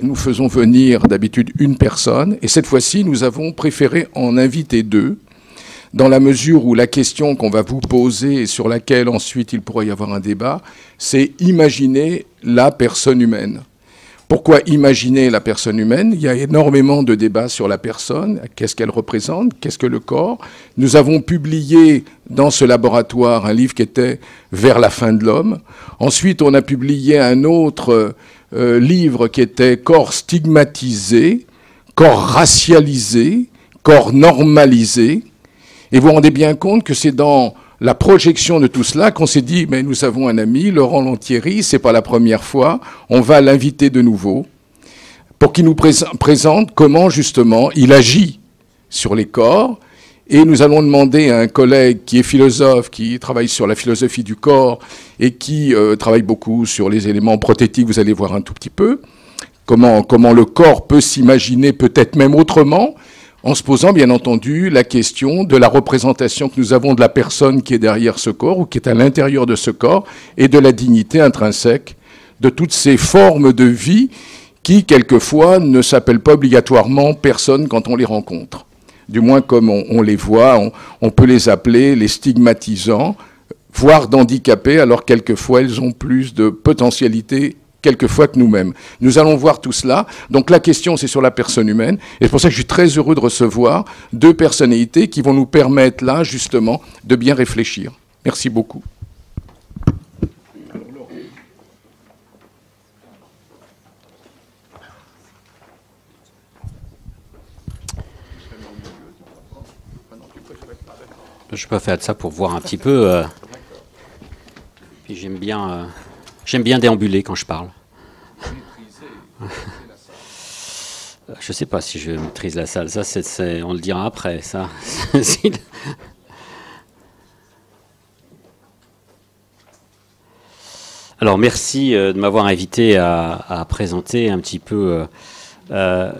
Nous faisons venir d'habitude une personne, et cette fois-ci, nous avons préféré en inviter deux, dans la mesure où la question qu'on va vous poser et sur laquelle ensuite il pourrait y avoir un débat, c'est imaginer la personne humaine. Pourquoi imaginer la personne humaine? Il y a énormément de débats sur la personne, qu'est-ce qu'elle représente, qu'est-ce que le corps. Nous avons publié dans ce laboratoire un livre qui était « Vers la fin de l'homme ». Ensuite, on a publié un autre livre qui était « Corps stigmatisé »,« Corps racialisé »,« Corps normalisé ». Et vous vous rendez bien compte que c'est dans la projection de tout cela qu'on s'est dit, mais nous avons un ami, Laurent Lantieri, c'est pas la première fois, on va l'inviter de nouveau pour qu'il nous présente comment justement il agit sur les corps. Et nous allons demander à un collègue qui est philosophe, qui travaille sur la philosophie du corps et qui travaille beaucoup sur les éléments prothétiques, vous allez voir un tout petit peu, comment le corps peut s'imaginer peut-être même autrement, en se posant, bien entendu, la question de la représentation que nous avons de la personne qui est derrière ce corps ou qui est à l'intérieur de ce corps et de la dignité intrinsèque de toutes ces formes de vie qui, quelquefois, ne s'appellent pas obligatoirement personne quand on les rencontre. Du moins, comme on les voit, on peut les appeler les stigmatisants, voire d'handicapés, alors quelquefois, elles ont plus de potentialité quelquefois que nous-mêmes. Nous allons voir tout cela. Donc la question, c'est sur la personne humaine. Et c'est pour ça que je suis très heureux de recevoir deux personnalités qui vont nous permettre, là, justement, de bien réfléchir. Merci beaucoup. Je peux faire de ça pour voir un petit peu. Puis j'aime bien déambuler quand je parle. Je ne sais pas si je maîtrise la salle. Ça, on le dira après. Ça. Alors, merci de m'avoir invité à présenter un petit peu, je ne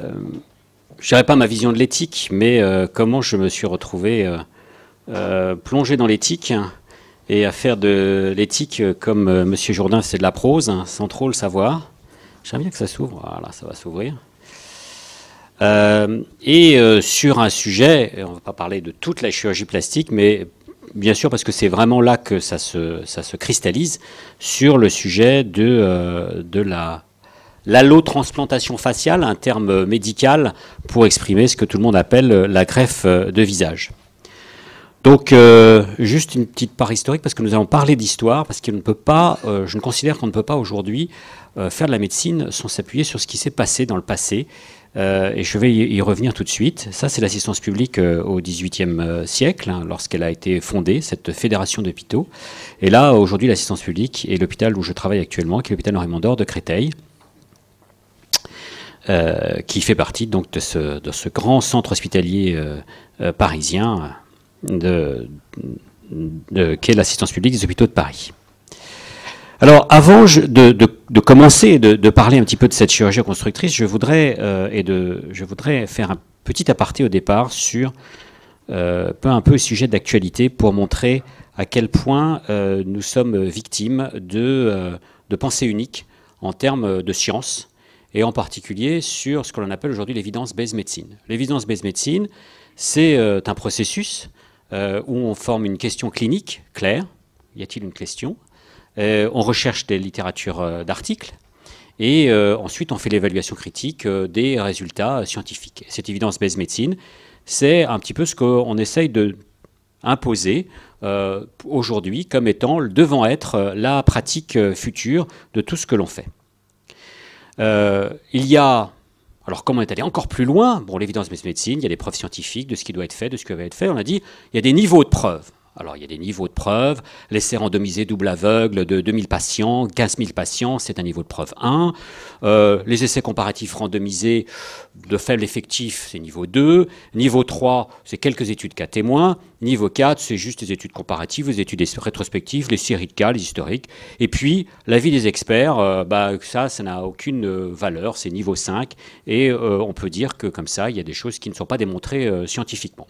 dirais pas ma vision de l'éthique, mais comment je me suis retrouvé plongé dans l'éthique et à faire de l'éthique comme M. Jourdain, c'est de la prose, hein, sans trop le savoir. J'aimerais bien que ça s'ouvre. Voilà, ça va s'ouvrir. Sur un sujet, on ne va pas parler de toute la chirurgie plastique, mais bien sûr parce que c'est vraiment là que ça se cristallise, sur le sujet de l'allotransplantation faciale, un terme médical pour exprimer ce que tout le monde appelle la greffe de visage. Donc, juste une petite part historique, parce que nous allons parler d'histoire, parce qu'on ne peut pas, je ne considère qu'on ne peut pas aujourd'hui faire de la médecine sans s'appuyer sur ce qui s'est passé dans le passé. Et je vais y revenir tout de suite. Ça, c'est l'assistance publique au XVIIIe siècle, hein, lorsqu'elle a été fondée, cette fédération d'hôpitaux. Et là, aujourd'hui, l'assistance publique est l'hôpital où je travaille actuellement, qui est l'hôpital Henri-Mondor de Créteil, qui fait partie donc de ce grand centre hospitalier parisien, qu'est l'assistance publique des hôpitaux de Paris. Alors, avant de commencer, de parler un petit peu de cette chirurgie reconstructrice, je voudrais faire un petit aparté au départ sur un peu le sujet d'actualité pour montrer à quel point nous sommes victimes de pensée unique en termes de science, et en particulier sur ce que l'on appelle aujourd'hui l'évidence-based medicine. L'évidence-based medicine, c'est un processus où on forme une question clinique claire. Y a-t-il une question? On recherche des littératures d'articles et ensuite on fait l'évaluation critique des résultats scientifiques. Cette evidence-based medicine, c'est un petit peu ce qu'on essaye d'imposer aujourd'hui comme devant être la pratique future de tout ce que l'on fait. Il y a... Alors, comment on est allé encore plus loin? Bon, l'évidence-based medicine, il y a des preuves scientifiques de ce qui doit être fait, de ce qui va être fait. On a dit, il y a des niveaux de preuves. Alors, il y a des niveaux de preuves. L'essai randomisé double aveugle de 2000 patients, 15 000 patients, c'est un niveau de preuve 1. Les essais comparatifs randomisés de faible effectif, c'est niveau 2. Niveau 3, c'est quelques études cas témoins. Niveau 4, c'est juste les études comparatives, les études rétrospectives, les séries de cas, les historiques. Et puis, l'avis des experts, ça n'a aucune valeur, c'est niveau 5. Et on peut dire que comme ça, il y a des choses qui ne sont pas démontrées scientifiquement.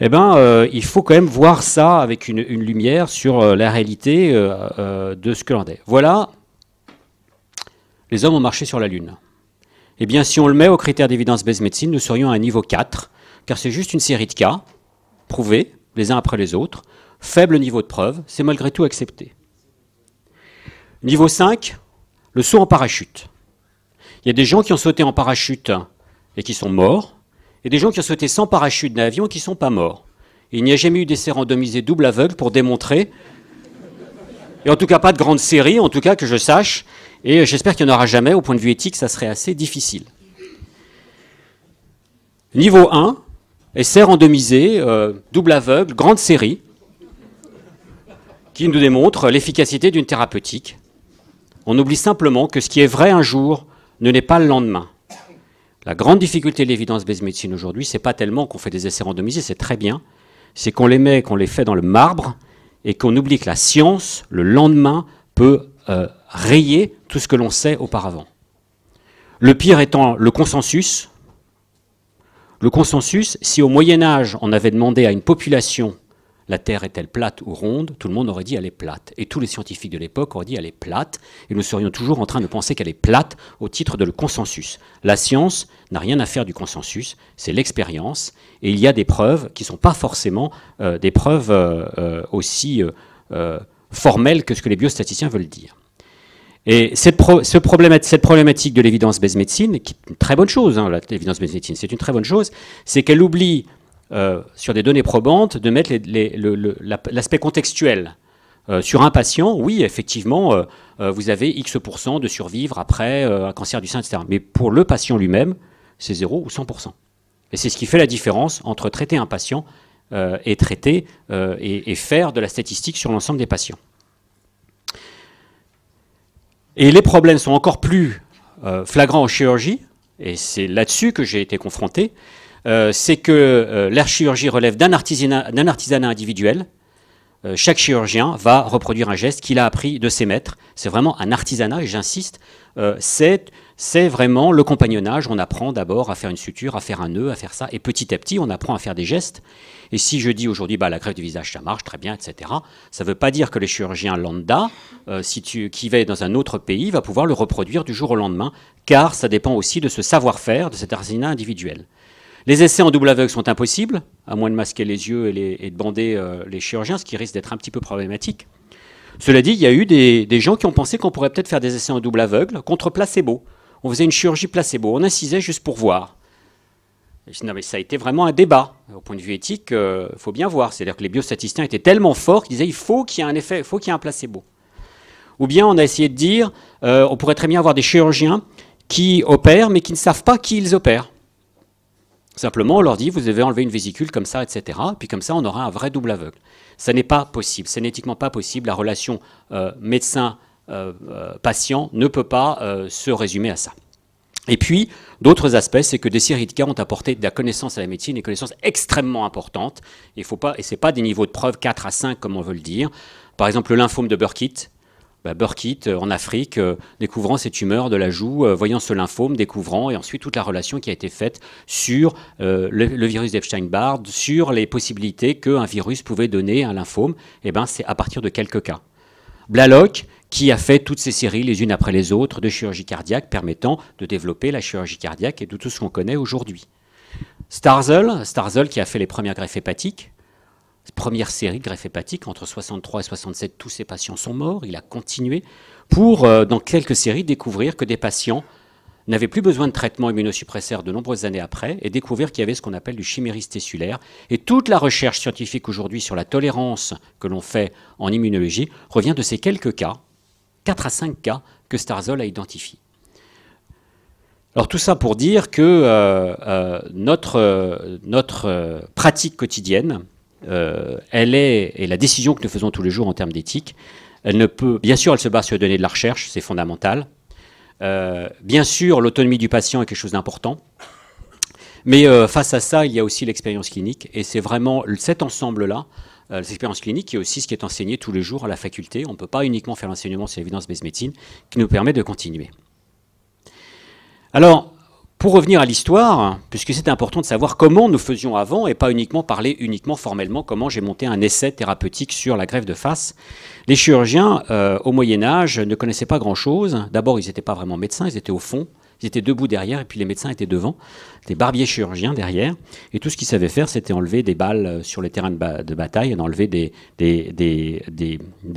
Eh bien, il faut quand même voir ça avec une lumière sur la réalité de ce que l'on est. Voilà les hommes ont marché sur la Lune. Eh bien, si on le met aux critères d'evidence-based medicine, nous serions à un niveau 4, car c'est juste une série de cas, prouvés, les uns après les autres, faible niveau de preuve, c'est malgré tout accepté. Niveau 5, le saut en parachute. Il y a des gens qui ont sauté en parachute et qui sont morts, et des gens qui ont sauté sans parachute dans l'avion et qui ne sont pas morts. Il n'y a jamais eu d'essai randomisé double aveugle pour démontrer, et en tout cas pas de grande série, en tout cas que je sache, et j'espère qu'il n'y en aura jamais, au point de vue éthique, ça serait assez difficile. Niveau 1, essai randomisé, double aveugle, grande série, qui nous démontre l'efficacité d'une thérapeutique. On oublie simplement que ce qui est vrai un jour ne l'est pas le lendemain. La grande difficulté de l'évidence-based medicine aujourd'hui, c'est pas tellement qu'on fait des essais randomisés, c'est très bien, c'est qu'on les fait dans le marbre et qu'on oublie que la science, le lendemain, peut rayer tout ce que l'on sait auparavant. Le pire étant le consensus. Le consensus, si au Moyen-Âge, on avait demandé à une population la Terre est-elle plate ou ronde, tout le monde aurait dit elle est plate. Et tous les scientifiques de l'époque auraient dit elle est plate, et nous serions toujours en train de penser qu'elle est plate au titre de le consensus. La science n'a rien à faire du consensus, c'est l'expérience, et il y a des preuves qui ne sont pas forcément des preuves aussi formelles que ce que les biostatisticiens veulent dire. Et cette problématique de l'évidence-based medicine, qui est une très bonne chose, hein, l'évidence-based medicine, c'est une très bonne chose, c'est qu'elle oublie sur des données probantes, de mettre l'aspect contextuel. Sur un patient, oui, effectivement, vous avez X% de survivre après un cancer du sein, etc. Mais pour le patient lui-même, c'est 0 ou 100%. Et c'est ce qui fait la différence entre traiter un patient et traiter et faire de la statistique sur l'ensemble des patients. Et les problèmes sont encore plus flagrants en chirurgie, et c'est là-dessus que j'ai été confronté. C'est que la chirurgie relève d'un artisanat individuel. Chaque chirurgien va reproduire un geste qu'il a appris de ses maîtres. C'est vraiment un artisanat, et j'insiste, c'est vraiment le compagnonnage. On apprend d'abord à faire une suture, à faire un nœud, à faire ça, et petit à petit, on apprend à faire des gestes. Et si je dis aujourd'hui, la greffe du visage, ça marche très bien, etc., ça ne veut pas dire que le chirurgien lambda, qui va dans un autre pays, va pouvoir le reproduire du jour au lendemain, car ça dépend aussi de ce savoir-faire, de cet artisanat individuel. Les essais en double aveugle sont impossibles, à moins de masquer les yeux et de bander les chirurgiens, ce qui risque d'être un petit peu problématique. Cela dit, il y a eu des gens qui ont pensé qu'on pourrait peut-être faire des essais en double aveugle contre placebo. On faisait une chirurgie placebo, on incisait juste pour voir. Non, mais ça a été vraiment un débat. Au point de vue éthique, il faut bien voir. C'est-à-dire que les biostatisticiens étaient tellement forts qu'ils disaient il faut qu'il y ait un effet, il faut qu'il y ait un placebo. Ou bien on a essayé de dire on pourrait très bien avoir des chirurgiens qui opèrent mais qui ne savent pas qui ils opèrent. Simplement, on leur dit, vous devez enlever une vésicule comme ça, etc. Puis comme ça, on aura un vrai double aveugle. Ça n'est pas possible. C'est éthiquement pas possible. La relation médecin-patient ne peut pas se résumer à ça. Et puis, d'autres aspects, c'est que des séries de cas ont apporté de la connaissance à la médecine, des connaissances extrêmement importantes. Et ce n'est pas des niveaux de preuve 4 à 5, comme on veut le dire. Par exemple, le lymphome de Burkitt. Burkitt, en Afrique, découvrant ces tumeurs de la joue, voyant ce lymphome, découvrant, et ensuite toute la relation qui a été faite sur le virus d'Epstein-Barr, sur les possibilités qu'un virus pouvait donner un lymphome, c'est à partir de quelques cas. Blalock, qui a fait toutes ces séries les unes après les autres de chirurgie cardiaque, permettant de développer la chirurgie cardiaque et de tout ce qu'on connaît aujourd'hui. Starzl qui a fait les premières greffes hépatiques, première série de greffe hépatique, entre 63 et 67, tous ces patients sont morts. Il a continué pour, dans quelques séries, découvrir que des patients n'avaient plus besoin de traitement immunosuppresseur de nombreuses années après et découvrir qu'il y avait ce qu'on appelle du chimérisme tissulaire. Et toute la recherche scientifique aujourd'hui sur la tolérance que l'on fait en immunologie revient de ces quelques cas, 4 à 5 cas, que Starzl a identifiés. Alors tout ça pour dire que notre pratique quotidienne, et la décision que nous faisons tous les jours en termes d'éthique, bien sûr, elle se base sur les données de la recherche, c'est fondamental. Bien sûr, l'autonomie du patient est quelque chose d'important. Mais face à ça, il y a aussi l'expérience clinique. Et c'est vraiment cet ensemble-là, l'expérience clinique, qui est aussi ce qui est enseigné tous les jours à la faculté. On ne peut pas uniquement faire l'enseignement sur l'évidence-based medicine, qui nous permet de continuer. Alors, Pour revenir à l'histoire, puisque c'était important de savoir comment nous faisions avant et pas uniquement parler uniquement formellement, comment j'ai monté un essai thérapeutique sur la greffe de face. Les chirurgiens, au Moyen-Âge, ne connaissaient pas grand-chose. D'abord, ils n'étaient pas vraiment médecins, ils étaient au fond. Ils étaient debout derrière et puis les médecins étaient devant, des barbiers chirurgiens derrière. Et tout ce qu'ils savaient faire, c'était enlever des balles sur les terrains de bataille, enlever des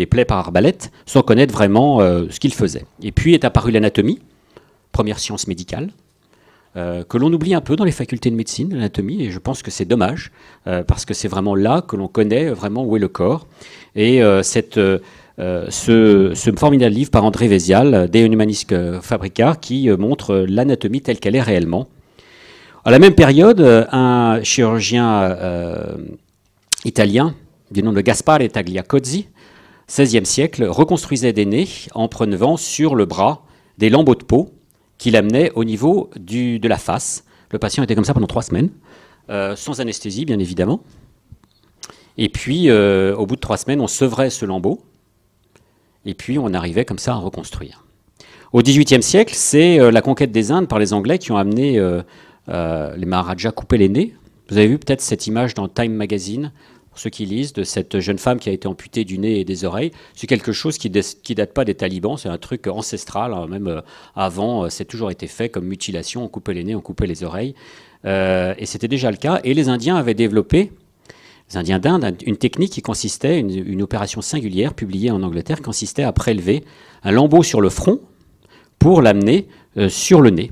plaies par arbalète, sans connaître vraiment ce qu'ils faisaient. Et puis est apparue l'anatomie, première science médicale, que l'on oublie un peu dans les facultés de médecine, l'anatomie, et je pense que c'est dommage, parce que c'est vraiment là que l'on connaît vraiment où est le corps. Et ce formidable livre par André Vézial, De Humanis Fabrica, qui montre l'anatomie telle qu'elle est réellement. À la même période, un chirurgien italien du nom de Gaspare Tagliacozzi, XVIe siècle, reconstruisait des nez en prélevant sur le bras des lambeaux de peau qu'il amenait au niveau de la face. Le patient était comme ça pendant 3 semaines, sans anesthésie bien évidemment. Et puis, au bout de 3 semaines, on sevrait ce lambeau. Et puis, on arrivait comme ça à reconstruire. Au XVIIIe siècle, c'est la conquête des Indes par les Anglais qui ont amené les Maharajas couper les nez. Vous avez vu peut-être cette image dans Time Magazine, pour ceux qui lisent, de cette jeune femme qui a été amputée du nez et des oreilles. C'est quelque chose qui date pas des talibans, c'est un truc ancestral. Hein, même avant, c'est toujours été fait comme mutilation, on coupait les nez, on coupait les oreilles. Et c'était déjà le cas. Et les Indiens avaient développé, les Indiens d'Inde, une technique qui consistait, une opération singulière publiée en Angleterre, qui consistait à prélever un lambeau sur le front pour l'amener sur le nez.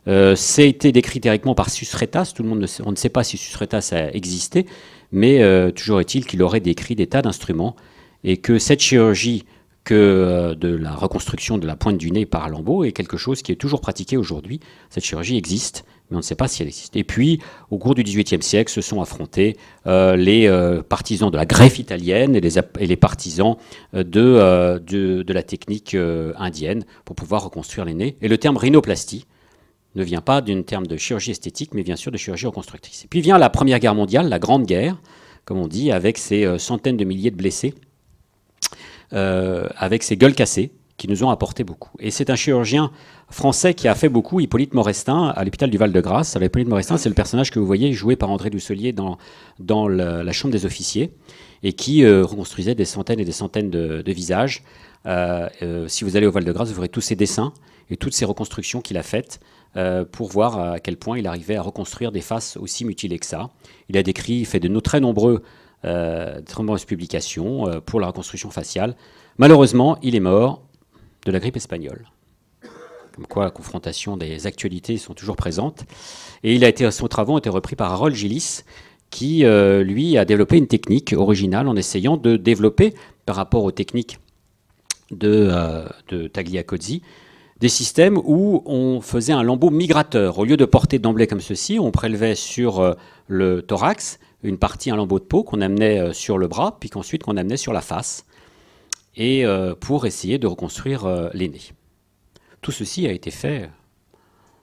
Ça a été décrit théoriquement par Susretas. Tout le monde on ne sait pas si Susretas a existé, mais toujours est-il qu'il aurait décrit des tas d'instruments et que cette chirurgie de la reconstruction de la pointe du nez par lambeau est quelque chose qui est toujours pratiqué aujourd'hui. Cette chirurgie existe, mais on ne sait pas si elle existe. Et puis, au cours du XVIIIe siècle, se sont affrontés les partisans de la greffe italienne et les partisans de la technique indienne pour pouvoir reconstruire les nez. Et le terme rhinoplastie ne vient pas d'un terme de chirurgie esthétique, mais bien sûr de chirurgie reconstructrice. Et puis vient la Première Guerre mondiale, la Grande Guerre, comme on dit, avec ses centaines de milliers de blessés, avec ses gueules cassées, qui nous ont apporté beaucoup. Et c'est un chirurgien français qui a fait beaucoup, Hippolyte Morestin, à l'hôpital du Val-de-Grâce. Alors, Hippolyte Morestin, c'est le personnage que vous voyez joué par André Dussolier dans la chambre des officiers, et qui reconstruisait des centaines et des centaines de visages. Si vous allez au Val-de-Grâce, vous verrez tous ses dessins et toutes ces reconstructions qu'il a faites pour voir à quel point il arrivait à reconstruire des faces aussi mutilées que ça. Il a décrit, fait de très nombreuses publications pour la reconstruction faciale. Malheureusement, il est mort de la grippe espagnole. Comme quoi, la confrontation des actualités sont toujours présentes. Et son travaux ont été repris par Harold Gillis, qui, lui, a développé une technique originale en essayant de développer, par rapport aux techniques de Tagliacozzi, des systèmes où on faisait un lambeau migrateur. Au lieu de porter d'emblée comme ceci, on prélevait sur le thorax un lambeau de peau qu'on amenait sur le bras, puis qu'ensuite qu'on amenait sur la face, et pour essayer de reconstruire les nez. Tout ceci a été fait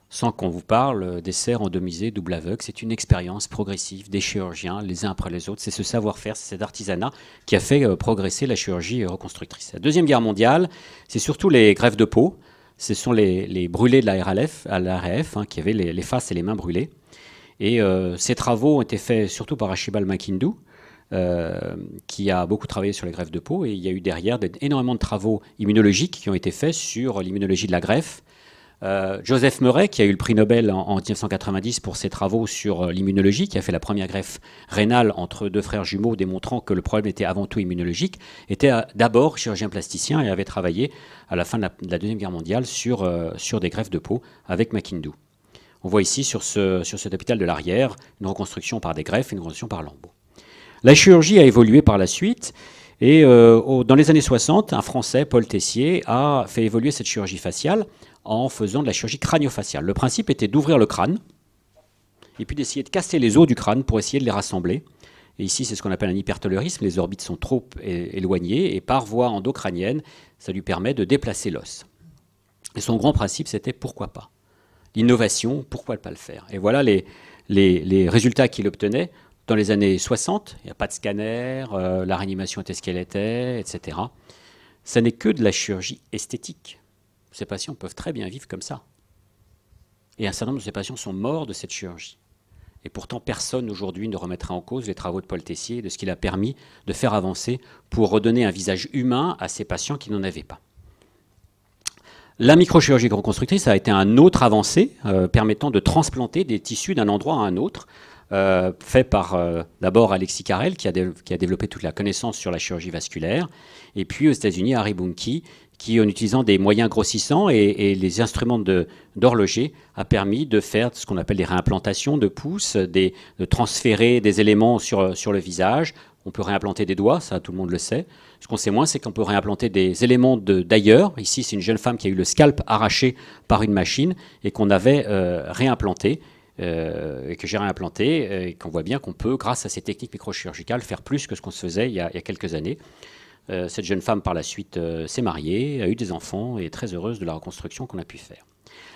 sans qu'on vous parle d'essais randomisés, double aveugle. C'est une expérience progressive des chirurgiens, les uns après les autres. C'est ce savoir-faire, c'est cet artisanat qui a fait progresser la chirurgie reconstructrice. La Deuxième Guerre mondiale, c'est surtout les greffes de peau. Ce sont les brûlés de la RAF, qui avaient les faces et les mains brûlées. Et ces travaux ont été faits surtout par Archibald McIndoe, qui a beaucoup travaillé sur les greffes de peau. Et il y a eu derrière énormément de travaux immunologiques qui ont été faits sur l'immunologie de la greffe. Joseph Murray, qui a eu le prix Nobel en 1990 pour ses travaux sur l'immunologie, qui a fait la première greffe rénale entre deux frères jumeaux, démontrant que le problème était avant tout immunologique, était d'abord chirurgien plasticien et avait travaillé à la fin de la Deuxième Guerre mondiale sur des greffes de peau avec McIndoe. On voit ici sur cet hôpital de l'arrière une reconstruction par des greffes et une reconstruction par lambeaux. La chirurgie a évolué par la suite. Et dans les années 60, un Français, Paul Tessier, a fait évoluer cette chirurgie faciale en faisant de la chirurgie crânio-faciale. Le principe était d'ouvrir le crâne et puis d'essayer de casser les os du crâne pour essayer de les rassembler. Et ici, c'est ce qu'on appelle un hypertolorisme. Les orbites sont trop éloignées et par voie endocrânienne, ça lui permet de déplacer l'os. Et son grand principe, c'était pourquoi pas. L'innovation, pourquoi ne pas le faire. Et voilà les résultats qu'il obtenait. Dans les années 60, il n'y a pas de scanner, la réanimation était ce qu'elle était, etc. Ça n'est que de la chirurgie esthétique. Ces patients peuvent très bien vivre comme ça. Et un certain nombre de ces patients sont morts de cette chirurgie. Et pourtant, personne aujourd'hui ne remettra en cause les travaux de Paul Tessier et de ce qu'il a permis de faire avancer pour redonner un visage humain à ces patients qui n'en avaient pas. La microchirurgie reconstructrice a été un autre avancée permettant de transplanter des tissus d'un endroit à un autre, fait par d'abord Alexis Carrel, qui a développé toute la connaissance sur la chirurgie vasculaire, et puis aux États-Unis, Harry Bunke, qui, en utilisant des moyens grossissants et les instruments d'horloger, a permis de faire ce qu'on appelle des réimplantations de pouces, de transférer des éléments sur le visage. On peut réimplanter des doigts, ça tout le monde le sait. Ce qu'on sait moins, c'est qu'on peut réimplanter des éléments d'ailleurs. Ici, c'est une jeune femme qui a eu le scalp arraché par une machine et qu'on avait réimplanté, et que j'ai réimplanté, et qu'on voit bien qu'on peut, grâce à ces techniques microchirurgicales, faire plus que ce qu'on se faisait il y a quelques années. Cette jeune femme, par la suite, s'est mariée, a eu des enfants et est très heureuse de la reconstruction qu'on a pu faire.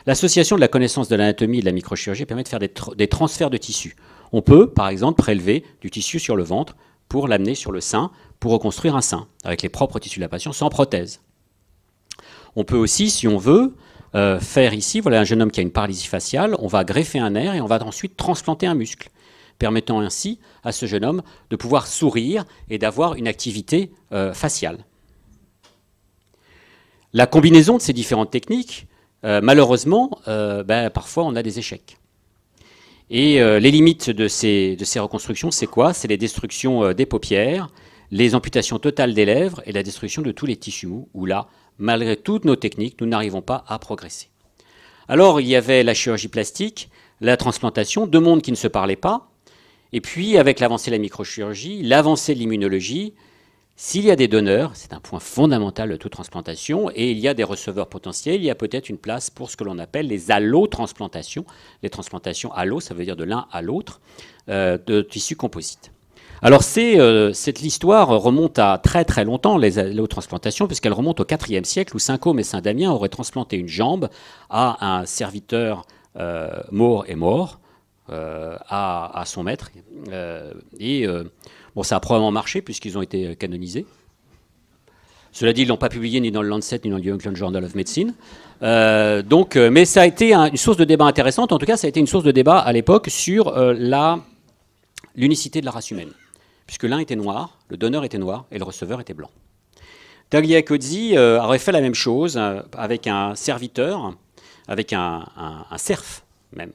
L'association de la connaissance de l'anatomie et de la microchirurgie permet de faire des transferts de tissus. On peut, par exemple, prélever du tissu sur le ventre pour l'amener sur le sein, pour reconstruire un sein, avec les propres tissus de la patiente, sans prothèse. On peut aussi, si on veut, faire ici, voilà un jeune homme qui a une paralysie faciale, on va greffer un nerf et on va ensuite transplanter un muscle, permettant ainsi à ce jeune homme de pouvoir sourire et d'avoir une activité faciale. La combinaison de ces différentes techniques, malheureusement, parfois on a des échecs. Et les limites de ces reconstructions, c'est quoi? C'est les destructions des paupières, les amputations totales des lèvres et la destruction de tous les tissus mous, où là, malgré toutes nos techniques, nous n'arrivons pas à progresser. Alors, il y avait la chirurgie plastique, la transplantation, deux mondes qui ne se parlaient pas. Et puis, avec l'avancée de la microchirurgie, l'avancée de l'immunologie, s'il y a des donneurs, c'est un point fondamental de toute transplantation, et il y a des receveurs potentiels, il y a peut-être une place pour ce que l'on appelle les allotransplantations. Les transplantations allo, ça veut dire de l'un à l'autre, de tissus composites. Alors, l'histoire remonte à très très longtemps, les allotransplantations, puisqu'elle remonte au IVe siècle, où Saint-Côme et Saint-Damien auraient transplanté une jambe à un serviteur mort à son maître. Bon, ça a probablement marché puisqu'ils ont été canonisés. Cela dit, ils ne l'ont pas publié ni dans le Lancet ni dans le New England Journal of Medicine. Mais ça a été une source de débat intéressante. En tout cas, ça a été une source de débat à l'époque sur l'unicité de la race humaine. Puisque l'un était noir, le donneur était noir et le receveur était blanc. Tagliacozzi aurait fait la même chose avec un serviteur, avec un serf même.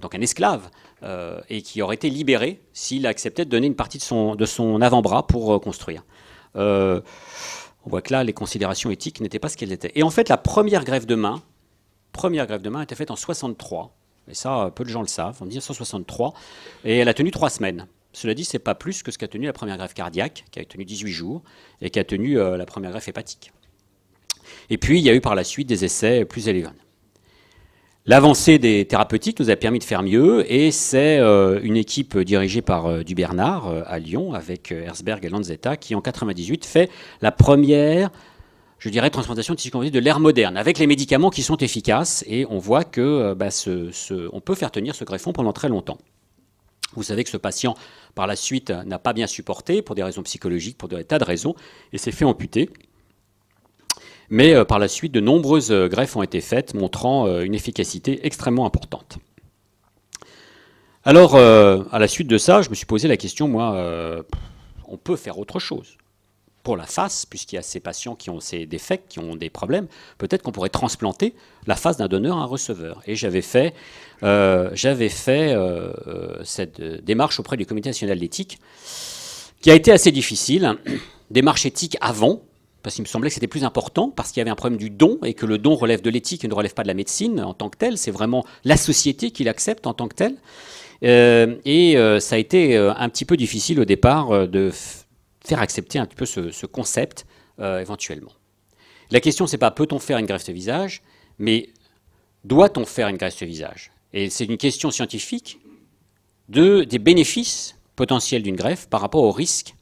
Donc un esclave, et qui aurait été libéré s'il acceptait de donner une partie de son avant-bras pour construire. On voit que là, les considérations éthiques n'étaient pas ce qu'elles étaient. Et en fait, la première greffe de main a été faite en 63, et ça, peu de gens le savent, en 1963, et elle a tenu 3 semaines. Cela dit, ce n'est pas plus que ce qu'a tenu la première greffe cardiaque, qui a tenu 18 jours, et qui a tenu la première greffe hépatique. Et puis, il y a eu par la suite des essais plus élevés. L'avancée des thérapeutiques nous a permis de faire mieux, et c'est une équipe dirigée par Dubernard à Lyon, avec Herzberg et Lanzetta, qui en 1998 fait la première, je dirais, transplantation de tissu composite de l'ère moderne, avec les médicaments qui sont efficaces, et on voit que on peut faire tenir ce greffon pendant très longtemps. Vous savez que ce patient, par la suite, n'a pas bien supporté, pour des raisons psychologiques, pour des tas de raisons, et s'est fait amputer. Mais par la suite, de nombreuses greffes ont été faites, montrant une efficacité extrêmement importante. Alors, à la suite de ça, je me suis posé la question, moi, on peut faire autre chose. Pour la face, puisqu'il y a ces patients qui ont ces défects, qui ont des problèmes, peut-être qu'on pourrait transplanter la face d'un donneur à un receveur. Et j'avais fait cette démarche auprès du Comité national d'éthique, qui a été assez difficile. Démarche éthique avant, parce qu'il me semblait que c'était plus important, parce qu'il y avait un problème du don, et que le don relève de l'éthique et ne relève pas de la médecine en tant que telle. C'est vraiment la société qui l'accepte en tant que telle. Ça a été un petit peu difficile au départ de faire accepter un petit peu ce concept éventuellement. La question, c'est pas peut-on faire une greffe de visage, mais doit-on faire une greffe de visage? Et c'est une question scientifique des bénéfices potentiels d'une greffe par rapport aux risques.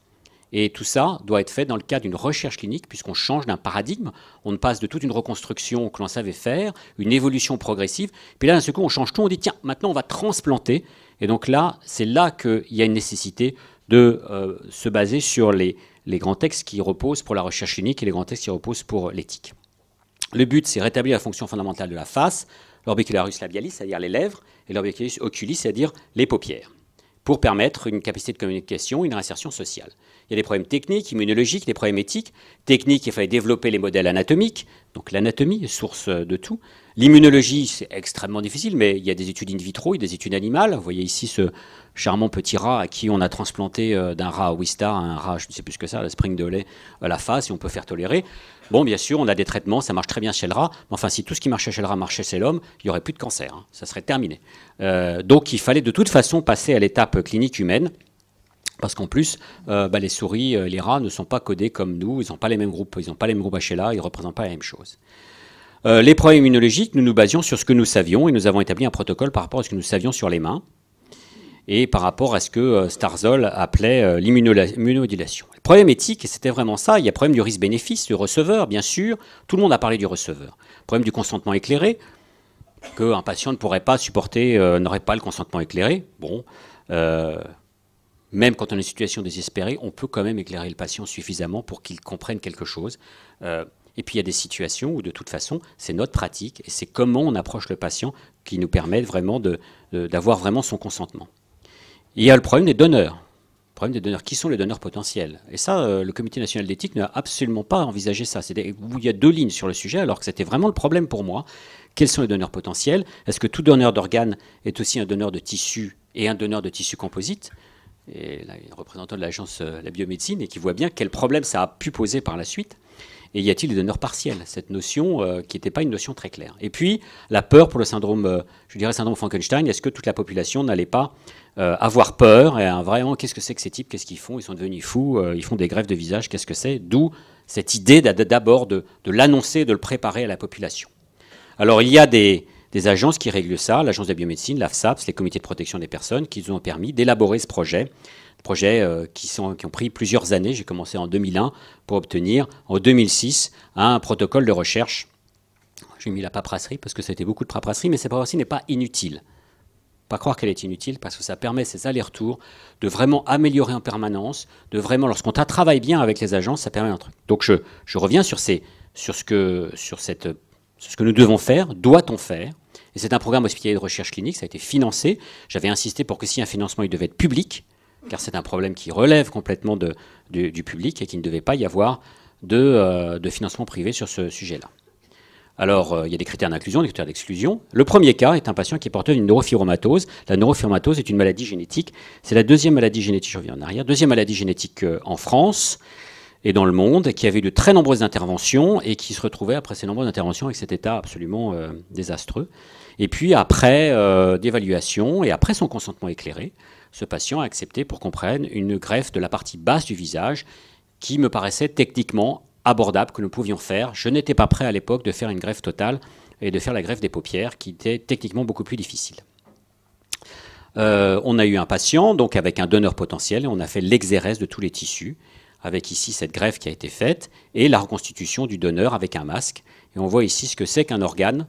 Et tout ça doit être fait dans le cadre d'une recherche clinique, puisqu'on change d'un paradigme. On passe de toute une reconstruction que l'on savait faire, une évolution progressive, puis là, d'un seul coup, on change tout, on dit, tiens, maintenant, on va transplanter. Et donc là, c'est là qu'il y a une nécessité de se baser sur les grands textes qui reposent pour la recherche clinique et les grands textes qui reposent pour l'éthique. Le but, c'est rétablir la fonction fondamentale de la face, l'orbicularus labialis, c'est-à-dire les lèvres, et l'orbicularus oculis, c'est-à-dire les paupières, pour permettre une capacité de communication, une réinsertion sociale. Il y a des problèmes techniques, immunologiques, des problèmes éthiques. Techniques, il fallait développer les modèles anatomiques, donc l'anatomie est source de tout. L'immunologie, c'est extrêmement difficile, mais il y a des études in vitro, il y a des études animales. Vous voyez ici ce charmant petit rat à qui on a transplanté d'un rat à Wistar à un rat, je ne sais plus ce que c'est, la spring de lait à la face, et on peut faire tolérer. Bon, bien sûr, on a des traitements, ça marche très bien chez le rat, mais enfin, si tout ce qui marchait chez le rat marchait chez l'homme, il n'y aurait plus de cancer, hein, ça serait terminé. Donc, il fallait de toute façon passer à l'étape clinique humaine, parce qu'en plus, les souris, les rats ne sont pas codés comme nous, ils n'ont pas les mêmes groupes, ils n'ont pas les mêmes groupes HLA, ils ne représentent pas la même chose. Les problèmes immunologiques, nous nous basions sur ce que nous savions, et nous avons établi un protocole par rapport à ce que nous savions sur les mains, et par rapport à ce que Starzl appelait l'immunodulation. Le problème éthique, c'était vraiment ça, il y a le problème du risque-bénéfice, du receveur, bien sûr, tout le monde a parlé du receveur. Le problème du consentement éclairé, qu'un patient ne pourrait pas supporter, n'aurait pas le consentement éclairé. Bon, même quand on est en situation désespérée, on peut quand même éclairer le patient suffisamment pour qu'il comprenne quelque chose. Et puis il y a des situations où de toute façon, c'est notre pratique, et c'est comment on approche le patient qui nous permet vraiment d'avoir vraiment son consentement. Il y a le problème des donneurs. Le problème des donneurs. Qui sont les donneurs potentiels? Et ça, le Comité national d'éthique n'a absolument pas envisagé ça. Il y a 2 lignes sur le sujet, alors que c'était vraiment le problème pour moi. Quels sont les donneurs potentiels? Est-ce que tout donneur d'organes est aussi un donneur de tissu et un donneur de tissu composite? Et là, il y a un représentant de l'agence de la biomédecine et qui voit bien quel problème ça a pu poser par la suite. Et y a-t-il des donneurs partiels? Cette notion qui n'était pas une notion très claire. Et puis, la peur pour le syndrome, je dirais syndrome Frankenstein, est-ce que toute la population n'allait pas avoir peur? Et vraiment, qu'est-ce que c'est que ces types? Qu'est-ce qu'ils font? Ils sont devenus fous, ils font des greffes de visage, qu'est-ce que c'est? D'où cette idée d'abord de l'annoncer, de le préparer à la population. Alors, il y a des agences qui règlent ça, l'agence de la biomédecine, l'AFSAPS, les comités de protection des personnes, qui nous ont permis d'élaborer ce projet. Projets qui ont pris plusieurs années. J'ai commencé en 2001 pour obtenir, en 2006, un protocole de recherche. J'ai mis la paperasserie parce que ça a été beaucoup de paperasserie, mais cette paperasserie n'est pas inutile. Pas croire qu'elle est inutile, parce que ça permet ces allers-retours de vraiment améliorer en permanence, de vraiment, lorsqu'on travaille bien avec les agences, ça permet un truc. Donc je reviens sur ce que nous devons faire, doit-on faire. Et c'est un programme hospitalier de recherche clinique, ça a été financé. J'avais insisté pour que si un financement, il devait être public, car c'est un problème qui relève complètement du public et qu'il ne devait pas y avoir de financement privé sur ce sujet-là. Alors, il y a des critères d'inclusion, des critères d'exclusion. Le premier cas est un patient qui est porteur d'une neurofibromatose. La neurofibromatose est une maladie génétique. C'est la deuxième maladie génétique, je reviens en arrière, deuxième maladie génétique en France et dans le monde, qui avait eu de très nombreuses interventions et qui se retrouvait après ces nombreuses interventions avec cet état absolument désastreux. Et puis après d'évaluation et après son consentement éclairé, ce patient a accepté pour qu'on prenne une greffe de la partie basse du visage qui me paraissait techniquement abordable, que nous pouvions faire. Je n'étais pas prêt à l'époque de faire une greffe totale et de faire la greffe des paupières qui était techniquement beaucoup plus difficile. On a eu un patient donc avec un donneur potentiel et on a fait l'exérèse de tous les tissus avec ici cette greffe qui a été faite et la reconstitution du donneur avec un masque. Et on voit ici ce que c'est qu'un organe.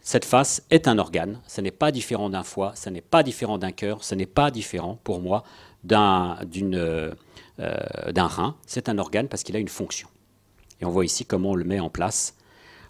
Cette face est un organe, ce n'est pas différent d'un foie, ce n'est pas différent d'un cœur, ce n'est pas différent pour moi d'un rein. C'est un organe parce qu'il a une fonction. Et on voit ici comment on le met en place.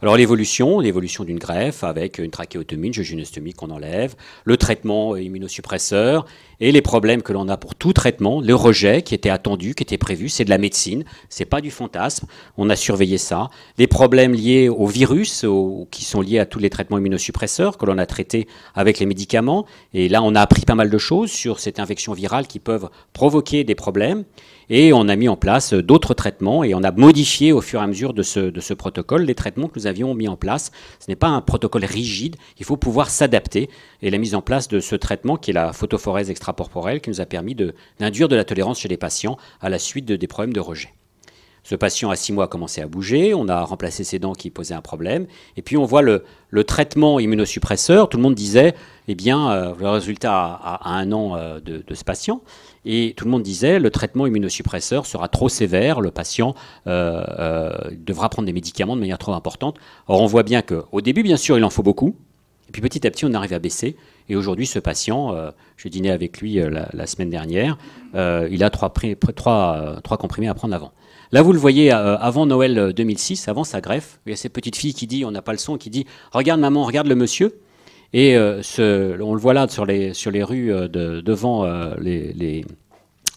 Alors l'évolution d'une greffe avec une trachéotomie, une jéjunostomie qu'on enlève, le traitement immunosuppresseur et les problèmes que l'on a pour tout traitement, le rejet qui était attendu, qui était prévu, c'est de la médecine, c'est pas du fantasme, on a surveillé ça. Les problèmes liés au virus, qui sont liés à tous les traitements immunosuppresseurs que l'on a traités avec les médicaments, et là on a appris pas mal de choses sur cette infection virale qui peuvent provoquer des problèmes. Et on a mis en place d'autres traitements et on a modifié au fur et à mesure de ce protocole les traitements que nous avions mis en place. Ce n'est pas un protocole rigide, il faut pouvoir s'adapter. Et la mise en place de ce traitement, qui est la photophorèse extracorporelle, qui nous a permis d'induire de la tolérance chez les patients à la suite des problèmes de rejet. Ce patient, à 6 mois, a commencé à bouger. On a remplacé ses dents qui posaient un problème. Et puis, on voit le traitement immunosuppresseur. Tout le monde disait, eh bien, le résultat à 1 an de ce patient. Et tout le monde disait, le traitement immunosuppresseur sera trop sévère. Le patient devra prendre des médicaments de manière trop importante. Or, on voit bien qu'au début, bien sûr, il en faut beaucoup. Et puis, petit à petit, on arrive à baisser. Et aujourd'hui, ce patient, je dînais avec lui la semaine dernière, il a 3 comprimés à prendre avant. Là, vous le voyez, avant Noël 2006, avant sa greffe, il y a cette petite fille qui dit, on n'a pas le son, qui dit « Regarde maman, regarde le monsieur ». Et on le voit là sur les rues devant les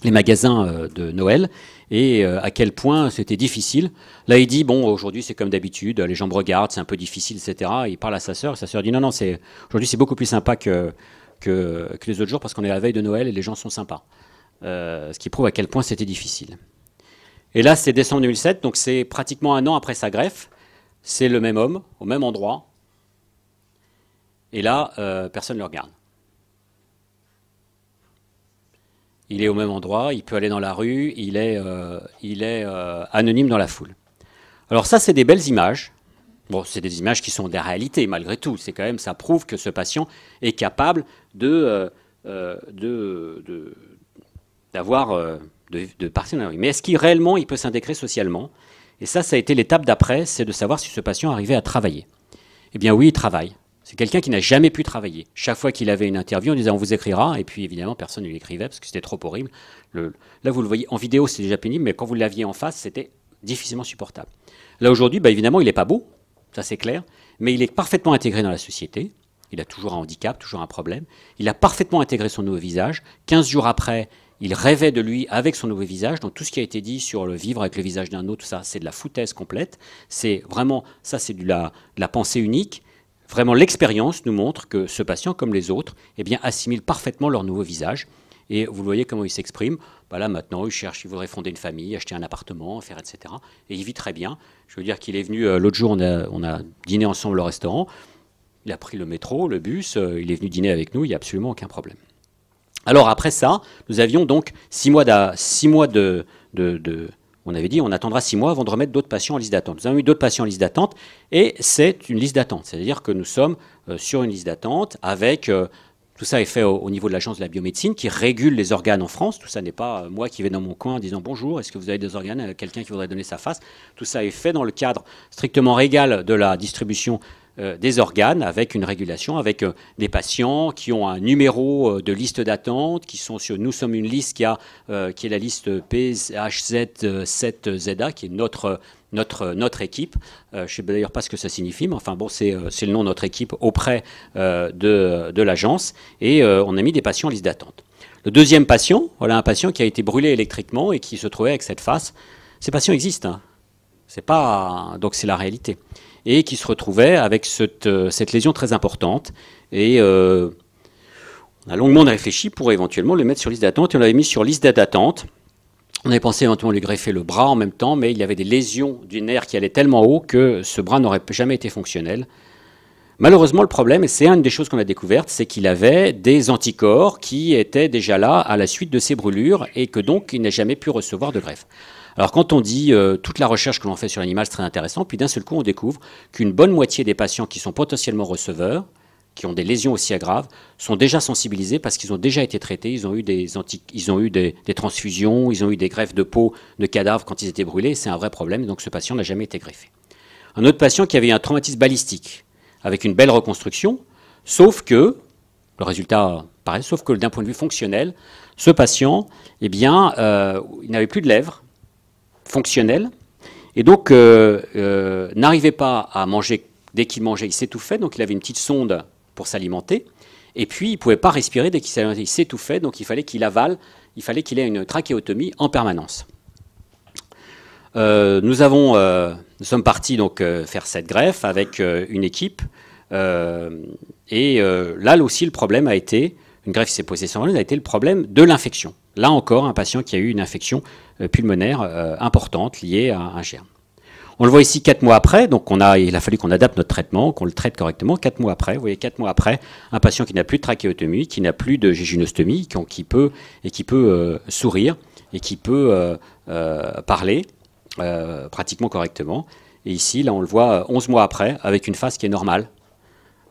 magasins de Noël, et à quel point c'était difficile. Là, il dit, bon, aujourd'hui, c'est comme d'habitude, les gens me regardent, c'est un peu difficile, etc. Et il parle à sa sœur, et sa sœur dit, non, aujourd'hui, c'est beaucoup plus sympa que les autres jours, parce qu'on est à la veille de Noël, et les gens sont sympas. Ce qui prouve à quel point c'était difficile. Et là, c'est décembre 2007, donc c'est pratiquement un an après sa greffe. C'est le même homme, au même endroit. Et là, personne ne le regarde. Il est au même endroit, il peut aller dans la rue, il est anonyme dans la foule. Alors ça, c'est des belles images. Bon, c'est des images qui sont des réalités, malgré tout. C'est quand même, ça prouve que ce patient est capable de partir dans la rue. Mais est-ce qu'il réellement, il peut s'intégrer socialement? Et ça a été l'étape d'après, c'est de savoir si ce patient arrivait à travailler. Eh bien oui, il travaille. C'est quelqu'un qui n'a jamais pu travailler. Chaque fois qu'il avait une interview, on disait on vous écrira, et puis évidemment personne ne lui écrivait parce que c'était trop horrible. Là vous le voyez, en vidéo c'est déjà pénible, mais quand vous l'aviez en face, c'était difficilement supportable. Là aujourd'hui, évidemment il n'est pas beau, ça c'est clair, mais il est parfaitement intégré dans la société. Il a toujours un handicap, toujours un problème. Il a parfaitement intégré son nouveau visage. 15 jours après, il rêvait de lui avec son nouveau visage. Donc tout ce qui a été dit sur le vivre avec le visage d'un autre, tout ça, c'est de la foutaise complète. C'est vraiment, ça c'est de la pensée unique. Vraiment, l'expérience nous montre que ce patient, comme les autres, assimile parfaitement leur nouveau visage. Et vous voyez comment il s'exprime. Là, maintenant, il voudrait fonder une famille, acheter un appartement, faire, etc. Et il vit très bien. Je veux dire qu'il est venu, l'autre jour, on a dîné ensemble au restaurant. Il a pris le métro, le bus, il est venu dîner avec nous, il n'y a absolument aucun problème. Alors, après ça, nous avions donc 6 mois on avait dit on attendra 6 mois avant de remettre d'autres patients en liste d'attente. Nous avons eu d'autres patients en liste d'attente et c'est une liste d'attente. C'est-à-dire que nous sommes sur une liste d'attente avec... tout ça est fait au niveau de l'Agence de la biomédecine qui régule les organes en France. Tout ça n'est pas moi qui vais dans mon coin en disant bonjour, est-ce que vous avez des organes, quelqu'un qui voudrait donner sa face. Tout ça est fait dans le cadre strictement légal de la distribution des organes, avec une régulation, avec des patients qui ont un numéro de liste d'attente, qui sont sur... Nous sommes une liste qui est la liste PHZ7ZA, qui est notre équipe. Je ne sais d'ailleurs pas ce que ça signifie, mais enfin bon, c'est le nom de notre équipe auprès de l'agence. Et on a mis des patients en liste d'attente. Le deuxième patient, voilà un patient qui a été brûlé électriquement et qui se trouvait avec cette face. Ces patients existent, hein. Donc c'est la réalité. Et qui se retrouvait avec cette lésion très importante. Et on a longuement réfléchi pour éventuellement le mettre sur liste d'attente. Et on l'avait mis sur liste d'attente. On avait pensé éventuellement lui greffer le bras en même temps, mais il y avait des lésions du nerf qui allaient tellement haut que ce bras n'aurait jamais été fonctionnel. Malheureusement, le problème, et c'est une des choses qu'on a découvertes, c'est qu'il avait des anticorps qui étaient déjà là à la suite de ces brûlures et que donc il n'a jamais pu recevoir de greffe. Alors quand on dit toute la recherche que l'on fait sur l'animal, c'est très intéressant, puis d'un seul coup on découvre qu'une bonne moitié des patients qui sont potentiellement receveurs, qui ont des lésions aussi graves, sont déjà sensibilisés parce qu'ils ont déjà été traités, ils ont eu des transfusions, ils ont eu des greffes de peau de cadavres quand ils étaient brûlés, c'est un vrai problème, donc ce patient n'a jamais été greffé. Un autre patient qui avait eu un traumatisme balistique, avec une belle reconstruction, sauf que, le résultat pareil, sauf que d'un point de vue fonctionnel, ce patient, il n'avait plus de lèvres fonctionnelles, et donc n'arrivait pas à manger. Dès qu'il mangeait, il s'étouffait, donc il avait une petite sonde pour s'alimenter, et puis il ne pouvait pas respirer dès qu'il s'étouffait, donc il fallait qu'il avale, il fallait qu'il ait une trachéotomie en permanence. Nous sommes partis donc faire cette greffe avec une équipe, et là aussi le problème a été, une greffe qui s'est posée sans problème, a été le problème de l'infection. Là encore, un patient qui a eu une infection pulmonaire importante liée à un germe. On le voit ici 4 mois après, donc il a fallu qu'on adapte notre traitement, qu'on le traite correctement. 4 mois après, vous voyez 4 mois après, un patient qui n'a plus de trachéotomie, qui n'a plus de jéjunostomie, qui peut sourire et qui peut parler pratiquement correctement. Et ici, là, on le voit 11 mois après, avec une face qui est normale.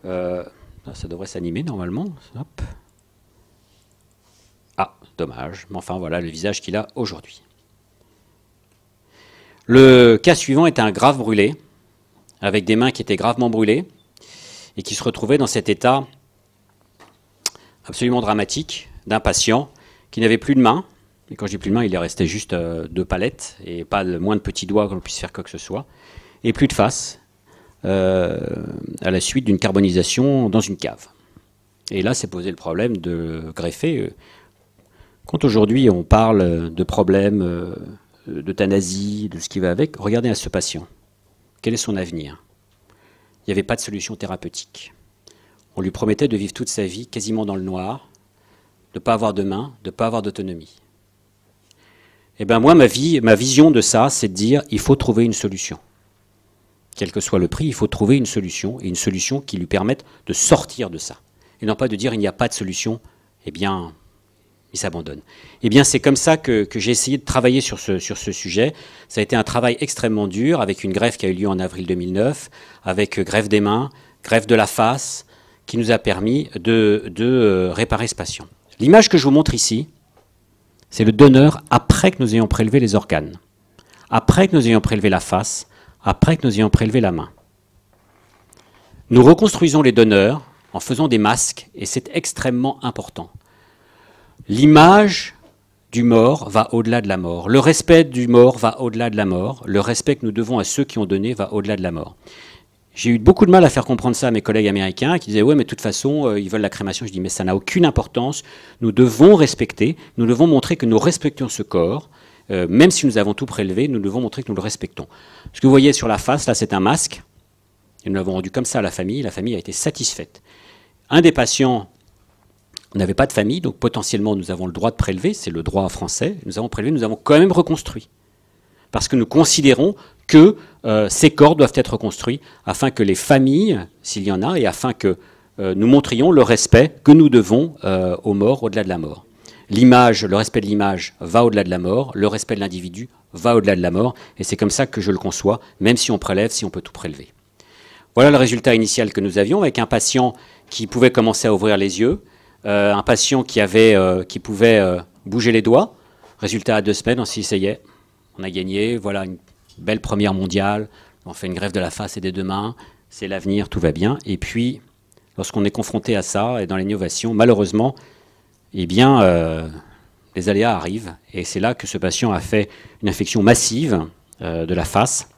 Ça devrait s'animer normalement. Hop. Ah, dommage. Mais enfin, voilà le visage qu'il a aujourd'hui. Le cas suivant est un grave brûlé, avec des mains qui étaient gravement brûlées, et qui se retrouvait dans cet état absolument dramatique d'un patient qui n'avait plus de mains. Et quand je dis plus de mains, il est resté juste 2 palettes, et pas le moins de petits doigts qu'on puisse faire quoi que ce soit, et plus de face, à la suite d'une carbonisation dans une cave. Et là, c'est posé le problème de greffer. Quand aujourd'hui on parle de problèmes d'euthanasie, de ce qui va avec, regardez à ce patient. Quel est son avenir? Il n'y avait pas de solution thérapeutique. On lui promettait de vivre toute sa vie quasiment dans le noir, de ne pas avoir de main, de ne pas avoir d'autonomie. Eh bien moi, ma vision de ça, c'est de dire il faut trouver une solution. Quel que soit le prix, il faut trouver une solution, et une solution qui lui permette de sortir de ça. Et non pas de dire il n'y a pas de solution, eh bien, il s'abandonne. Eh bien, c'est comme ça que j'ai essayé de travailler sur ce sujet. Ça a été un travail extrêmement dur, avec une greffe qui a eu lieu en avril 2009, avec greffe des mains, greffe de la face, qui nous a permis de réparer ce patient. L'image que je vous montre ici, c'est le donneur après que nous ayons prélevé les organes, après que nous ayons prélevé la face, après que nous ayons prélevé la main. Nous reconstruisons les donneurs en faisant des masques, et c'est extrêmement important. L'image du mort va au-delà de la mort. Le respect du mort va au-delà de la mort. Le respect que nous devons à ceux qui ont donné va au-delà de la mort. J'ai eu beaucoup de mal à faire comprendre ça à mes collègues américains qui disaient « ouais, mais de toute façon, ils veulent la crémation ». Je dis « mais ça n'a aucune importance. Nous devons respecter, nous devons montrer que nous respectons ce corps. Même si nous avons tout prélevé, nous devons montrer que nous le respectons. » Ce que vous voyez sur la face, là, c'est un masque. Et nous l'avons rendu comme ça à la famille. La famille a été satisfaite. Un des patients n'avait pas de famille, donc potentiellement nous avons le droit de prélever, c'est le droit français. Nous avons prélevé, nous avons quand même reconstruit. Parce que nous considérons que ces corps doivent être reconstruits afin que les familles, s'il y en a, et afin que nous montrions le respect que nous devons aux morts au-delà de la mort. L'image, le respect de l'image va au-delà de la mort, le respect de l'individu va au-delà de la mort, et c'est comme ça que je le conçois, même si on prélève, si on peut tout prélever. Voilà le résultat initial que nous avions, avec un patient qui pouvait commencer à ouvrir les yeux, un patient qui pouvait bouger les doigts. Résultat à 2 semaines, on s'y essayait. On a gagné, voilà une belle première mondiale. On fait une greffe de la face et des 2 mains. C'est l'avenir, tout va bien. Et puis, lorsqu'on est confronté à ça, et dans l'innovation, malheureusement, eh bien, les aléas arrivent. Et c'est là que ce patient a fait une infection massive de la face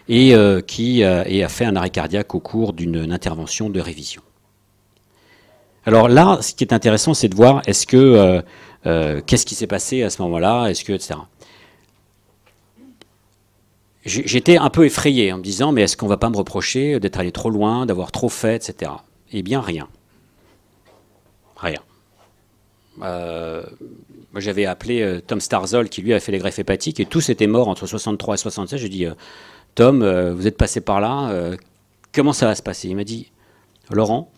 et a fait un arrêt cardiaque au cours d'une intervention de révision. Alors là, ce qui est intéressant, c'est de voir est-ce que qu'est-ce qui s'est passé à ce moment-là, est-ce que etc. J'étais un peu effrayé en me disant mais est-ce qu'on ne va pas me reprocher d'être allé trop loin, d'avoir trop fait, etc. Eh bien rien, rien. Moi, j'avais appelé Tom Starzl qui lui a fait les greffes hépatiques et tous étaient morts entre 63 et 76. Je dis Tom, vous êtes passé par là, comment ça va se passer? Il m'a dit Laurent,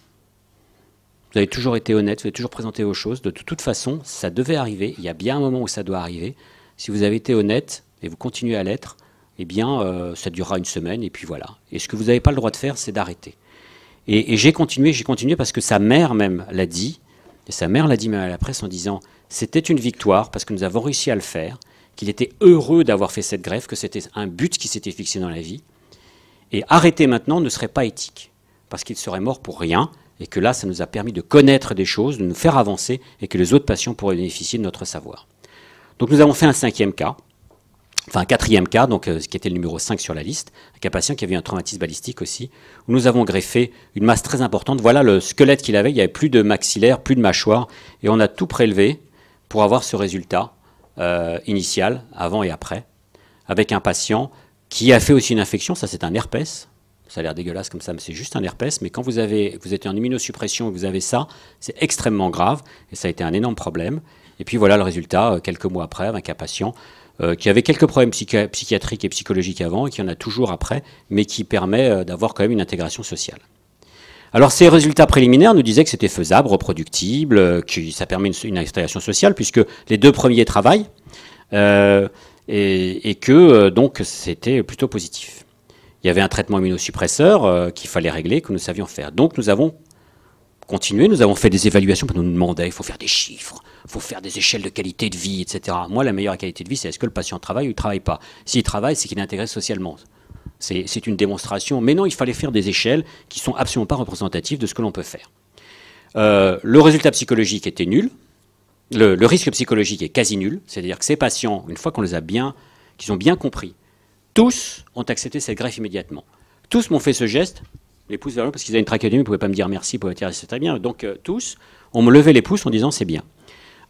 vous avez toujours été honnête, vous avez toujours présenté vos choses. De toute façon, ça devait arriver. Il y a bien un moment où ça doit arriver. Si vous avez été honnête et vous continuez à l'être, eh bien, ça durera 1 semaine et puis voilà. Et ce que vous n'avez pas le droit de faire, c'est d'arrêter. Et j'ai continué parce que sa mère même l'a dit. Et sa mère l'a dit même à la presse en disant c'était une victoire parce que nous avons réussi à le faire, qu'il était heureux d'avoir fait cette greffe, que c'était un but qui s'était fixé dans la vie. Et arrêter maintenant ne serait pas éthique parce qu'il serait mort pour rien. Et que là, ça nous a permis de connaître des choses, de nous faire avancer, et que les autres patients pourraient bénéficier de notre savoir. Donc nous avons fait un 5e cas, enfin un 4e cas, donc, ce qui était le numéro 5 sur la liste, avec un patient qui avait un traumatisme balistique aussi, où nous avons greffé une masse très importante. Voilà le squelette qu'il avait, il n'y avait plus de maxillaire, plus de mâchoire, et on a tout prélevé pour avoir ce résultat initial, avant et après, avec un patient qui a fait aussi une infection, ça c'est un herpès. Ça a l'air dégueulasse comme ça, mais c'est juste un herpès. Mais quand vous êtes en immunosuppression et que vous avez ça, c'est extrêmement grave. Et ça a été un énorme problème. Et puis voilà le résultat, quelques mois après, avec un patient qui avait quelques problèmes psychiatriques et psychologiques avant, et qui en a toujours après, mais qui permet d'avoir quand même une intégration sociale. Alors ces résultats préliminaires nous disaient que c'était faisable, reproductible, que ça permet une intégration sociale, puisque les 2 premiers travaillent, et que donc c'était plutôt positif. Il y avait un traitement immunosuppresseur qu'il fallait régler, que nous savions faire. Donc nous avons continué, nous avons fait des évaluations, parce qu'on nous demandait, il faut faire des chiffres, il faut faire des échelles de qualité de vie, etc. Moi, la meilleure qualité de vie, c'est est-ce que le patient travaille ou il ne travaille pas. S'il travaille, c'est qu'il est intégré socialement. C'est une démonstration. Mais non, il fallait faire des échelles qui ne sont absolument pas représentatives de ce que l'on peut faire. Le résultat psychologique était nul. Le risque psychologique est quasi nul. C'est-à-dire que ces patients, une fois qu'on les a qu'ils ont bien compris, tous ont accepté cette greffe immédiatement. Tous m'ont fait ce geste. Les pouces vers le haut, parce qu'ils avaient une trachéotomie, ils ne pouvaient pas me dire merci, ils pouvaient dire c'est très bien. Donc tous, on me levait les pouces en disant c'est bien.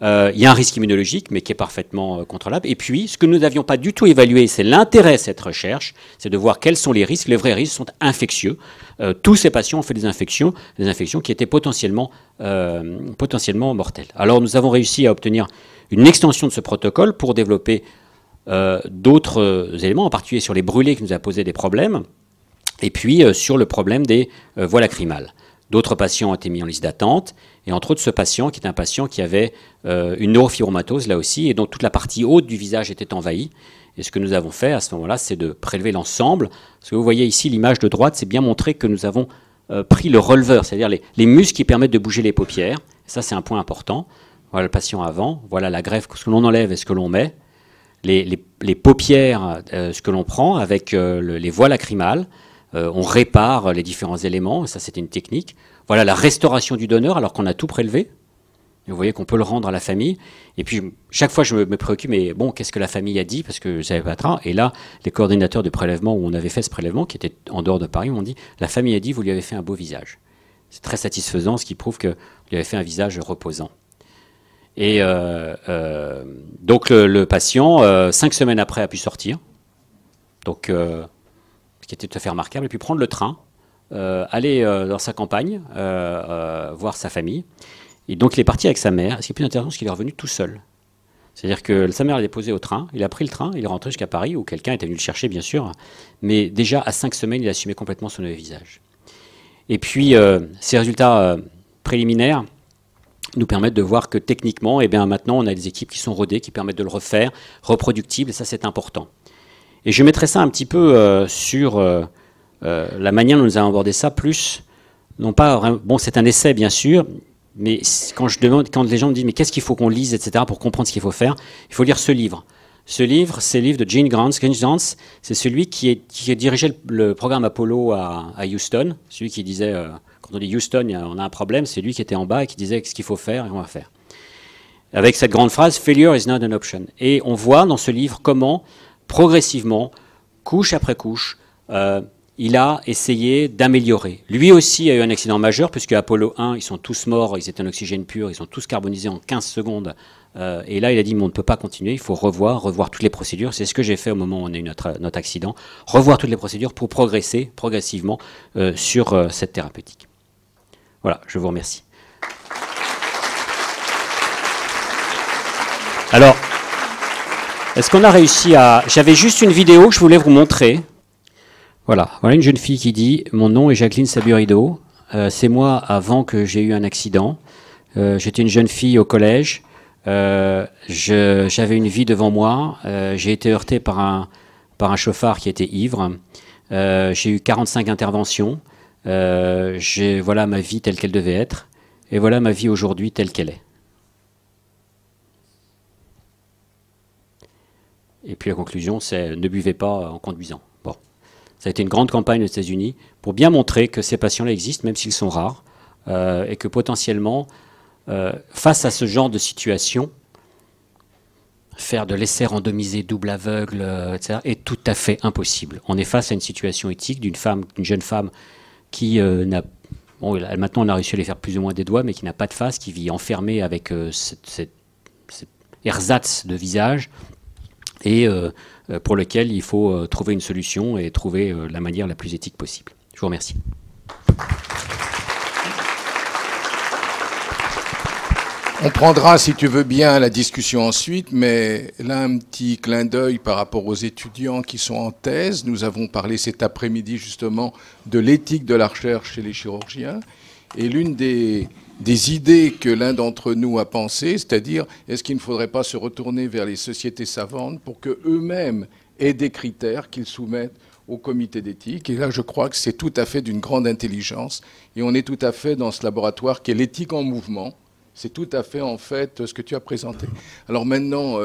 Il y a un risque immunologique, mais qui est parfaitement contrôlable. Et puis, ce que nous n'avions pas du tout évalué, c'est l'intérêt de cette recherche, c'est de voir quels sont les risques. Les vrais risques sont infectieux. Tous ces patients ont fait des infections qui étaient potentiellement mortelles. Alors, nous avons réussi à obtenir une extension de ce protocole pour développer d'autres éléments, en particulier sur les brûlés qui nous a posé des problèmes, et puis sur le problème des voies lacrymales. D'autres patients ont été mis en liste d'attente, et entre autres ce patient qui est un patient qui avait une neurofibromatose là aussi, et dont toute la partie haute du visage était envahie. Et ce que nous avons fait à ce moment-là, c'est de prélever l'ensemble. Ce que vous voyez ici, l'image de droite, c'est bien montrer que nous avons pris le releveur, c'est-à-dire les muscles qui permettent de bouger les paupières. Et ça, c'est un point important. Voilà le patient avant, voilà la greffe, ce que l'on enlève et ce que l'on met. Les paupières, ce que l'on prend avec les voies lacrymales. On répare les différents éléments, ça c'était une technique. Voilà la restauration du donneur alors qu'on a tout prélevé. Et vous voyez qu'on peut le rendre à la famille. Et puis chaque fois je me préoccupe, mais bon, qu'est-ce que la famille a dit, parce que je savais pas trop. Et là, les coordinateurs de prélèvement où on avait fait ce prélèvement, qui était en dehors de Paris, m'ont dit la famille a dit vous lui avez fait un beau visage. C'est très satisfaisant, ce qui prouve que lui avait fait un visage reposant. Et donc le patient, 5 semaines après, a pu sortir. Donc ce qui était tout à fait remarquable, et puis prendre le train, aller dans sa campagne, voir sa famille. Et donc il est parti avec sa mère. Ce qui est plus intéressant, c'est qu'il est revenu tout seul. C'est-à-dire que sa mère l'a déposé au train, il a pris le train, il est rentré jusqu'à Paris, où quelqu'un était venu le chercher, bien sûr, mais déjà à 5 semaines, il assumait complètement son nouveau visage. Et puis ces résultats préliminaires nous permettent de voir que techniquement, eh bien, maintenant, on a des équipes qui sont rodées, qui permettent de le refaire, reproductible, et ça c'est important. Et je mettrai ça un petit peu sur la manière dont nous avons abordé ça, plus, non pas, bon, c'est un essai bien sûr, mais quand les gens me disent mais qu'est-ce qu'il faut qu'on lise, etc., pour comprendre ce qu'il faut faire, il faut lire ce livre. Ce livre, c'est le livre de Gene Grants. Gene Grants, c'est celui qui dirigeait le programme Apollo à Houston, celui qui disait, quand on dit Houston, on a un problème, c'est lui qui était en bas et qui disait ce qu'il faut faire et on va faire. Avec cette grande phrase, failure is not an option. Et on voit dans ce livre comment, progressivement, couche après couche, il a essayé d'améliorer. Lui aussi a eu un accident majeur, puisque Apollo 1, ils sont tous morts, ils étaient en oxygène pur, ils sont tous carbonisés en 15 secondes. Et là, il a dit, mais on ne peut pas continuer, il faut revoir toutes les procédures. C'est ce que j'ai fait au moment où on a eu notre accident. Revoir toutes les procédures pour progresser progressivement sur cette thérapeutique. Voilà, je vous remercie. Alors, est-ce qu'on a réussi à... J'avais juste une vidéo que je voulais vous montrer. Voilà une jeune fille qui dit « Mon nom est Jacqueline Saburido. C'est moi avant que j'ai eu un accident. J'étais une jeune fille au collège. J'avais une vie devant moi. J'ai été heurté par un chauffard qui était ivre. J'ai eu 45 interventions. Voilà ma vie telle qu'elle devait être. Et voilà ma vie aujourd'hui telle qu'elle est. » Et puis la conclusion, c'est « Ne buvez pas en conduisant ». Bon. Ça a été une grande campagne aux États-Unis pour bien montrer que ces patients-là existent, même s'ils sont rares, et que potentiellement, face à ce genre de situation, faire de l'essai randomisé double aveugle, etc., est tout à fait impossible. On est face à une situation éthique d'une jeune femme qui n'a... Bon, maintenant, on a réussi à les faire plus ou moins des doigts, mais qui n'a pas de face, qui vit enfermée avec cette ersatz de visage, et pour lequel il faut trouver une solution et trouver la manière la plus éthique possible. Je vous remercie. On prendra, si tu veux bien, la discussion ensuite, mais là, un petit clin d'œil par rapport aux étudiants qui sont en thèse. Nous avons parlé cet après-midi, justement, de l'éthique de la recherche chez les chirurgiens. Et l'une des idées que l'un d'entre nous a pensé, c'est-à-dire, est-ce qu'il ne faudrait pas se retourner vers les sociétés savantes pour qu'eux-mêmes aient des critères qu'ils soumettent au comité d'éthique. Et là, je crois que c'est tout à fait d'une grande intelligence. Et on est tout à fait dans ce laboratoire qui est l'éthique en mouvement. C'est tout à fait, en fait, ce que tu as présenté. Alors maintenant,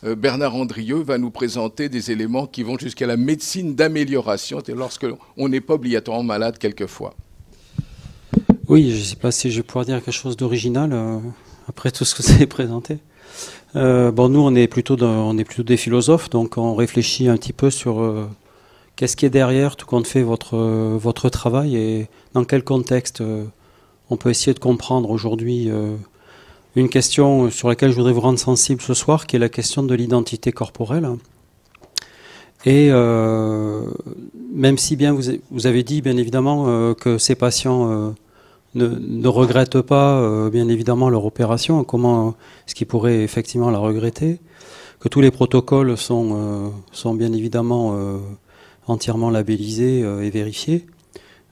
Bernard Andrieux va nous présenter des éléments qui vont jusqu'à la médecine d'amélioration, lorsque on n'est pas obligatoirement malade quelquefois. Oui, je ne sais pas si je vais pouvoir dire quelque chose d'original après tout ce que vous avez présenté. Bon, nous, on est plutôt des philosophes, donc on réfléchit un petit peu sur qu'est-ce qui est derrière tout compte fait votre travail et dans quel contexte on peut essayer de comprendre aujourd'hui une question sur laquelle je voudrais vous rendre sensible ce soir, qui est la question de l'identité corporelle. Et même si bien vous avez dit bien évidemment que ces patients ne regrettent pas bien évidemment leur opération, comment est-ce qu'ils pourraient effectivement la regretter, que tous les protocoles sont bien évidemment entièrement labellisés et vérifiés.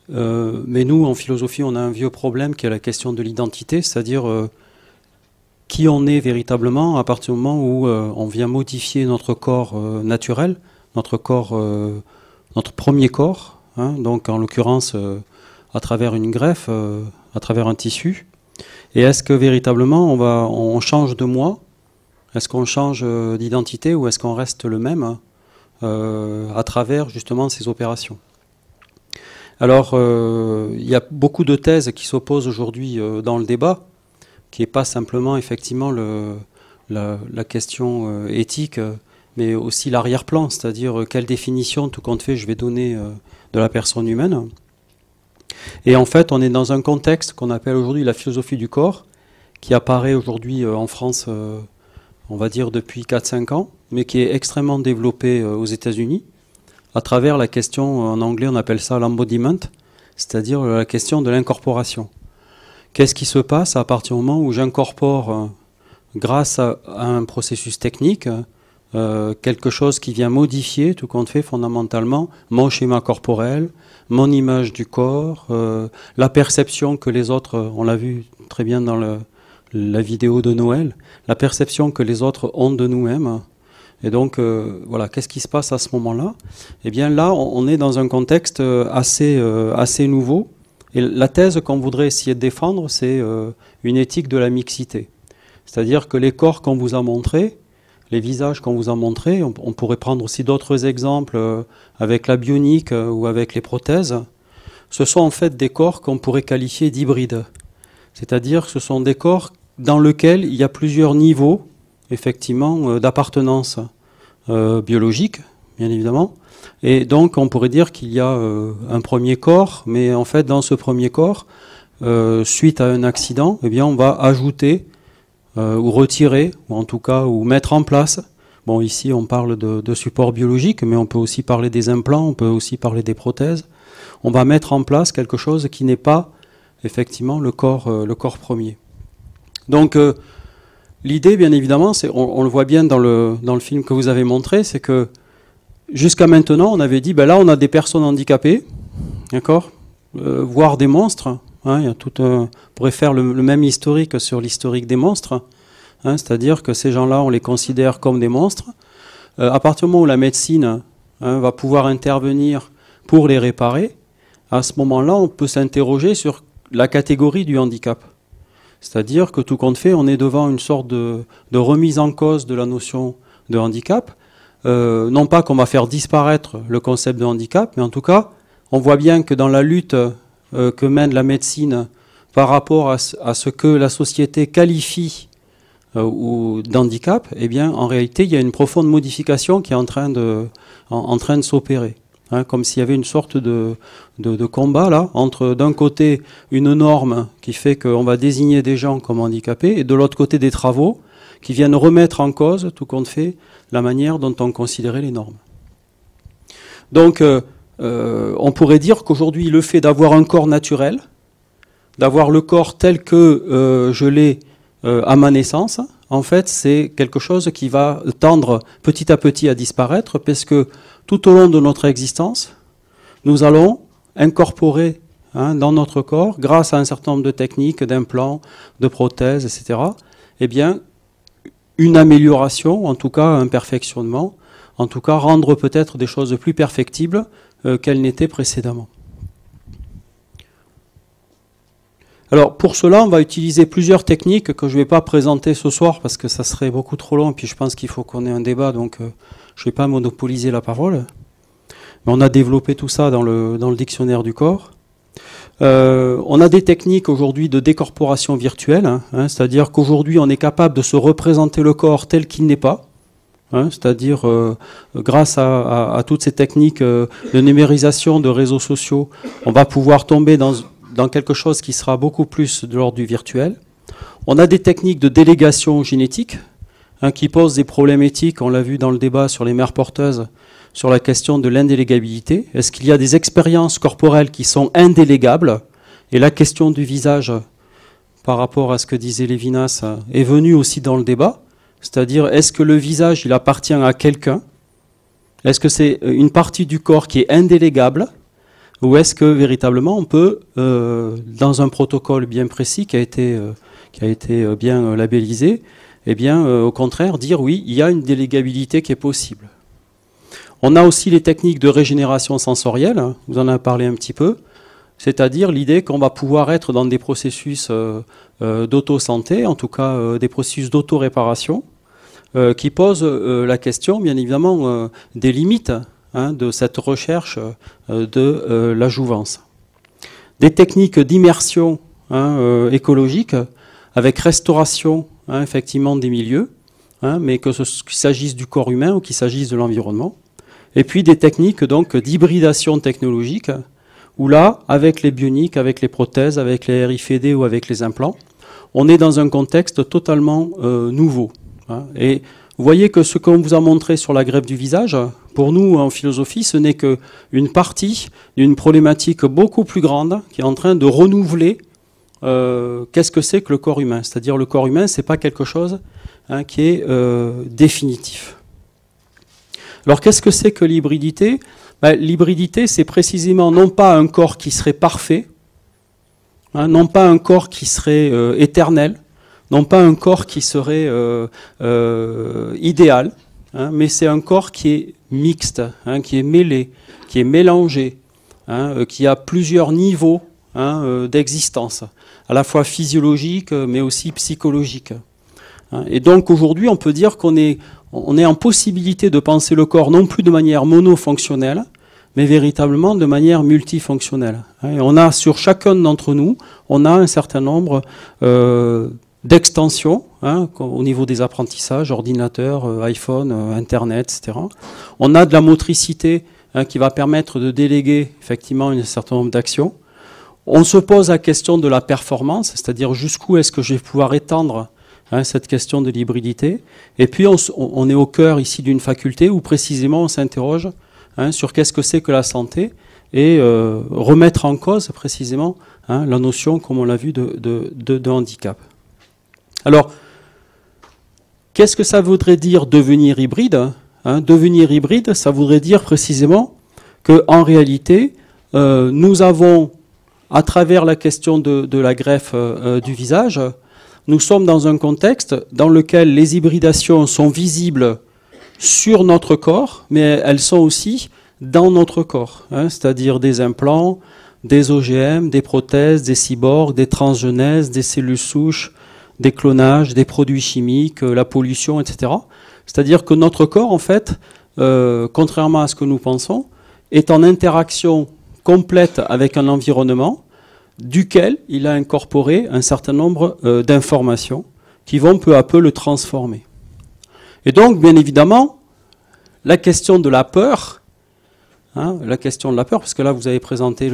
Mais nous, en philosophie, on a un vieux problème qui est la question de l'identité, c'est-à-dire qui on est véritablement à partir du moment où on vient modifier notre corps naturel, notre premier corps, hein, donc en l'occurrence à travers une greffe, à travers un tissu. Et est-ce que véritablement on change de moi? Est-ce qu'on change d'identité ou est-ce qu'on reste le même à travers justement ces opérations? Alors, il y a beaucoup de thèses qui s'opposent aujourd'hui dans le débat, qui n'est pas simplement effectivement la question éthique, mais aussi l'arrière-plan, c'est-à-dire quelle définition, tout compte fait, je vais donner de la personne humaine. Et en fait, on est dans un contexte qu'on appelle aujourd'hui la philosophie du corps, qui apparaît aujourd'hui en France, on va dire depuis 4-5 ans, mais qui est extrêmement développé aux États-Unis, à travers la question, en anglais on appelle ça l'embodiment, c'est-à-dire la question de l'incorporation. Qu'est-ce qui se passe à partir du moment où j'incorpore, grâce à un processus technique, quelque chose qui vient modifier, tout compte fait fondamentalement, mon schéma corporel, mon image du corps, la perception que les autres, on l'a vu très bien dans la vidéo de Noël, la perception que les autres ont de nous-mêmes. Et donc, voilà, qu'est-ce qui se passe à ce moment-là? Eh bien là, on est dans un contexte assez nouveau. Et la thèse qu'on voudrait essayer de défendre, c'est une éthique de la mixité. C'est-à-dire que les corps qu'on vous a montrés, les visages qu'on vous a montrés, on pourrait prendre aussi d'autres exemples avec la bionique ou avec les prothèses, ce sont en fait des corps qu'on pourrait qualifier d'hybrides. C'est-à-dire que ce sont des corps dans lesquels il y a plusieurs niveaux, effectivement, d'appartenance biologique, bien évidemment. Et donc, on pourrait dire qu'il y a un premier corps, mais en fait, dans ce premier corps, suite à un accident, eh bien, on va ajouter ou retirer, ou en tout cas, ou mettre en place. Bon, ici, on parle de support biologique, mais on peut aussi parler des implants, on peut aussi parler des prothèses. On va mettre en place quelque chose qui n'est pas, effectivement, le corps premier. Donc, l'idée, bien évidemment, c'est, on le voit bien dans le film que vous avez montré, c'est que jusqu'à maintenant, on avait dit, ben là, on a des personnes handicapées, d'accord, voire des monstres. Hein, il y a on pourrait faire le même historique sur l'historique des monstres, hein, c'est-à-dire que ces gens-là, on les considère comme des monstres. À partir du moment où la médecine va pouvoir intervenir pour les réparer, à ce moment-là, on peut s'interroger sur la catégorie du handicap. C'est-à-dire que tout compte fait, on est devant une sorte de remise en cause de la notion de handicap. Non pas qu'on va faire disparaître le concept de handicap, mais en tout cas, on voit bien que dans la lutte que mène la médecine par rapport à ce que la société qualifie d'handicap, eh bien, en réalité, il y a une profonde modification qui est en train de s'opérer. Hein, comme s'il y avait une sorte de combat là, entre d'un côté une norme qui fait qu'on va désigner des gens comme handicapés, et de l'autre côté des travaux qui viennent remettre en cause, tout compte fait, la manière dont on considérait les normes. Donc, on pourrait dire qu'aujourd'hui, le fait d'avoir un corps naturel, d'avoir le corps tel que je l'ai à ma naissance, en fait, c'est quelque chose qui va tendre petit à petit à disparaître, parce que tout au long de notre existence, nous allons incorporer dans notre corps, grâce à un certain nombre de techniques, d'implants, de prothèses, etc., eh bien, une amélioration, en tout cas un perfectionnement, en tout cas rendre peut-être des choses plus perfectibles qu'elles n'étaient précédemment. Alors pour cela, on va utiliser plusieurs techniques que je ne vais pas présenter ce soir parce que ça serait beaucoup trop long, et puis je pense qu'il faut qu'on ait un débat, donc je ne vais pas monopoliser la parole. Mais on a développé tout ça dans le dictionnaire du corps. On a des techniques aujourd'hui de décorporation virtuelle, c'est-à-dire qu'aujourd'hui on est capable de se représenter le corps tel qu'il n'est pas. c'est-à-dire grâce à toutes ces techniques de numérisation de réseaux sociaux, on va pouvoir tomber dans quelque chose qui sera beaucoup plus de l'ordre du virtuel. On a des techniques de délégation génétique qui posent des problèmes éthiques, on l'a vu dans le débat sur les mères porteuses, sur la question de l'indélégabilité. Est-ce qu'il y a des expériences corporelles qui sont indélégables? Et la question du visage, par rapport à ce que disait Lévinas, est venue aussi dans le débat. C'est-à-dire, est-ce que le visage, il appartient à quelqu'un? Est-ce que c'est une partie du corps qui est indélégable? Ou est-ce que, véritablement, on peut, dans un protocole bien précis qui a été bien labellisé, eh bien, au contraire, dire oui, il y a une délégabilité qui est possible. On a aussi les techniques de régénération sensorielle, vous en avez parlé un petit peu, c'est-à-dire l'idée qu'on va pouvoir être dans des processus d'auto-santé, en tout cas des processus d'auto-réparation, qui posent la question, bien évidemment, des limites de cette recherche de la jouvence. Des techniques d'immersion écologique, avec restauration effectivement des milieux, mais qu'il s'agisse du corps humain ou qu'il s'agisse de l'environnement. Et puis des techniques donc d'hybridation technologique, où là, avec les bioniques, avec les prothèses, avec les RFID ou avec les implants, on est dans un contexte totalement nouveau. Et vous voyez que ce qu'on vous a montré sur la greffe du visage, pour nous en philosophie, ce n'est qu'une partie d'une problématique beaucoup plus grande qui est en train de renouveler qu'est-ce que c'est que le corps humain. C'est-à-dire le corps humain, ce n'est pas quelque chose qui est définitif. Alors qu'est-ce que c'est que l'hybridité? L'hybridité, c'est précisément non pas un corps qui serait parfait, non pas un corps qui serait éternel, non pas un corps qui serait idéal, mais c'est un corps qui est mixte, qui est mêlé, qui est mélangé, qui a plusieurs niveaux d'existence, à la fois physiologique mais aussi psychologique. Et donc aujourd'hui, on peut dire qu'on est en possibilité de penser le corps non plus de manière monofonctionnelle, mais véritablement de manière multifonctionnelle. Et on a sur chacun d'entre nous, on a un certain nombre d'extensions au niveau des apprentissages, ordinateur, iPhone, Internet, etc. On a de la motricité qui va permettre de déléguer effectivement un certain nombre d'actions. On se pose la question de la performance, c'est-à-dire jusqu'où est-ce que je vais pouvoir étendre cette question de l'hybridité. Et puis on est au cœur ici d'une faculté où précisément on s'interroge sur qu'est-ce que c'est que la santé et remettre en cause précisément la notion, comme on l'a vu, de handicap. Alors, qu'est-ce que ça voudrait dire devenir hybride? Devenir hybride, ça voudrait dire précisément qu'en réalité, nous avons, à travers la question de la greffe du visage, nous sommes dans un contexte dans lequel les hybridations sont visibles sur notre corps, mais elles sont aussi dans notre corps, c'est-à-dire des implants, des OGM, des prothèses, des cyborgs, des transgenèses, des cellules souches, des clonages, des produits chimiques, la pollution, etc. C'est-à-dire que notre corps, en fait, contrairement à ce que nous pensons, est en interaction complète avec un environnement duquel il a incorporé un certain nombre d'informations qui vont peu à peu le transformer. Et donc, bien évidemment, la question de la peur, parce que là vous avez présenté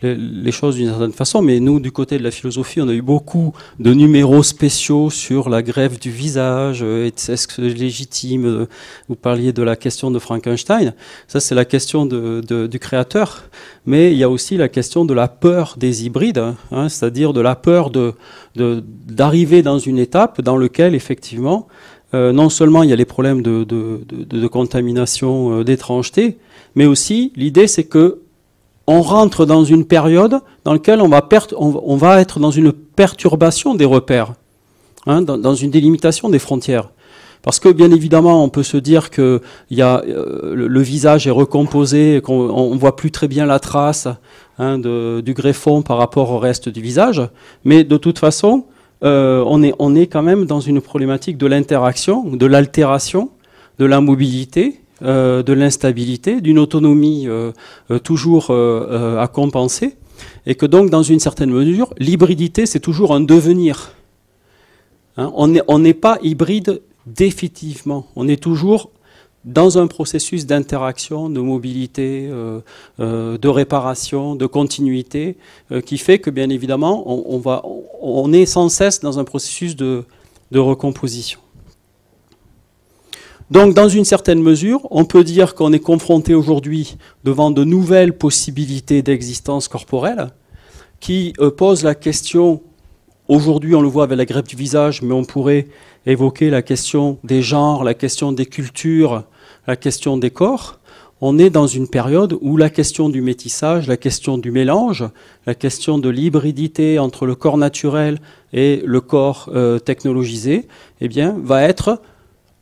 les choses d'une certaine façon, mais nous du côté de la philosophie on a eu beaucoup de numéros spéciaux sur la greffe du visage, est-ce que c'est légitime, vous parliez de la question de Frankenstein, ça c'est la question du créateur, mais il y a aussi la question de la peur des hybrides, c'est-à-dire de la peur d'arriver dans une étape dans laquelle effectivement non seulement il y a les problèmes de contamination, d'étrangeté, mais aussi l'idée c'est que on rentre dans une période dans laquelle on va être dans une perturbation des repères, dans une délimitation des frontières. Parce que bien évidemment on peut se dire que le visage est recomposé, qu'on ne voit plus très bien la trace du greffon par rapport au reste du visage, mais de toute façon on est quand même dans une problématique de l'interaction, de l'altération, de la mobilité, de l'instabilité, d'une autonomie toujours à compenser, et que donc dans une certaine mesure, l'hybridité c'est toujours un devenir. On n'est pas hybride définitivement. On est toujours dans un processus d'interaction, de mobilité, de réparation, de continuité, qui fait que, bien évidemment, on est sans cesse dans un processus de recomposition. Donc, dans une certaine mesure, on peut dire qu'on est confronté aujourd'hui devant de nouvelles possibilités d'existence corporelle qui posent la question, aujourd'hui on le voit avec la greffe du visage, mais on pourrait évoquer la question des genres, la question des cultures, la question des corps. On est dans une période où la question du métissage, la question du mélange, la question de l'hybridité entre le corps naturel et le corps technologisé, eh bien, va être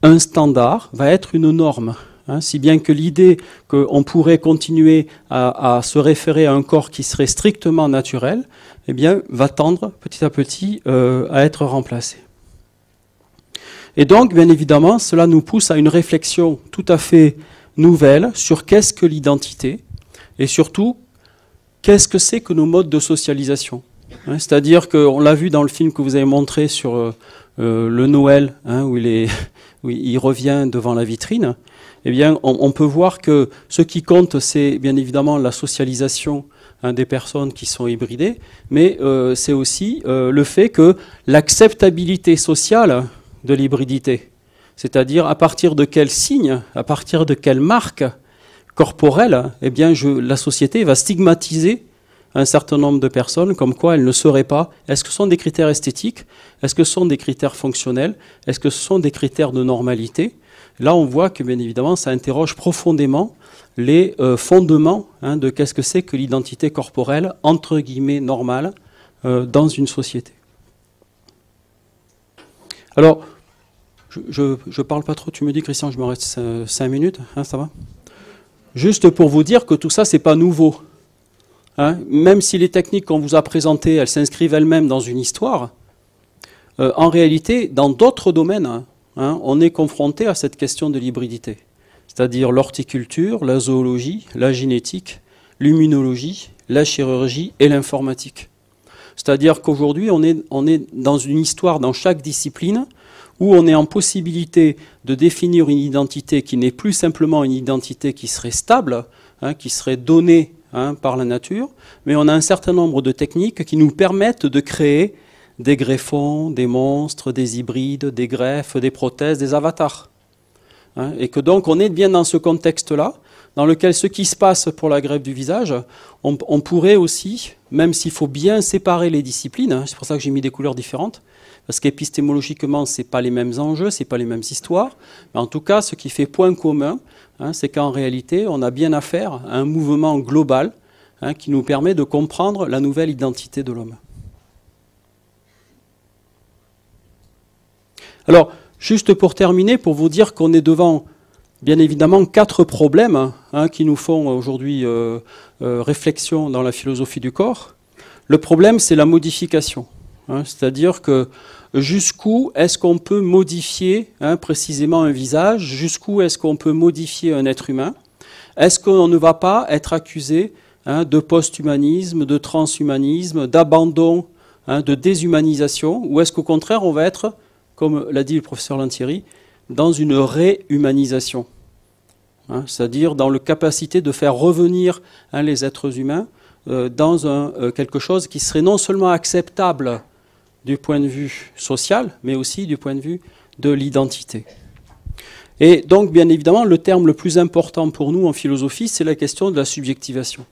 un standard, va être une norme. Si bien que l'idée qu'on pourrait continuer à se référer à un corps qui serait strictement naturel, eh bien, va tendre petit à petit à être remplacé. Et donc, bien évidemment, cela nous pousse à une réflexion tout à fait nouvelle sur qu'est-ce que l'identité et surtout, qu'est-ce que c'est que nos modes de socialisation. C'est-à-dire qu'on l'a vu dans le film que vous avez montré sur le Noël, où il revient devant la vitrine. Eh bien, on peut voir que ce qui compte, c'est bien évidemment la socialisation des personnes qui sont hybridées, mais c'est aussi le fait que l'acceptabilité sociale de l'hybridité, c'est-à-dire à partir de quel signe, à partir de quelle marque corporelle, eh bien, la société va stigmatiser un certain nombre de personnes comme quoi elles ne seraient pas. Est-ce que ce sont des critères esthétiques? Est-ce que ce sont des critères fonctionnels? Est-ce que ce sont des critères de normalité? Là, on voit que, bien évidemment, ça interroge profondément les fondements de qu'est-ce que c'est que l'identité corporelle, entre guillemets, normale, dans une société. Alors, je parle pas trop, tu me dis, Christian, je me reste 5 minutes, ça va? Juste pour vous dire que tout ça, c'est pas nouveau. Même si les techniques qu'on vous a présentées, elles s'inscrivent elles-mêmes dans une histoire, en réalité, dans d'autres domaines, on est confronté à cette question de l'hybridité. C'est-à-dire l'horticulture, la zoologie, la génétique, l'immunologie, la chirurgie et l'informatique. C'est-à-dire qu'aujourd'hui, on est dans une histoire dans chaque discipline où on est en possibilité de définir une identité qui n'est plus simplement une identité qui serait stable, qui serait donnée par la nature, mais on a un certain nombre de techniques qui nous permettent de créer des greffons, des monstres, des hybrides, des greffes, des prothèses, des avatars. Et que donc on est bien dans ce contexte-là, dans lequel ce qui se passe pour la greffe du visage, on pourrait aussi, même s'il faut bien séparer les disciplines, c'est pour ça que j'ai mis des couleurs différentes, parce qu'épistémologiquement, ce n'est pas les mêmes enjeux, ce n'est pas les mêmes histoires, mais en tout cas, ce qui fait point commun, c'est qu'en réalité, on a bien affaire à un mouvement global qui nous permet de comprendre la nouvelle identité de l'homme. Alors, juste pour terminer, pour vous dire qu'on est devant, bien évidemment, 4 problèmes qui nous font aujourd'hui réflexion dans la philosophie du corps. Le problème, c'est la modification. C'est-à-dire que jusqu'où est-ce qu'on peut modifier précisément un visage? Jusqu'où est-ce qu'on peut modifier un être humain? Est-ce qu'on ne va pas être accusé de post-humanisme, de transhumanisme, d'abandon, de déshumanisation? Ou est-ce qu'au contraire, on va être, comme l'a dit le professeur Lantieri, dans une réhumanisation? C'est-à-dire dans la capacité de faire revenir les êtres humains dans quelque chose qui serait non seulement acceptable du point de vue social, mais aussi du point de vue de l'identité. Et donc, bien évidemment, le terme le plus important pour nous en philosophie, c'est la question de la subjectivation.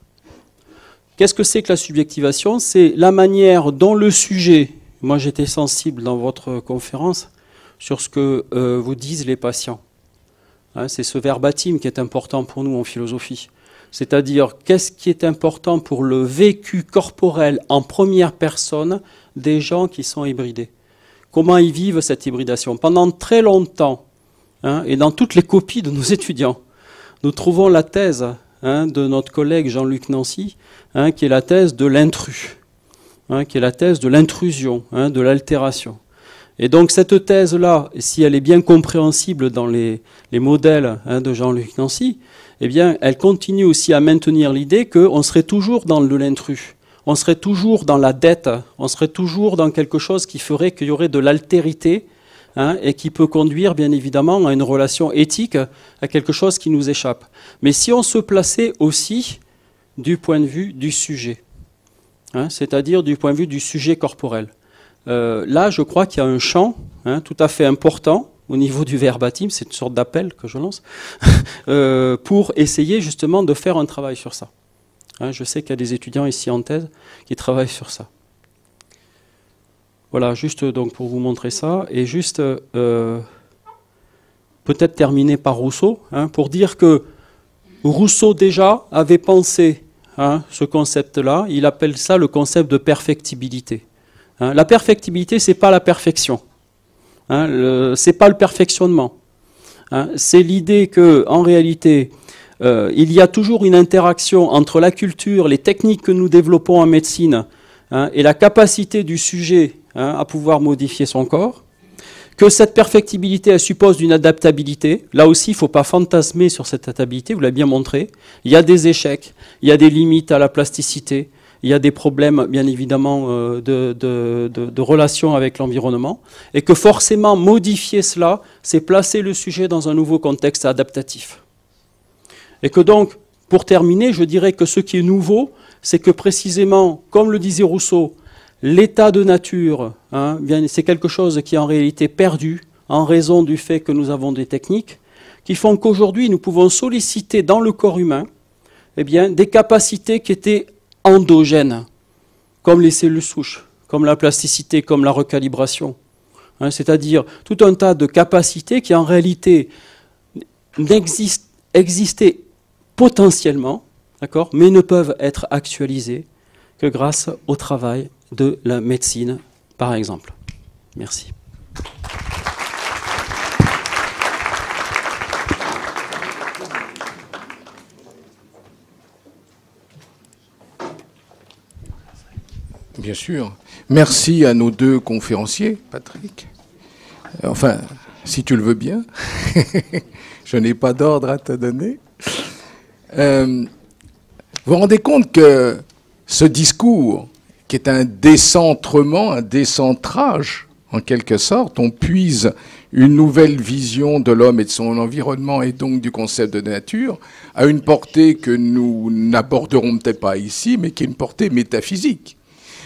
Qu'est-ce que c'est que la subjectivation? C'est la manière dont le sujet, moi j'étais sensible dans votre conférence sur ce que vous disent les patients. C'est ce verbatim qui est important pour nous en philosophie. C'est-à-dire, qu'est-ce qui est important pour le vécu corporel en première personne des gens qui sont hybridés? Comment ils vivent cette hybridation? Pendant très longtemps, et dans toutes les copies de nos étudiants, nous trouvons la thèse de notre collègue Jean-Luc Nancy, qui est la thèse de l'intrus, qui est la thèse de l'intrusion, de l'altération. Et donc cette thèse-là, si elle est bien compréhensible dans les modèles de Jean-Luc Nancy, eh bien, elle continue aussi à maintenir l'idée qu'on serait toujours dans de l'intrus, on serait toujours dans la dette, on serait toujours dans quelque chose qui ferait qu'il y aurait de l'altérité hein, et qui peut conduire bien évidemment à une relation éthique, à quelque chose qui nous échappe. Mais si on se plaçait aussi du point de vue du sujet, hein, c'est-à-dire du point de vue du sujet corporel, là je crois qu'il y a un champ, hein, tout à fait important au niveau du verbatim, c'est une sorte d'appel que je lance, pour essayer justement de faire un travail sur ça. Hein, je sais qu'il y a des étudiants ici en thèse qui travaillent sur ça. Voilà, juste donc pour vous montrer ça, et juste peut-être terminer par Rousseau, hein, pour dire que Rousseau déjà avait pensé, hein, ce concept-là, il appelle ça le concept de perfectibilité. Hein, la perfectibilité, c'est pas la perfection, hein, c'est pas le perfectionnement, hein, c'est l'idée que, en réalité, il y a toujours une interaction entre la culture, les techniques que nous développons en médecine, hein, et la capacité du sujet, hein, à pouvoir modifier son corps, que cette perfectibilité elle suppose une adaptabilité. Là aussi, il ne faut pas fantasmer sur cette adaptabilité, vous l'avez bien montré. Il y a des échecs, il y a des limites à la plasticité, il y a des problèmes, bien évidemment, de relation avec l'environnement, et que forcément, modifier cela, c'est placer le sujet dans un nouveau contexte adaptatif. Et que donc, pour terminer, je dirais que ce qui est nouveau, c'est que précisément, comme le disait Rousseau, l'état de nature, hein, c'est quelque chose qui est en réalité perdu en raison du fait que nous avons des techniques qui font qu'aujourd'hui, nous pouvons solliciter dans le corps humain, eh bien, des capacités qui étaient endogènes, comme les cellules souches, comme la plasticité, comme la recalibration. Hein, c'est-à-dire tout un tas de capacités qui en réalité existaient potentiellement, d'accord, mais ne peuvent être actualisées que grâce au travail de la médecine, par exemple. Merci. Bien sûr. Merci à nos deux conférenciers, Patrick. Enfin, si tu le veux bien. Je n'ai pas d'ordre à te donner. Vous vous rendez compte que ce discours, qui est un décentrement, un décentrage, en quelque sorte, on puise une nouvelle vision de l'homme et de son environnement et donc du concept de nature, à une portée que nous n'aborderons peut-être pas ici, mais qui est une portée métaphysique.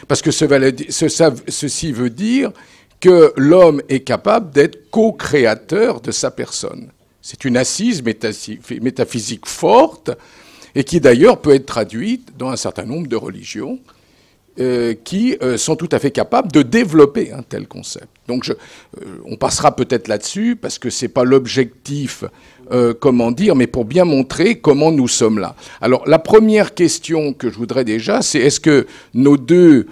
Parce que ceci veut dire que l'homme est capable d'être co-créateur de sa personne. C'est une assise métaphysique forte et qui d'ailleurs peut être traduite dans un certain nombre de religions qui sont tout à fait capables de développer un tel concept. Donc on passera peut-être là-dessus parce que c'est pas l'objectif, comment dire, mais pour bien montrer comment nous sommes là. Alors la première question que je voudrais déjà, c'est est-ce que nos deux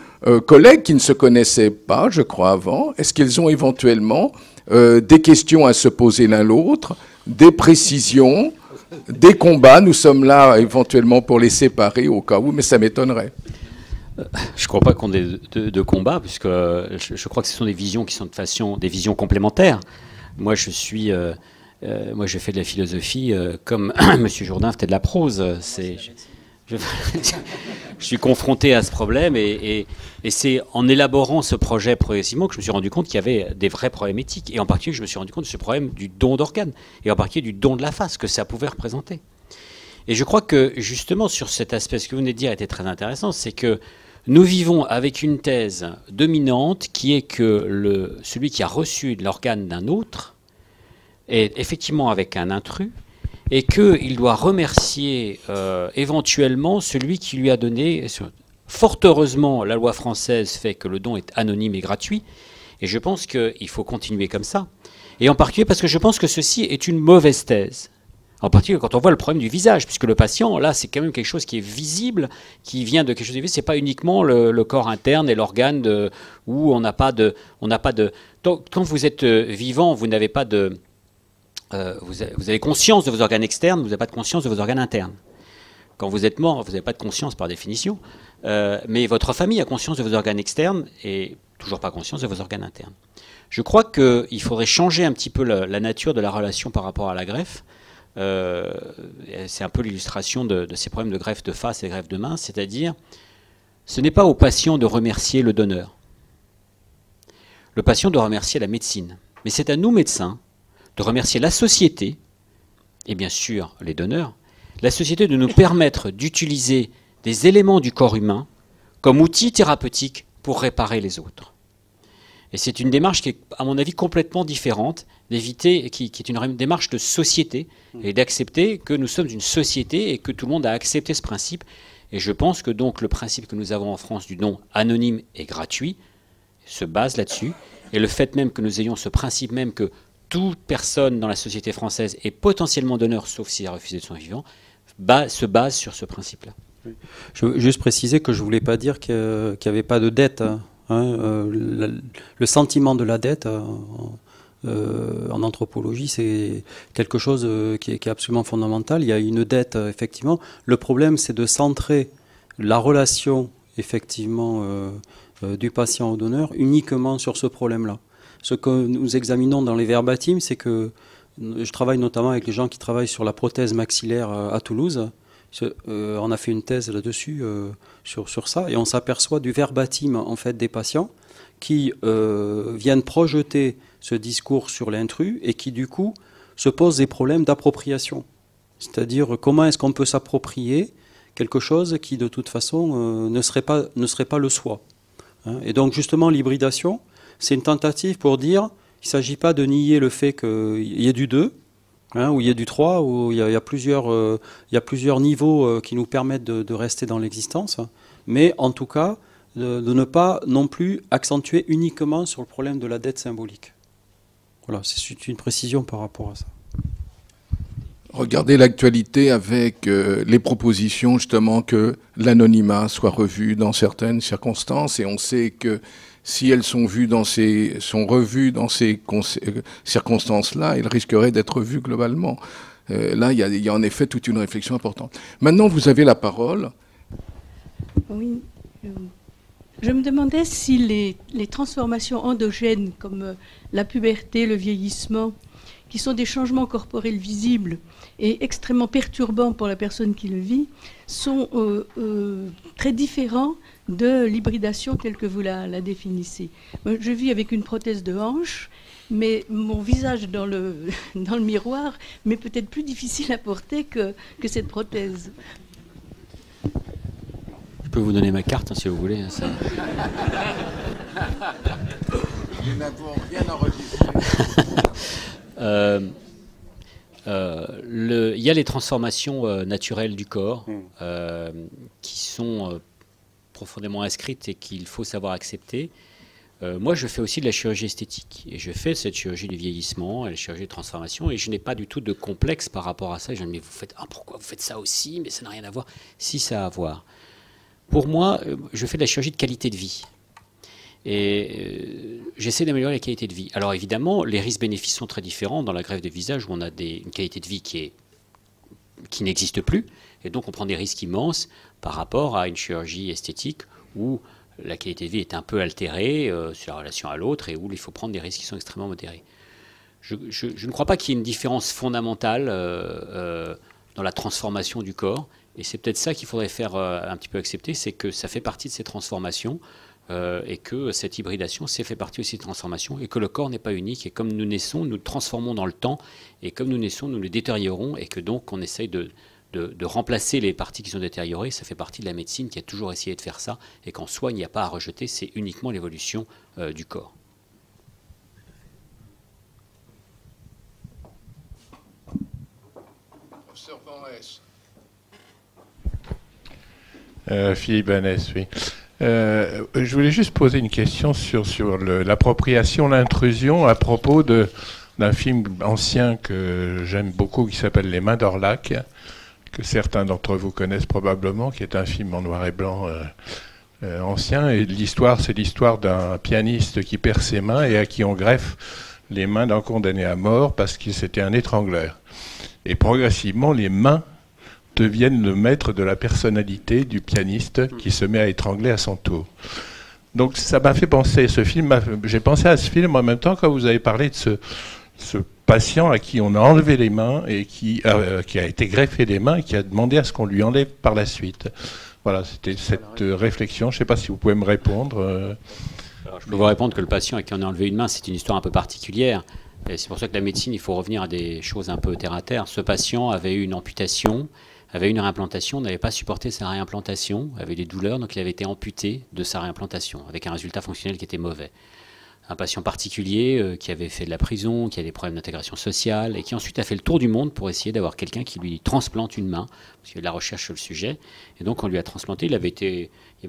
collègues qui ne se connaissaient pas, je crois avant, est-ce qu'ils ont éventuellement des questions à se poser l'un l'autre, des précisions, des combats? Nous sommes là éventuellement pour les séparer au cas où, mais ça m'étonnerait. Je ne crois pas qu'on ait de combat, puisque je crois que ce sont des visions qui sont de façon des visions complémentaires. Moi, je fais de la philosophie comme M. Jourdain fait de la prose. Je suis confronté à ce problème et c'est en élaborant ce projet progressivement que je me suis rendu compte qu'il y avait des vrais problèmes éthiques. Et en particulier, je me suis rendu compte de ce problème du don d'organes, et en particulier du don de la face, que ça pouvait représenter. Et je crois que justement sur cet aspect, ce que vous venez de dire était très intéressant, c'est que nous vivons avec une thèse dominante qui est que celui qui a reçu l'organe d'un autre est effectivement avec un intrus et qu'il doit remercier éventuellement celui qui lui a donné. Fort heureusement, la loi française fait que le don est anonyme et gratuit, et je pense qu'il faut continuer comme ça. Et en particulier parce que je pense que ceci est une mauvaise thèse. En particulier quand on voit le problème du visage, puisque le patient, là, c'est quand même quelque chose qui est visible, qui vient de quelque chose de visible. C'est pas uniquement le corps interne et l'organe où on n'a pas de. Quand vous êtes vivant, vous n'avez pas de. Vous avez conscience de vos organes externes, vous n'avez pas de conscience de vos organes internes. Quand vous êtes mort, vous n'avez pas de conscience par définition, mais votre famille a conscience de vos organes externes et toujours pas conscience de vos organes internes. Je crois qu'il faudrait changer un petit peu la nature de la relation par rapport à la greffe. C'est un peu l'illustration de ces problèmes de greffe de face et greffe de main, c'est-à-dire ce n'est pas au patient de remercier le donneur. Le patient doit remercier la médecine. Mais c'est à nous, médecins, de remercier la société, et bien sûr les donneurs, la société de nous permettre d'utiliser des éléments du corps humain comme outil thérapeutique pour réparer les autres. Et c'est une démarche qui est, à mon avis, complètement différente, d'éviter, qui est une démarche de société, et d'accepter que nous sommes une société et que tout le monde a accepté ce principe. Et je pense que donc le principe que nous avons en France du don anonyme et gratuit se base là-dessus. Et le fait même que nous ayons ce principe même que toute personne dans la société française est potentiellement donneur, sauf s'il a refusé de son vivant, se base sur ce principe-là. Je veux juste préciser que je ne voulais pas dire qu'il n'y avait pas de dette. Le sentiment de la dette en anthropologie, c'est quelque chose qui est absolument fondamental. Il y a une dette, effectivement. Le problème, c'est de centrer la relation, effectivement, du patient au donneur uniquement sur ce problème-là. Ce que nous examinons dans les verbatims, c'est que je travaille notamment avec les gens qui travaillent sur la prothèse maxillaire à Toulouse. On a fait une thèse là-dessus, sur ça, et on s'aperçoit du verbatim en fait, des patients qui viennent projeter ce discours sur l'intrus et qui, du coup, se posent des problèmes d'appropriation. C'est-à-dire, comment est-ce qu'on peut s'approprier quelque chose qui, de toute façon, ne serait pas le soi. Et donc, justement, l'hybridation, c'est une tentative pour dire qu'il ne s'agit pas de nier le fait qu'il y ait du 2, où il y a du 3, où il y a plusieurs niveaux qui nous permettent de rester dans l'existence, mais en tout cas, de ne pas non plus accentuer uniquement sur le problème de la dette symbolique. Voilà, c'est une précision par rapport à ça. Regardez l'actualité avec les propositions justement que l'anonymat soit revu dans certaines circonstances, et on sait que si elles sont revues dans ces circonstances-là, elles risqueraient d'être revues globalement. Là, il y a en effet toute une réflexion importante. Maintenant, vous avez la parole. Oui. Je me demandais si les transformations endogènes, comme la puberté, le vieillissement, qui sont des changements corporels visibles et extrêmement perturbants pour la personne qui le vit, sont très différents de l'hybridation telle que vous la définissez. Je vis avec une prothèse de hanche, mais mon visage dans le miroir m'est peut-être plus difficile à porter que cette prothèse. Je peux vous donner ma carte, si vous voulez. Ça... Nous n'avons rien enregistré. Il y a les transformations naturelles du corps qui sont profondément inscrites et qu'il faut savoir accepter. Moi, je fais aussi de la chirurgie esthétique et je fais cette chirurgie du vieillissement et la chirurgie de transformation et je n'ai pas du tout de complexe par rapport à ça. Je me dis, mais pourquoi vous faites ça aussi? Mais ça n'a rien à voir. Si, ça a à voir. Pour moi, je fais de la chirurgie de qualité de vie. Et j'essaie d'améliorer la qualité de vie. Alors évidemment, les risques-bénéfices sont très différents dans la greffe de visage où on a une qualité de vie qui n'existe plus. Et donc on prend des risques immenses par rapport à une chirurgie esthétique où la qualité de vie est un peu altérée sur la relation à l'autre et où il faut prendre des risques qui sont extrêmement modérés. Je ne crois pas qu'il y ait une différence fondamentale dans la transformation du corps. Et c'est peut-être ça qu'il faudrait faire un petit peu accepter, c'est que ça fait partie de ces transformations. Et que cette hybridation, c'est fait partie aussi de transformation, et que le corps n'est pas unique, et comme nous naissons, nous le transformons dans le temps, et comme nous naissons, nous le détériorons, et que donc on essaye de remplacer les parties qui sont détériorées. Ça fait partie de la médecine qui a toujours essayé de faire ça, et qu'en soi, il n'y a pas à rejeter, c'est uniquement l'évolution du corps. Philippe Banès, oui. Je voulais juste poser une question sur l'appropriation, l'intrusion à propos d'un film ancien que j'aime beaucoup qui s'appelle Les Mains d'Orlac, que certains d'entre vous connaissent probablement, qui est un film en noir et blanc ancien. Et l'histoire, c'est l'histoire d'un pianiste qui perd ses mains et à qui on greffe les mains d'un condamné à mort parce qu'il c'était un étrangleur. Et progressivement, les mains deviennent le maître de la personnalité du pianiste qui se met à étrangler à son tour. Donc ça m'a fait penser, j'ai pensé à ce film en même temps quand vous avez parlé de ce patient à qui on a enlevé les mains et qui a été greffé les mains et qui a demandé à ce qu'on lui enlève par la suite. Voilà, c'était cette réflexion. Je ne sais pas si vous pouvez me répondre. Alors, je peux vous répondre que le patient à qui on a enlevé une main, c'est une histoire un peu particulière. C'est pour ça que la médecine, il faut revenir à des choses un peu terre à terre. Ce patient avait eu une amputation, avait une réimplantation, n'avait pas supporté sa réimplantation, avait des douleurs, donc il avait été amputé de sa réimplantation, avec un résultat fonctionnel qui était mauvais. Un patient particulier qui avait fait de la prison, qui a des problèmes d'intégration sociale, et qui ensuite a fait le tour du monde pour essayer d'avoir quelqu'un qui lui transplante une main, parce qu'il y a de la recherche sur le sujet. Et donc on lui a transplanté, il y avait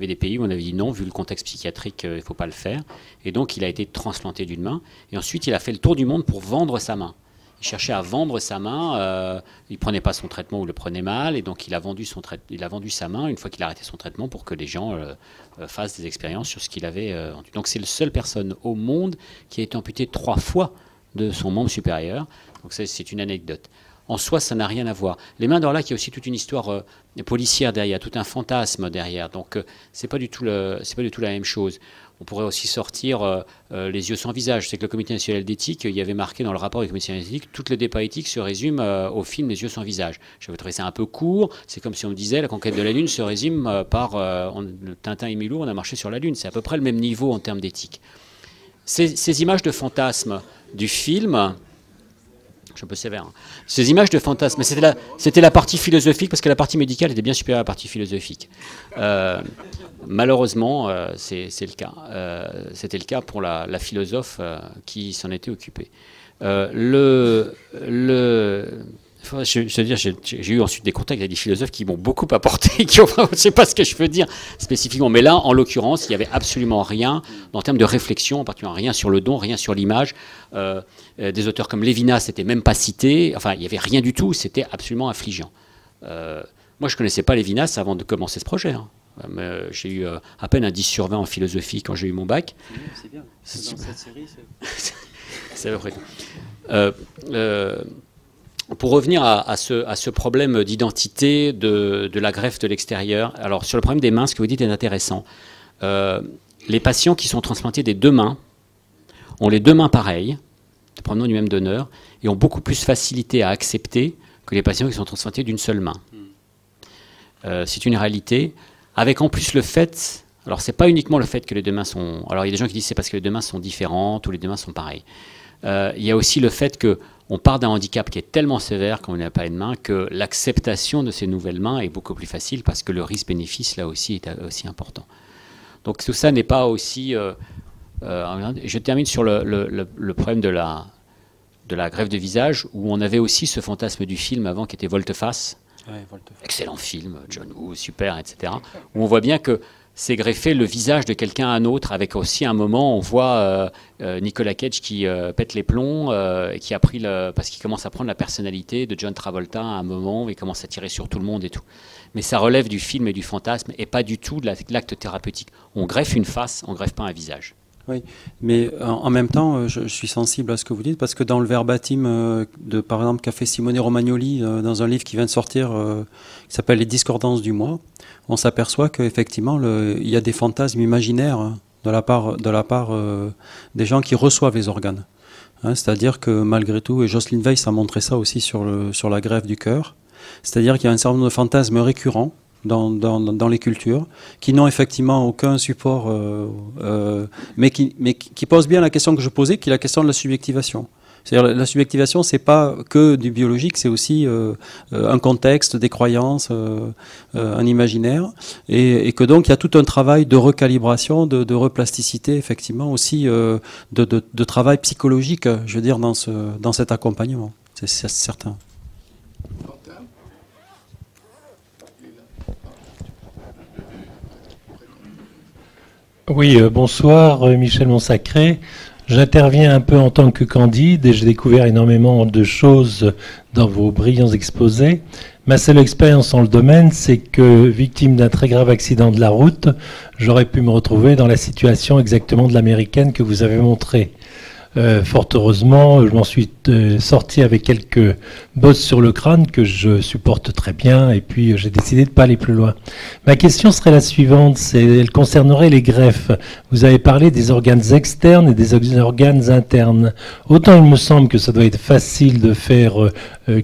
des pays où on avait dit non, vu le contexte psychiatrique, il ne faut pas le faire. Et donc il a été transplanté d'une main, et ensuite il a fait le tour du monde pour vendre sa main. Il cherchait à vendre sa main, il ne prenait pas son traitement ou le prenait mal, et donc il a vendu sa main une fois qu'il a arrêté son traitement pour que les gens fassent des expériences sur ce qu'il avait vendu. Donc c'est la seule personne au monde qui a été amputée 3 fois de son membre supérieur. Donc c'est une anecdote. En soi, ça n'a rien à voir. Les mains d'Orlac, il y a aussi toute une histoire policière derrière, tout un fantasme derrière. Donc c'est pas du tout la même chose. On pourrait aussi sortir les yeux sans visage. C'est que le Comité national d'éthique, il y avait marqué dans le rapport du Comité national d'éthique, toutes les débats éthiques se résument au film Les yeux sans visage. J'avais trouvé ça un peu court. C'est comme si on me disait la conquête de la Lune se résume par Tintin et Milou, on a marché sur la Lune. C'est à peu près le même niveau en termes d'éthique. Ces images de fantasmes du film... Je suis un peu sévère. Hein. Ces images de fantasmes, c'était la partie philosophique, parce que la partie médicale était bien supérieure à la partie philosophique. Malheureusement, c'est le cas. C'était le cas pour la philosophe qui s'en était occupée. Je veux dire, j'ai eu ensuite des contacts avec des philosophes qui m'ont beaucoup apporté, je ne sais pas ce que je peux dire spécifiquement, mais là, en l'occurrence, il n'y avait absolument rien en termes de réflexion, en particulier rien sur le don, rien sur l'image. Des auteurs comme Lévinas n'étaient même pas cités, enfin, il n'y avait rien du tout, c'était absolument affligeant. Moi, je ne connaissais pas Lévinas avant de commencer ce projet. Hein. J'ai eu à peine un 10 sur 20 en philosophie quand j'ai eu mon bac. C'est bien, c'est dans cette série. C'est à peu près tout. Pour revenir à ce problème d'identité de la greffe de l'extérieur, alors sur le problème des mains, ce que vous dites est intéressant. Les patients qui sont transplantés des 2 mains ont les 2 mains pareilles, provenant du même donneur, et ont beaucoup plus facilité à accepter que les patients qui sont transplantés d'une seule main. C'est une réalité, avec en plus le fait... Alors c'est pas uniquement le fait que les 2 mains sont... Alors il y a des gens qui disent c'est parce que les 2 mains sont différentes ou les 2 mains sont pareilles. Il y a aussi le fait qu'on part d'un handicap qui est tellement sévère quand on n'a pas une main que l'acceptation de ces nouvelles mains est beaucoup plus facile parce que le risque-bénéfice là aussi est aussi important. Donc tout ça n'est pas aussi... je termine sur le problème de la greffe de visage où on avait aussi ce fantasme du film avant qui était Volte-Face. Ouais, Volte-Face. Excellent film, John Woo, super, etc. Où on voit bien que c'est greffer le visage de quelqu'un à un autre, avec aussi un moment, on voit Nicolas Cage qui pète les plombs, et qui a pris parce qu'il commence à prendre la personnalité de John Travolta à un moment, il commence à tirer sur tout le monde et tout. Mais ça relève du film et du fantasme, et pas du tout de l'acte thérapeutique. On greffe une face, on greffe pas un visage. Oui, mais en même temps, je suis sensible à ce que vous dites, parce que dans le verbatim par exemple, qu'a fait Simone Romagnoli dans un livre qui vient de sortir, qui s'appelle Les discordances du moi, on s'aperçoit qu'effectivement, il y a des fantasmes imaginaires de la part des gens qui reçoivent les organes. Hein, c'est-à-dire que malgré tout, et Jocelyne Weiss a montré ça aussi sur la greffe du cœur, c'est-à-dire qu'il y a un certain nombre de fantasmes récurrents dans les cultures, qui n'ont effectivement aucun support, mais qui posent bien la question que je posais, qui est la question de la subjectivation. C'est-à-dire la subjectivation, c'est pas que du biologique, c'est aussi un contexte, des croyances, un imaginaire, et que donc il y a tout un travail de recalibration, de replasticité, effectivement aussi de travail psychologique, je veux dire, dans cet accompagnement. C'est certain. Oui, bonsoir, Michel Monsacré. J'interviens un peu en tant que candide et j'ai découvert énormément de choses dans vos brillants exposés. Ma seule expérience dans le domaine, c'est que, victime d'un très grave accident de la route, j'aurais pu me retrouver dans la situation exactement de l'américaine que vous avez montrée. Fort heureusement, je m'en suis sorti avec quelques bosses sur le crâne que je supporte très bien, et puis j'ai décidé de ne pas aller plus loin. Ma question serait la suivante, elle concernerait les greffes. Vous avez parlé des organes externes et des organes internes. Autant il me semble que ça doit être facile de faire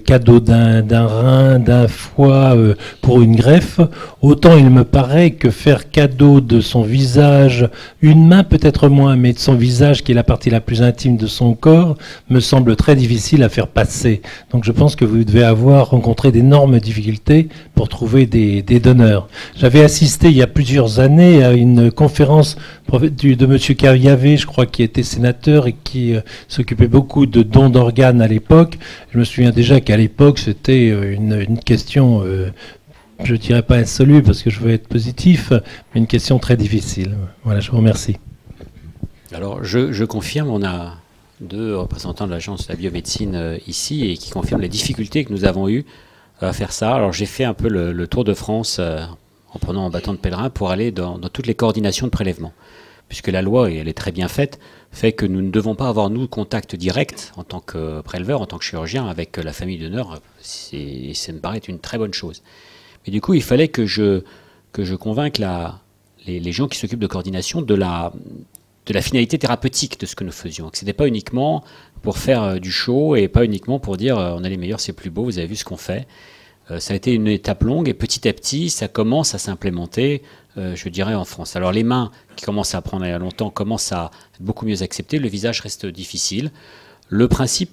cadeau d'un rein, d'un foie pour une greffe, autant il me paraît que faire cadeau de son visage, une main peut-être moins, mais de son visage qui est la partie la plus intime de son corps, me semble très difficile à faire passer. Donc je pense que vous devez avoir rencontré d'énormes difficultés pour trouver des donneurs. J'avais assisté il y a plusieurs années à une conférence de M. Caviavé, je crois, qui était sénateur et qui s'occupait beaucoup de dons d'organes à l'époque. Je me souviens déjà qu'à l'époque, c'était une question, je ne dirais pas insoluble parce que je veux être positif, mais une question très difficile. Voilà, je vous remercie. Alors, je confirme, on a 2 représentants de l'agence de la biomédecine ici et qui confirment les difficultés que nous avons eues à faire ça. Alors, j'ai fait un peu le tour de France en prenant un bâton de pèlerin pour aller dans toutes les coordinations de prélèvement. Puisque la loi, et elle est très bien faite, fait que nous ne devons pas avoir, nous, contact direct en tant que préleveur, en tant que chirurgien, avec la famille d'honneur. Ça me paraît une très bonne chose. Mais du coup, il fallait que je convainque les gens qui s'occupent de coordination de la finalité thérapeutique de ce que nous faisions. Que ce n'était pas uniquement pour faire du show et pas uniquement pour dire on est les meilleurs, c'est plus beau, vous avez vu ce qu'on fait. Ça a été une étape longue et petit à petit, ça commence à s'implémenter, je dirais, en France. Alors les mains, qui commencent à prendre longtemps, commencent à être beaucoup mieux acceptées. Le visage reste difficile. Le principe,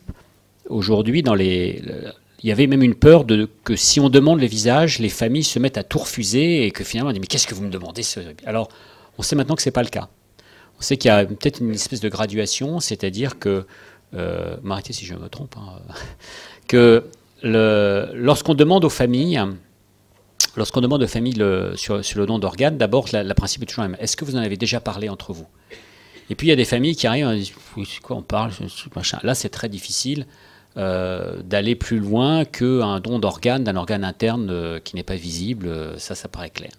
aujourd'hui, il y avait même une peur que si on demande le visage, les familles se mettent à tout refuser et que finalement on dit mais qu'est-ce que vous me demandez ? Alors on sait maintenant que ce n'est pas le cas. On sait qu'il y a peut-être une espèce de graduation, c'est-à-dire que, m'arrêtez si je me trompe, hein, que lorsqu'on demande aux familles sur le don d'organes, d'abord la principe est toujours la même. Est-ce que vous en avez déjà parlé entre vous ? Et puis il y a des familles qui arrivent et disent oui, c'est quoi on parle, machin. Là c'est très difficile d'aller plus loin qu'un don d'organes, d'un organe interne qui n'est pas visible, ça paraît clair.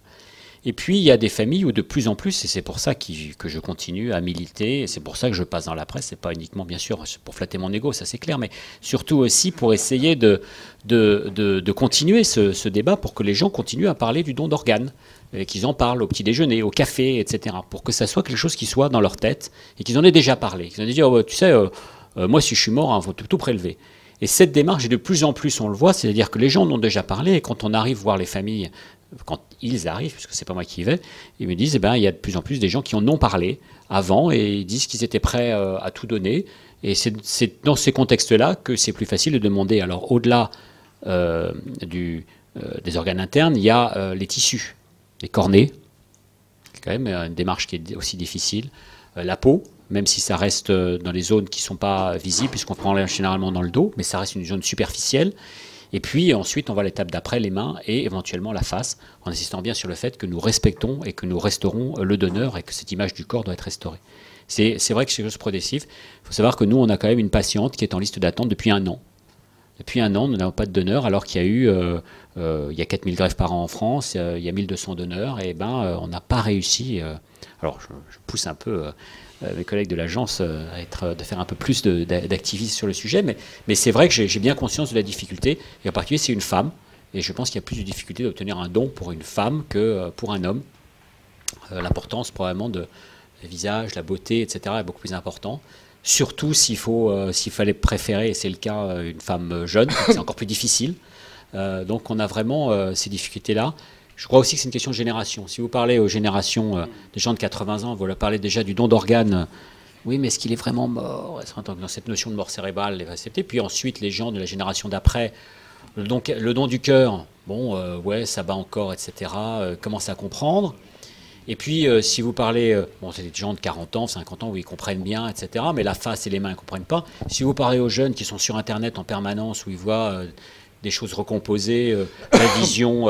Et puis, il y a des familles où de plus en plus, et c'est pour ça que je continue à militer, et c'est pour ça que je passe dans la presse, c'est pas uniquement, bien sûr, pour flatter mon ego, ça c'est clair, mais surtout aussi pour essayer de continuer ce débat, pour que les gens continuent à parler du don d'organes, qu'ils en parlent au petit déjeuner, au café, etc., pour que ça soit quelque chose qui soit dans leur tête, et qu'ils en aient déjà parlé. Qu'ils en aient dit, oh, tu sais, moi si je suis mort, il faut tout prélever. Et cette démarche, et de plus en plus on le voit, c'est-à-dire que les gens en ont déjà parlé, et quand on arrive voir les familles, quand ils arrivent, puisque c'est pas moi qui y vais, ils me disent, il y a de plus en plus des gens qui en ont parlé avant et ils disent qu'ils étaient prêts à tout donner. Et c'est dans ces contextes-là que c'est plus facile de demander. Alors au-delà des organes internes, il y a les tissus, les cornées, c'est quand même une démarche qui est aussi difficile. La peau, même si ça reste dans les zones qui ne sont pas visibles, puisqu'on prend généralement dans le dos, mais ça reste une zone superficielle. Et puis ensuite, on va à l'étape d'après, les mains et éventuellement la face, en insistant bien sur le fait que nous respectons et que nous resterons le donneur et que cette image du corps doit être restaurée. C'est vrai que c'est quelque chose de progressif. Il faut savoir que nous, on a quand même une patiente qui est en liste d'attente depuis 1 an. Depuis 1 an, nous n'avons pas de donneur, alors qu'il y a eu il y a 4000 greffes par an en France, il y a 1200 donneurs, et on n'a pas réussi. Alors, je pousse un peu mes collègues de l'agence de faire un peu plus d'activisme sur le sujet, mais c'est vrai que j'ai bien conscience de la difficulté, et en particulier c'est une femme, et je pense qu'il y a plus de difficulté d'obtenir un don pour une femme que pour un homme. L'importance probablement de le visage, la beauté, etc. est beaucoup plus important. Surtout s'il fallait préférer, et c'est le cas, une femme jeune, c'est encore plus difficile. Donc on a vraiment ces difficultés-là. Je crois aussi que c'est une question de génération. Si vous parlez aux générations des gens de 80 ans, vous leur parlez déjà du don d'organes. Oui, mais est-ce qu'il est vraiment mort ? Dans cette notion de mort cérébrale, elle est acceptée. Puis ensuite, les gens de la génération d'après, le don du cœur, ouais, ça bat encore, etc., commencent à comprendre. Et puis, si vous parlez, c'est des gens de 40 ans, 50 ans où ils comprennent bien, etc., mais la face et les mains, ils ne comprennent pas. Si vous parlez aux jeunes qui sont sur Internet en permanence, où ils voient des choses recomposées, la vision,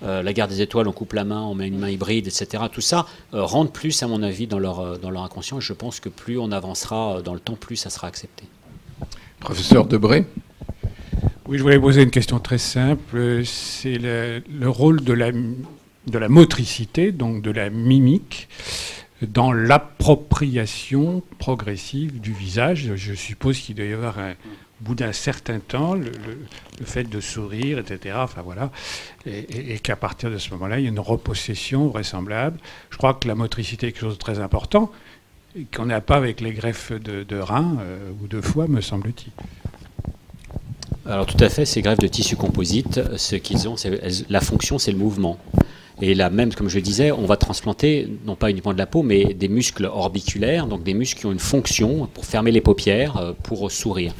la guerre des étoiles, on coupe la main, on met une main hybride, etc., tout ça rentre plus, à mon avis, dans leur inconscient. Je pense que plus on avancera dans le temps, plus ça sera accepté. Professeur Debré. Oui, je voulais poser une question très simple. C'est le rôle de la motricité, donc de la mimique, dans l'appropriation progressive du visage. Je suppose qu'il doit y avoir, au bout d'un certain temps, le fait de sourire, etc. Enfin voilà, et qu'à partir de ce moment-là, il y a une repossession vraisemblable. Je crois que la motricité est quelque chose de très important, qu'on n'a pas avec les greffes de reins ou de foie, me semble-t-il. Alors tout à fait, ces greffes de tissu composite, ce qu'ils ont, la fonction, c'est le mouvement. Et là même, comme je le disais, on va transplanter, non pas uniquement de la peau, mais des muscles orbiculaires, donc des muscles qui ont une fonction pour fermer les paupières, pour sourire.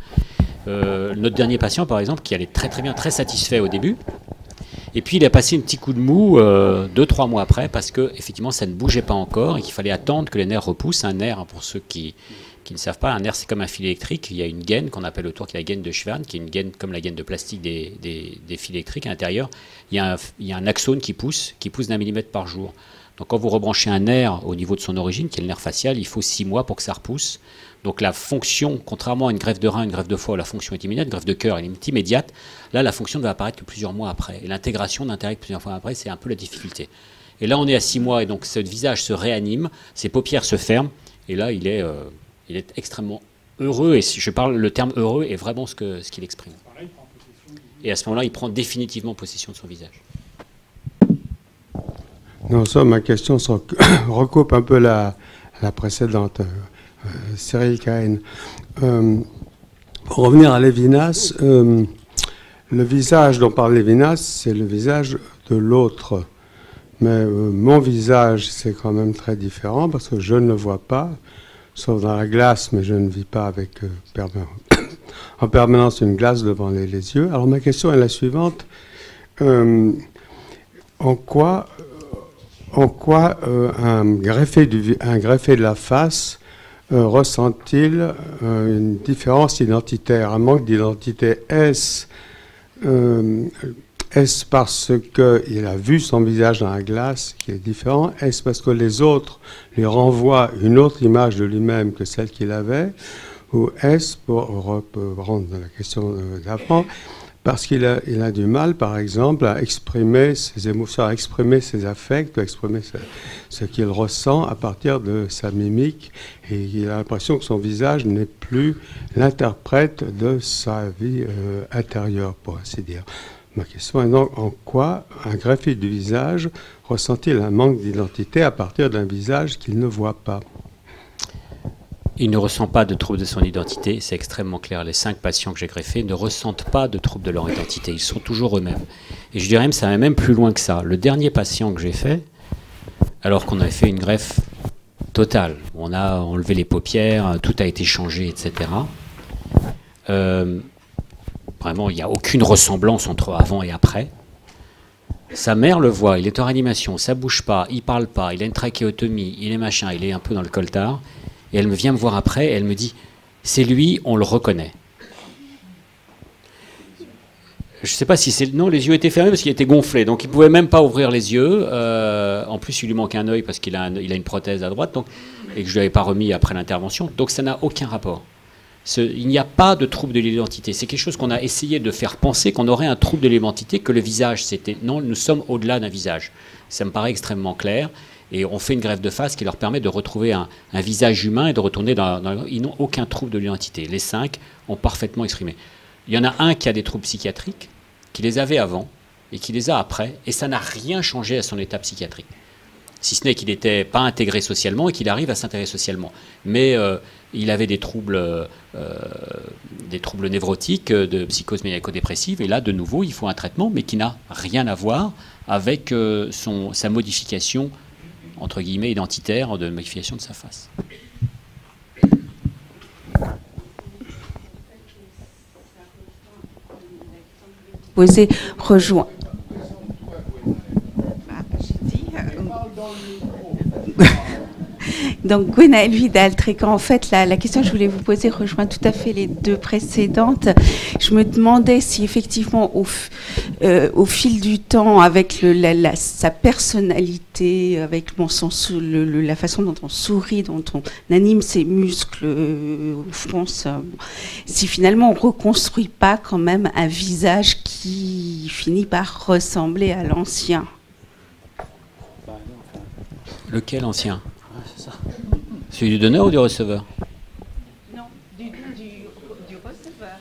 Notre dernier patient, par exemple, qui allait très très bien, très satisfait au début, et puis il a passé un petit coup de mou 2-3 mois après, parce que effectivement ça ne bougeait pas encore et qu'il fallait attendre que les nerfs repoussent. Un nerf, pour ceux qui ne savent pas, un nerf c'est comme un fil électrique. Il y a une gaine qu'on appelle autour, qui est la gaine de Schwann, qui est une gaine comme la gaine de plastique des fils électriques. À l'intérieur, il y a un axone qui pousse d'1 millimètre par jour. Donc quand vous rebranchez un nerf au niveau de son origine, qui est le nerf facial, il faut 6 mois pour que ça repousse. Donc la fonction, contrairement à une greffe de rein, une greffe de foie, où la fonction est immédiate, une greffe de cœur est immédiate, là la fonction ne va apparaître que plusieurs mois après. Et l'intégration d'intérêt plusieurs mois après, c'est un peu la difficulté. Et là on est à 6 mois, et donc ce visage se réanime, ses paupières se ferment, et là il est extrêmement heureux, et si je parle, le terme heureux est vraiment ce qu'il exprime. Et à ce moment-là, il prend définitivement possession de son visage. Non, ça, ma question recoupe un peu la précédente. Cyril Cahen. Pour revenir à Lévinas, le visage dont parle Lévinas, c'est le visage de l'autre. Mais mon visage, c'est quand même très différent parce que je ne le vois pas, sauf dans la glace, mais je ne vis pas avec en permanence une glace devant les yeux. Alors ma question est la suivante. En quoi un greffé de la face ressent-il une différence identitaire, un manque d'identité? Est-ce parce qu'il a vu son visage dans la glace qui est différent? Est-ce parce que les autres lui renvoient une autre image de lui-même que celle qu'il avait? Ou est-ce, pour rendre la question d'avant, parce qu'il a du mal, par exemple, à exprimer ses émotions, à exprimer ses affects, à exprimer ce qu'il ressent à partir de sa mimique, et il a l'impression que son visage n'est plus l'interprète de sa vie intérieure, pour ainsi dire. Ma question est donc, en quoi un greffier du visage ressent-il un manque d'identité à partir d'un visage qu'il ne voit pas? Il ne ressent pas de trouble de son identité, c'est extrêmement clair. Les 5 patients que j'ai greffés ne ressentent pas de trouble de leur identité, ils sont toujours eux-mêmes. Et je dirais même, ça va même plus loin que ça. Le dernier patient que j'ai fait, alors qu'on avait fait une greffe totale, on a enlevé les paupières, tout a été changé, etc. Vraiment, il n'y a aucune ressemblance entre avant et après. Sa mère le voit, il est en réanimation, ça ne bouge pas, il ne parle pas, il a une trachéotomie, il est machin, il est un peu dans le coltard. Et elle vient me voir après, et elle me dit, c'est lui, on le reconnaît. Je ne sais pas si c'est... Non, les yeux étaient fermés parce qu'il était gonflé, donc il ne pouvait même pas ouvrir les yeux. En plus, il lui manque un œil parce qu'il a une prothèse à droite, donc, et que je ne lui avais pas remis après l'intervention. Donc ça n'a aucun rapport. Il n'y a pas de trouble de l'identité. C'est quelque chose qu'on a essayé de faire penser qu'on aurait un trouble de l'identité, que le visage, c'était... Non, nous sommes au-delà d'un visage. Ça me paraît extrêmement clair. Et on fait une greffe de face qui leur permet de retrouver un visage humain et de retourner dans... Ils n'ont aucun trouble de l'identité. Les 5 ont parfaitement exprimé. Il y en a un qui a des troubles psychiatriques, qui les avait avant et qui les a après, et ça n'a rien changé à son état psychiatrique. Si ce n'est qu'il n'était pas intégré socialement et qu'il arrive à s'intégrer socialement. Mais il avait des troubles névrotiques, de psychose maniaco-dépressive, et là, de nouveau, il faut un traitement, mais qui n'a rien à voir avec sa modification entre guillemets, identitaire de modification de sa face. Poser rejoint. Donc, Gwenaëlle Vidal-Trécan, en fait, la question que je voulais vous poser rejoint tout à fait les 2 précédentes. Je me demandais si, effectivement, au fil du temps, avec sa personnalité, avec la façon dont on sourit, dont on anime ses muscles, au front, si finalement on ne reconstruit pas quand même un visage qui finit par ressembler à l'ancien. Lequel ancien ? Celui du donneur ou du receveur? Non, du receveur.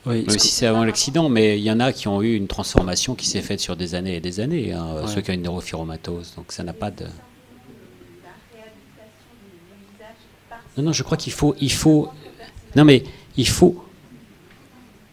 Oui, si c'est avant l'accident, mais il y en a qui ont eu une transformation qui s'est faite sur des années et des années, hein, ceux qui ont une neurophyromatose, donc ça n'a pas de... Non, je crois qu'il faut... Non, mais il faut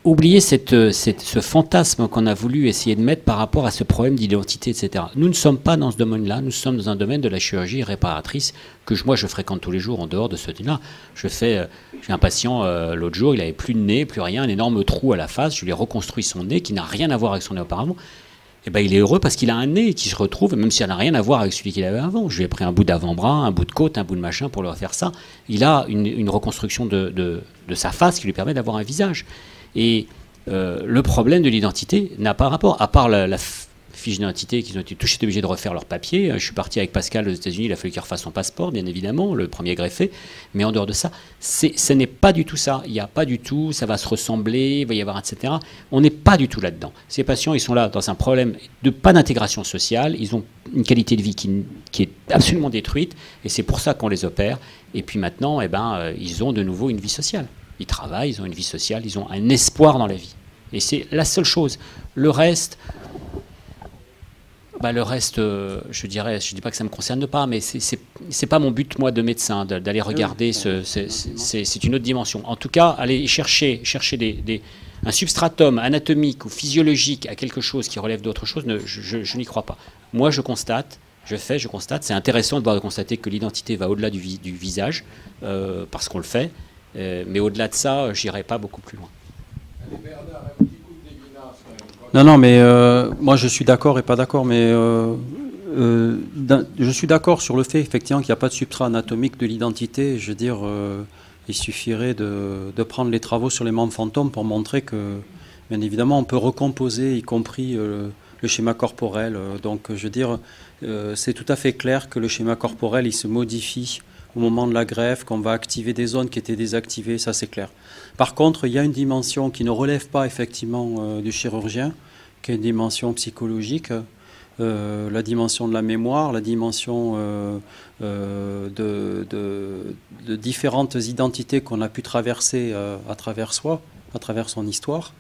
oublier ce fantasme qu'on a voulu essayer de mettre par rapport à ce problème d'identité, etc. Nous ne sommes pas dans ce domaine-là, nous sommes dans un domaine de la chirurgie réparatrice que moi je fréquente tous les jours en dehors de ce domaine-là. J'ai un patient l'autre jour, il n'avait plus de nez, plus rien, un énorme trou à la face, je lui ai reconstruit son nez qui n'a rien à voir avec son nez auparavant. Et ben, il est heureux parce qu'il a un nez qui se retrouve, même si ça n'a rien à voir avec celui qu'il avait avant. Je lui ai pris un bout d'avant-bras, un bout de côte, un bout de machin pour lui refaire ça. Il a une reconstruction de sa face qui lui permet d'avoir un visage. Et le problème de l'identité n'a pas rapport, à part la fiche d'identité qu'ils ont été tous obligés de refaire leur papier. Je suis parti avec Pascal aux États-Unis, il a fallu qu'il refasse son passeport, bien évidemment, le premier greffé. Mais en dehors de ça, ce n'est pas du tout ça. Il n'y a pas du tout, ça va se ressembler, il va y avoir, etc. On n'est pas du tout là-dedans. Ces patients, ils sont là dans un problème de pas d'intégration sociale. Ils ont une qualité de vie qui est absolument détruite, et c'est pour ça qu'on les opère. Et puis maintenant, ils ont de nouveau une vie sociale. Ils travaillent, ils ont une vie sociale, ils ont un espoir dans la vie. Et c'est la seule chose. Le reste, je dis pas que ça me concerne pas, mais c'est pas mon but, moi, de médecin, d'aller regarder. C'est une autre dimension. En tout cas, aller chercher un substratum anatomique ou physiologique à quelque chose qui relève d'autre chose, je n'y crois pas. Moi, je constate. Je constate. C'est intéressant de constater que l'identité va au-delà du visage, parce qu'on le fait. Mais au-delà de ça, j'irai pas beaucoup plus loin. Non, mais moi je suis d'accord et pas d'accord, mais je suis d'accord sur le fait effectivement qu'il n'y a pas de substrat anatomique de l'identité. Je veux dire, il suffirait de prendre les travaux sur les membres fantômes pour montrer que, bien évidemment, on peut recomposer, y compris le schéma corporel. Donc, je veux dire, c'est tout à fait clair que le schéma corporel, il se modifie au moment de la greffe, qu'on va activer des zones qui étaient désactivées, ça c'est clair. Par contre, il y a une dimension qui ne relève pas effectivement du chirurgien, qui est une dimension psychologique, la dimension de la mémoire, la dimension de différentes identités qu'on a pu traverser à travers soi, à travers son histoire,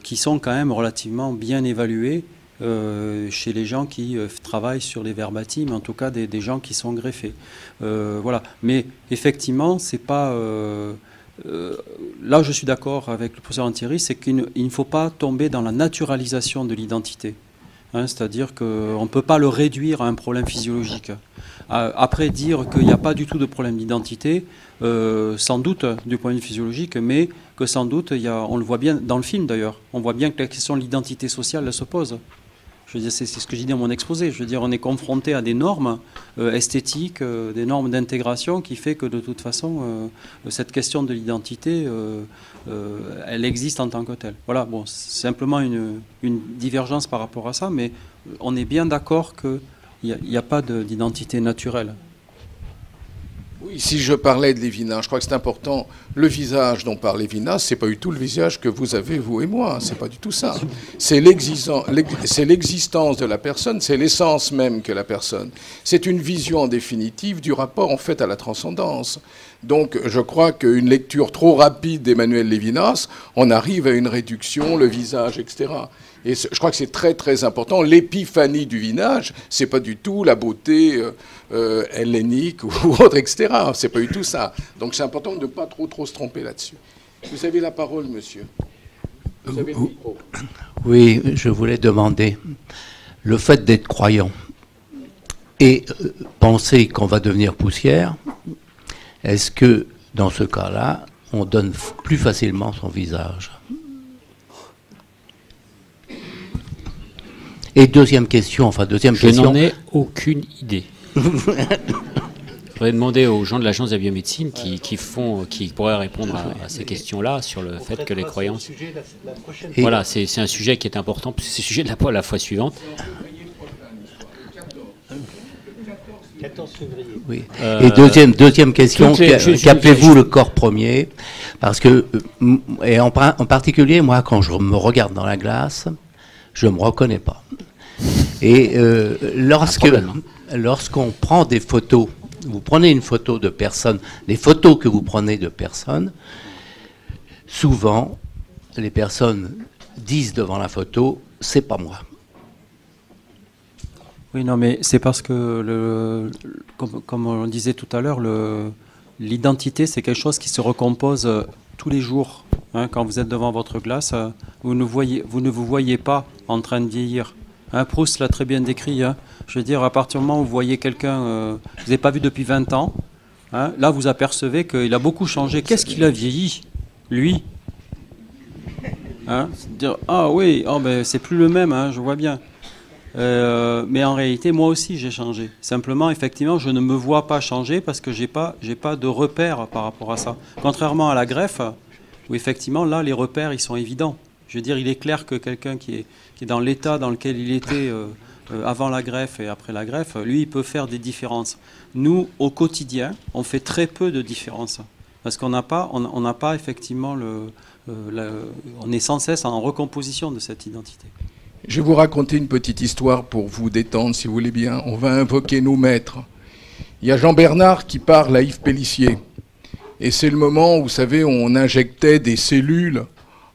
qui sont quand même relativement bien évaluées chez les gens qui travaillent sur les verbatim, en tout cas des gens qui sont greffés. Voilà. Mais effectivement, c'est pas... là, je suis d'accord avec le professeur Anthierry, c'est qu'il ne faut pas tomber dans la naturalisation de l'identité. Hein, c'est-à-dire qu'on ne peut pas le réduire à un problème physiologique. Après, dire qu'il n'y a pas du tout de problème d'identité, sans doute du point de vue physiologique, mais que sans doute, on le voit bien dans le film d'ailleurs, on voit bien que la question de l'identité sociale elle se pose. Je veux dire, c'est ce que j'ai dit dans mon exposé. Je veux dire, on est confronté à des normes esthétiques, des normes d'intégration qui fait que de toute façon, cette question de l'identité, elle existe en tant que telle. Voilà, bon, c'est simplement une divergence par rapport à ça, mais on est bien d'accord qu'il n'y a pas d'identité naturelle. Oui, si je parlais de Lévinas, je crois que c'est important. Le visage dont parle Lévinas, c'est pas du tout le visage que vous avez, vous et moi. C'est pas du tout ça. C'est l'existence de la personne, c'est l'essence même que la personne. C'est une vision en définitive du rapport en fait à la transcendance. Donc je crois qu'une lecture trop rapide d'Emmanuel Lévinas, on arrive à une réduction, le visage, etc. Et je crois que c'est très très important. L'épiphanie du visage, c'est pas du tout la beauté hellénique ou autre, etc. C'est pas du tout ça. Donc c'est important de ne pas trop se tromper là-dessus. Vous avez la parole, monsieur. Vous avez le micro. Oui, je voulais demander, le fait d'être croyant et penser qu'on va devenir poussière, est-ce que dans ce cas-là, on donne plus facilement son visage ? Et deuxième question. Je n'en ai aucune idée. Je voudrais demander aux gens de l'agence de la biomédecine qui pourraient répondre à ces questions-là sur le fait que les croyances... Voilà, c'est un sujet qui est important, c'est le sujet de la fois suivante. 14 février. Oui. Et deuxième question, qu'appelez-vous le corps premier ? Parce que, et en particulier, moi, quand je me regarde dans la glace, je ne me reconnais pas. Et lorsque lorsqu'on prend des photos, vous prenez une photo de personne, les photos que vous prenez de personnes, souvent, les personnes disent devant la photo, c'est pas moi. Oui, non, mais c'est parce que, comme on disait tout à l'heure, l'identité, c'est quelque chose qui se recompose tous les jours. Hein, quand vous êtes devant votre glace, vous ne vous voyez pas en train de vieillir. Hein, Proust l'a très bien décrit. Hein. Je veux dire, à partir du moment où vous voyez quelqu'un, vous n'avez pas vu depuis 20 ans, hein, là vous apercevez qu'il a beaucoup changé. Qu'est-ce qu'il a vieilli, lui? Hein, dire, ah oui, oh, ben, c'est plus le même, hein, je vois bien. Mais en réalité, moi aussi, j'ai changé. Simplement, effectivement, je ne me vois pas changer parce que j'ai pas de repères par rapport à ça. Contrairement à la greffe, où effectivement, là, les repères, ils sont évidents. Je veux dire, il est clair que quelqu'un qui est dans l'état dans lequel il était avant la greffe et après la greffe, lui, il peut faire des différences. Nous, au quotidien, on fait très peu de différences. Parce qu'on n'a pas effectivement on est sans cesse en recomposition de cette identité. Je vais vous raconter une petite histoire pour vous détendre, si vous voulez bien. On va invoquer nos maîtres. Il y a Jean Bernard qui parle à Yves Pélissier. Et c'est le moment où, vous savez, on injectait des cellules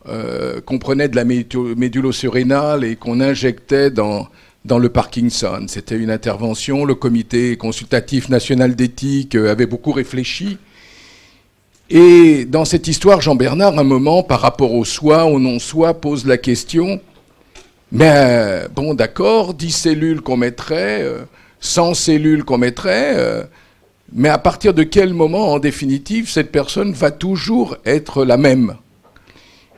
qu'on prenait de la médulo-surrénale et qu'on injectait dans le Parkinson. C'était une intervention. Le comité consultatif national d'éthique avait beaucoup réfléchi. Et dans cette histoire, Jean Bernard, à un moment, par rapport au soi, au non-soi, pose la question... Mais bon, d'accord, 10 cellules qu'on mettrait, 100 cellules qu'on mettrait, mais à partir de quel moment, en définitive, cette personne va toujours être la même?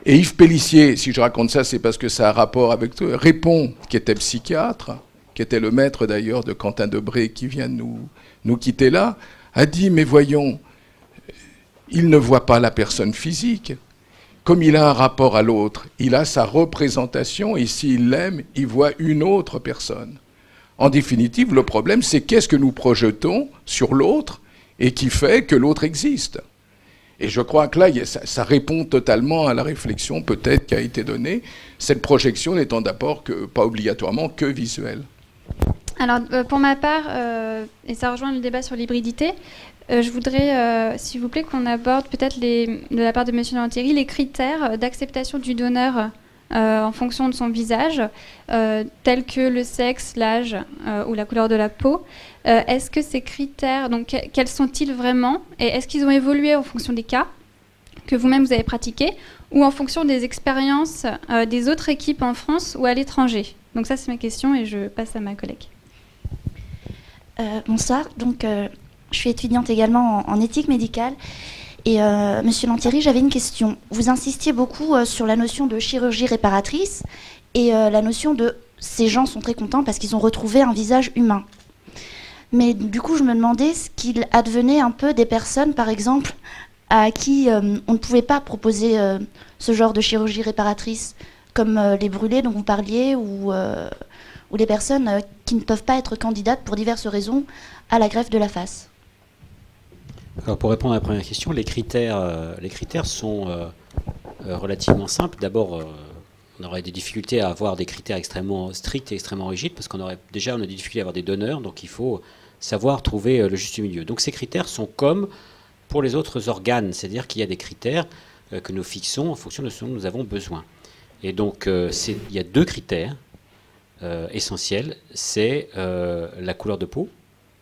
Et Yves Pélissier, si je raconte ça, c'est parce que ça a rapport avec toi, répond, qui était psychiatre, qui était le maître d'ailleurs de Quentin Debré, qui vient de nous quitter là, a dit, mais voyons, il ne voit pas la personne physique. Comme il a un rapport à l'autre, il a sa représentation et s'il l'aime, il voit une autre personne. En définitive, le problème, c'est qu'est-ce que nous projetons sur l'autre et qui fait que l'autre existe. Et je crois que là, ça répond totalement à la réflexion peut-être qui a été donnée, cette projection n'étant d'abord pas obligatoirement que visuelle. Alors, pour ma part, et ça rejoint le débat sur l'hybridité, je voudrais, s'il vous plaît, qu'on aborde peut-être, de la part de M. Lantieri, les critères d'acceptation du donneur en fonction de son visage, tels que le sexe, l'âge ou la couleur de la peau. Est-ce que ces critères, donc, quels sont-ils vraiment? Et est-ce qu'ils ont évolué en fonction des cas que vous-même vous avez pratiqués ou en fonction des expériences des autres équipes en France ou à l'étranger? Donc ça, c'est ma question et je passe à ma collègue. Bonsoir. Donc, je suis étudiante également en éthique médicale. Et Monsieur Lantieri, j'avais une question. Vous insistiez beaucoup sur la notion de chirurgie réparatrice et la notion de ces gens sont très contents parce qu'ils ont retrouvé un visage humain. Mais du coup, je me demandais ce qu'il advenait un peu des personnes, par exemple, à qui on ne pouvait pas proposer ce genre de chirurgie réparatrice, comme les brûlés dont vous parliez, ou les personnes qui ne peuvent pas être candidates pour diverses raisons à la greffe de la face. Alors pour répondre à la première question, les critères sont relativement simples. D'abord, on aurait des difficultés à avoir des critères extrêmement stricts et extrêmement rigides, parce qu'on a des difficultés à avoir des donneurs, donc il faut savoir trouver le juste milieu. Donc ces critères sont comme pour les autres organes, c'est-à-dire qu'il y a des critères que nous fixons en fonction de ce dont nous avons besoin. Et donc il y a deux critères essentiels, c'est la couleur de peau.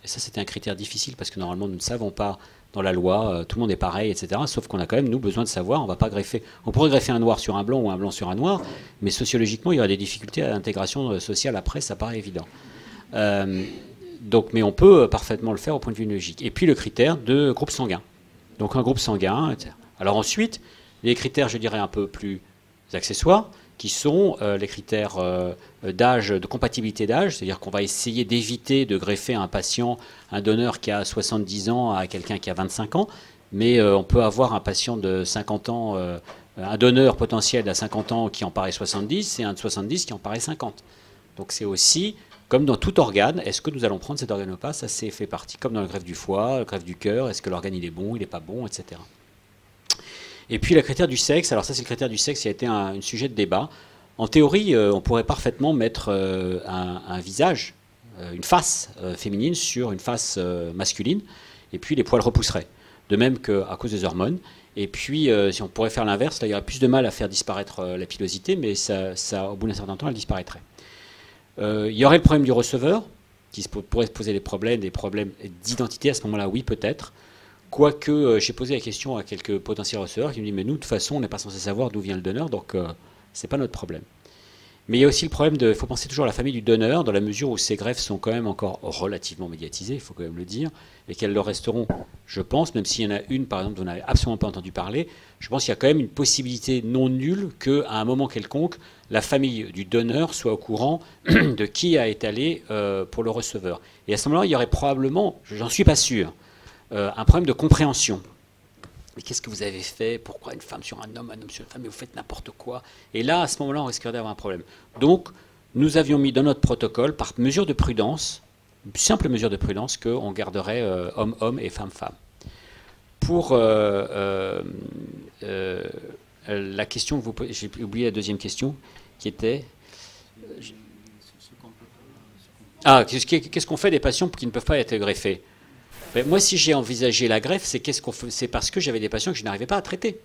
Et ça, c'était un critère difficile parce que normalement, nous ne savons pas dans la loi, tout le monde est pareil, etc. Sauf qu'on a quand même, nous, besoin de savoir. On va pas greffer. On pourrait greffer un noir sur un blanc ou un blanc sur un noir, mais sociologiquement, il y aura des difficultés à l'intégration sociale après, ça paraît évident. Donc, mais on peut parfaitement le faire au point de vue logique. Et puis le critère de groupe sanguin. Donc un groupe sanguin, etc. Alors ensuite, les critères, je dirais, un peu plus accessoires, qui sont les critères d'âge, de compatibilité d'âge, c'est-à-dire qu'on va essayer d'éviter de greffer un patient, un donneur qui a 70 ans à quelqu'un qui a 25 ans, mais on peut avoir un patient de 50 ans, un donneur potentiel à 50 ans qui en paraît 70, et un de 70 qui en paraît 50. Donc c'est aussi, comme dans tout organe, est-ce que nous allons prendre cet organe ou pas? Ça c'est fait partie, comme dans la greffe du foie, la greffe du cœur, est-ce que l'organe il est bon, il n'est pas bon, etc. Et puis le critère du sexe, alors ça c'est le critère du sexe qui a été un sujet de débat. En théorie, on pourrait parfaitement mettre un visage une face féminine sur une face masculine, et puis les poils repousseraient. De même qu'à cause des hormones. Et puis, si on pourrait faire l'inverse, là, il y aurait plus de mal à faire disparaître la pilosité, mais au bout d'un certain temps, elle disparaîtrait. Il y aurait le problème du receveur, qui pourrait se poser des problèmes d'identité. À ce moment-là, oui, peut-être. Quoique, j'ai posé la question à quelques potentiels receveurs qui me disent, mais nous, de toute façon, on n'est pas censé savoir d'où vient le donneur, donc c'est pas notre problème. Mais il y a aussi le problème il faut penser toujours à la famille du donneur, dans la mesure où ces greffes sont quand même encore relativement médiatisées, il faut quand même le dire, et qu'elles le resteront, je pense, même s'il y en a une, par exemple, dont on n'avait absolument pas entendu parler, je pense qu'il y a quand même une possibilité non nulle qu'à un moment quelconque, la famille du donneur soit au courant de qui a été allé pour le receveur. Et à ce moment-là, il y aurait probablement, j'en suis pas sûr, un problème de compréhension. Mais qu'est-ce que vous avez fait? Pourquoi une femme sur un homme sur une femme? Mais vous faites n'importe quoi. Et là, à ce moment-là, on risquerait d'avoir un problème. Donc, nous avions mis dans notre protocole, par mesure de prudence, une simple mesure de prudence, qu'on garderait homme-homme et femme-femme. Pour la question que vous posez, j'ai oublié la deuxième question, qui était... Ah, qu'est-ce qu'on fait des patients qui ne peuvent pas être greffés? Ben, moi, si j'ai envisagé la greffe, c'est parce que j'avais des patients que je n'arrivais pas à traiter.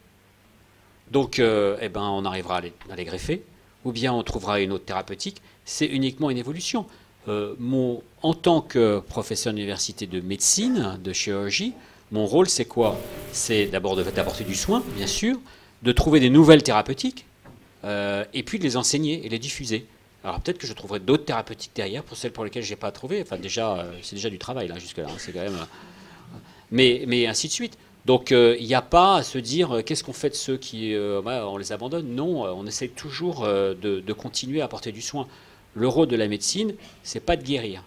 Donc, on arrivera à les greffer, ou bien on trouvera une autre thérapeutique. C'est uniquement une évolution. En tant que professeur d'université de médecine, de chirurgie, mon rôle, c'est quoi? C'est d'abord d'apporter du soin, bien sûr, de trouver des nouvelles thérapeutiques, et puis de les enseigner et les diffuser. Alors peut-être que je trouverai d'autres thérapeutiques derrière pour celles pour lesquelles je n'ai pas trouvé. Enfin déjà, c'est déjà du travail là jusque-là. Hein, c'est quand même. Mais ainsi de suite. Donc il n'y a pas à se dire qu'est-ce qu'on fait de ceux qui on les abandonne. Non, on essaie toujours de continuer à apporter du soin. Le rôle de la médecine, c'est pas de guérir.